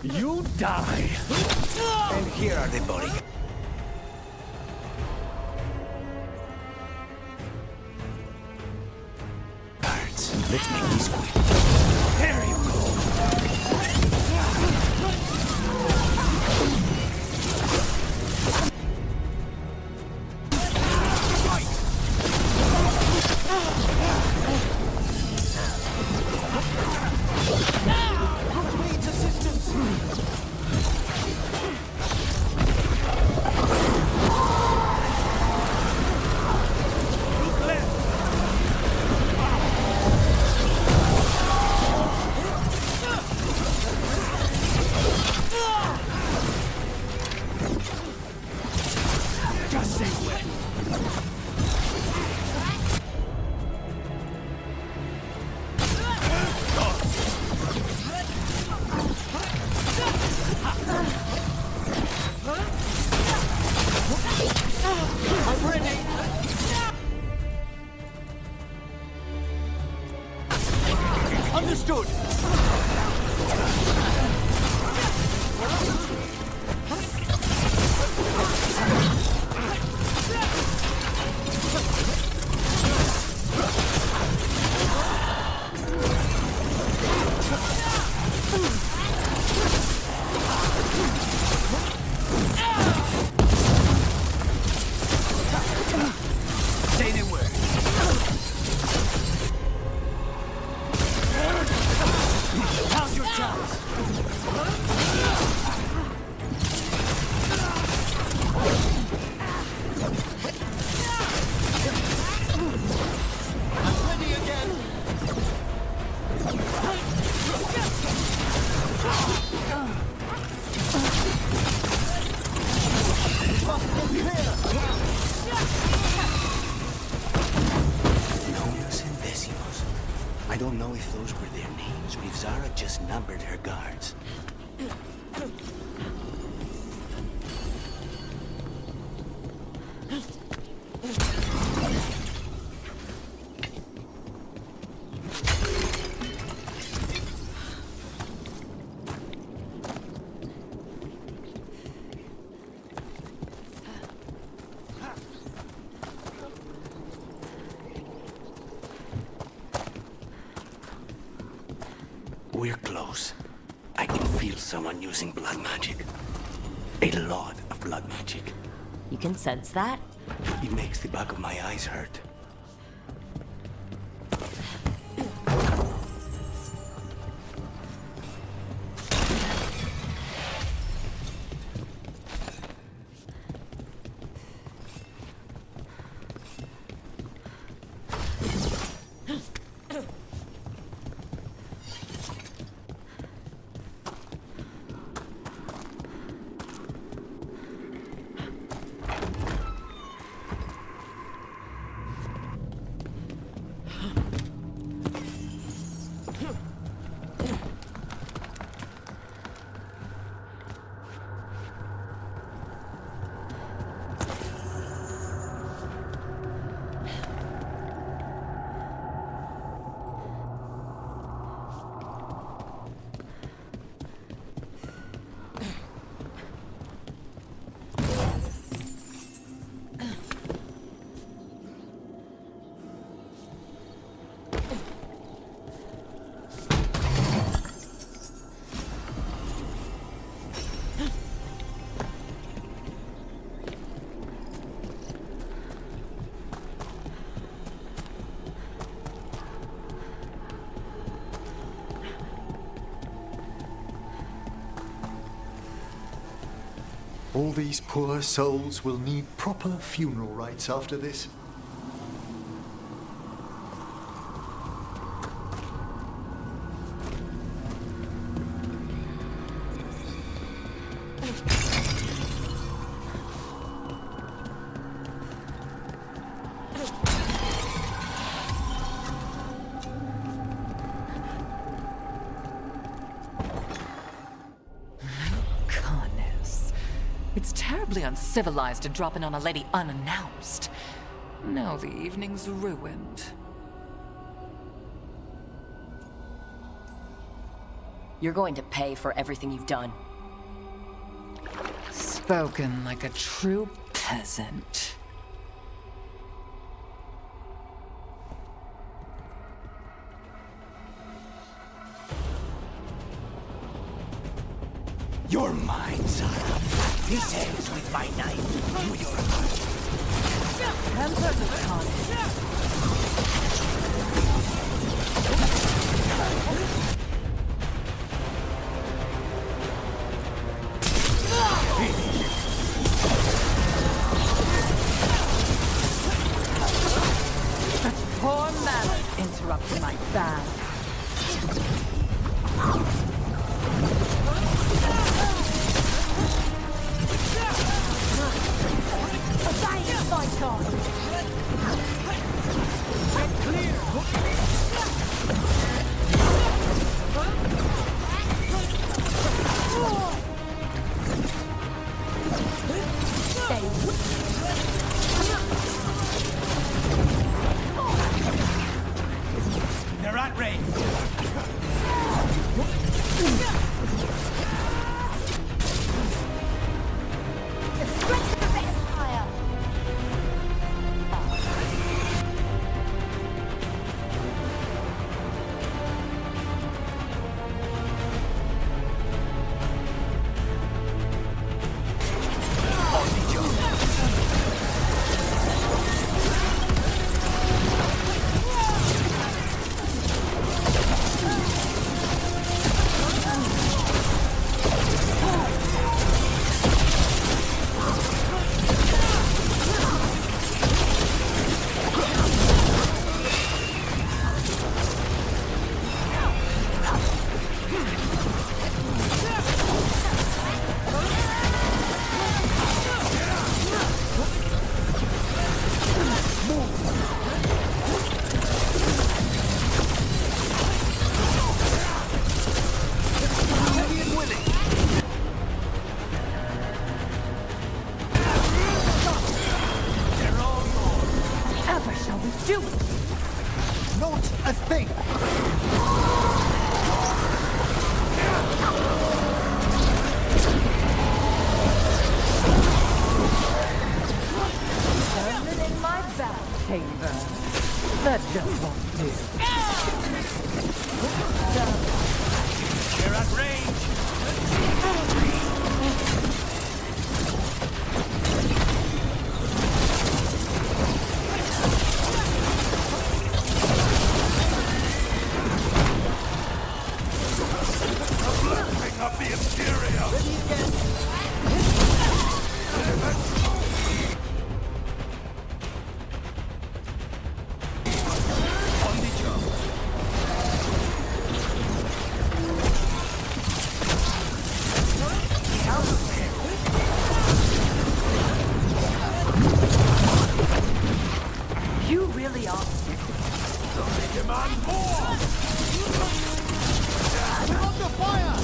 S14: You die!
S5: And here are the bodyguards. Let's make this quick.
S14: There you go!
S12: Understood!
S5: Say the word.
S12: Now's your chance! I'm ready again!
S19: Nobles and decimos. I don't know if those were their names or if Zara just numbered her guards. We're close. I can feel someone using blood magic. A lot of blood magic.
S1: You can sense that?
S19: It makes the back of my eyes hurt.
S9: All these poor souls will need proper funeral rites after this.
S15: It's terribly uncivilized to drop in on a lady unannounced. Now the evening's ruined.
S11: You're going to pay for everything you've done.
S15: Spoken like a true peasant.
S19: You're mine, Sarah. This ends with my knife. Do your part.
S23: Temper the carnage. Poor man interrupting my bath. Obey my time.
S14: They're at range.
S23: That just won't do.
S14: They're at range.
S12: Blessing of the interior!
S23: You really are.
S12: They demand more! We're under fire!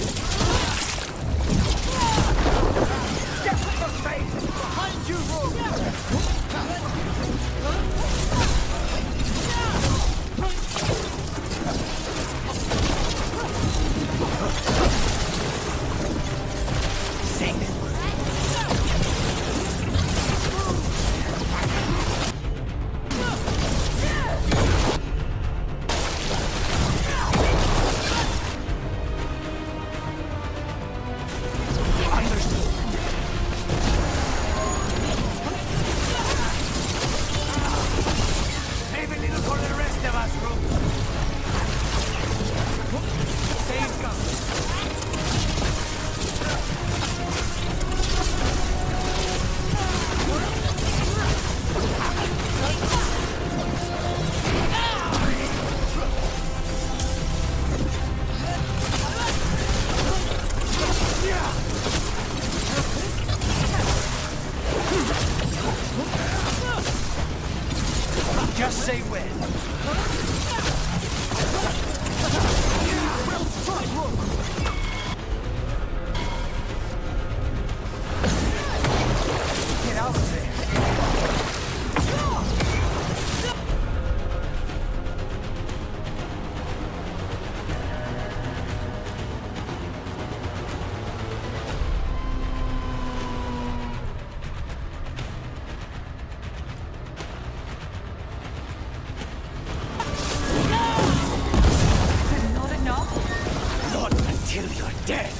S19: till you're dead.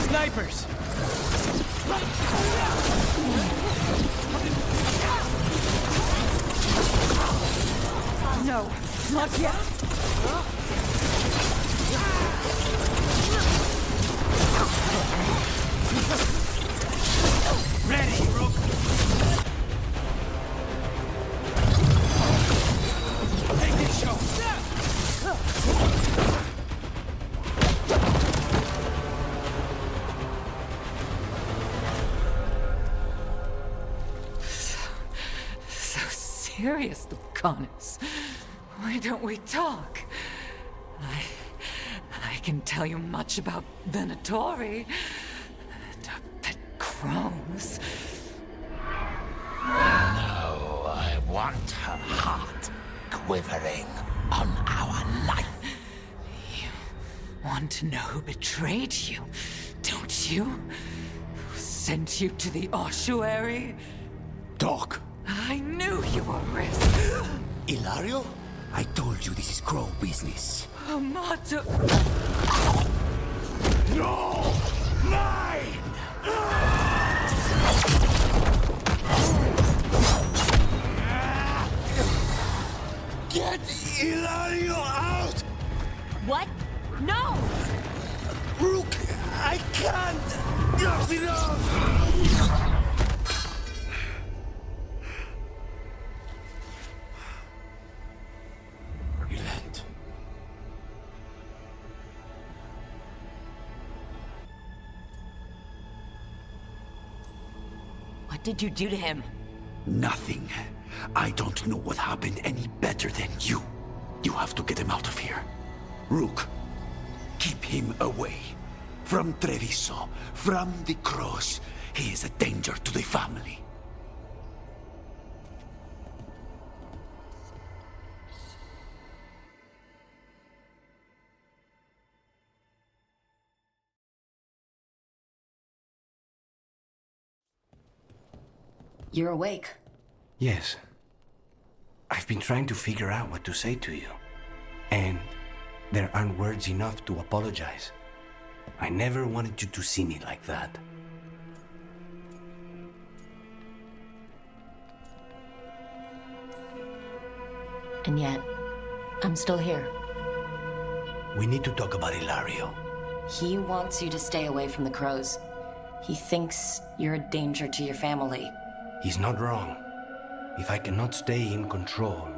S5: Snipers!
S23: No, not yet.
S14: Ready, Rook. Take this shot.
S15: So serious, Lucanus. Why don't we talk? I can tell you much about Venatori and our pet crows.
S19: No, I want her heart quivering on our life.
S15: You want to know who betrayed you, don't you? Who sent you to the ossuary?
S19: Doc.
S15: I knew you were risk.
S19: Ilario? I told you this is crow business.
S15: Amato.
S14: No! Mine!
S19: Get Ilario out!
S1: What? No!
S19: Rook, I can't! Not enough! Relent.
S1: What did you do to him?
S19: Nothing. I don't know what happened any better than you. You have to get him out of here. Rook, keep him away. From Treviso, from the cross. He is a danger to the family.
S1: You're awake.
S5: Yes. I've been trying to figure out what to say to you. And there aren't words enough to apologize. I never wanted you to see me like that.
S1: And yet, I'm still here.
S5: We need to talk about Ilario.
S1: He wants you to stay away from the crows. He thinks you're a danger to your family.
S5: He's not wrong. If I cannot stay in control...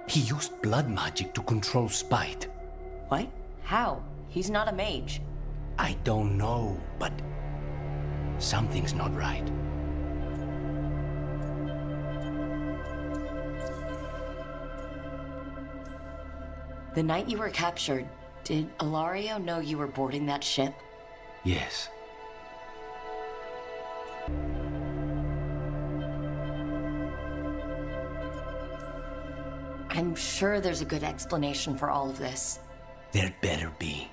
S5: He used blood magic to control Spite.
S1: What? How? He's not a mage.
S5: I don't know, but... something's not right.
S1: The night you were captured, did Ilario know you were boarding that ship?
S5: Yes.
S1: I'm sure there's a good explanation for all of this.
S5: There better be.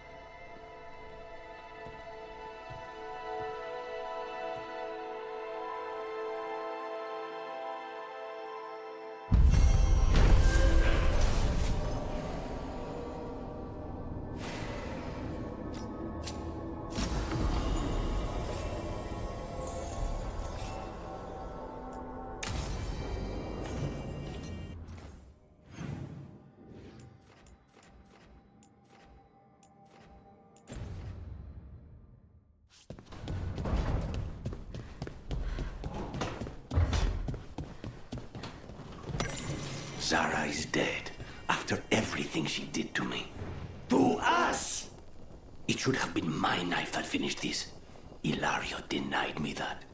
S5: Zara is dead after everything she did to me. To us! It should have been my knife that finished this. Ilario denied me that.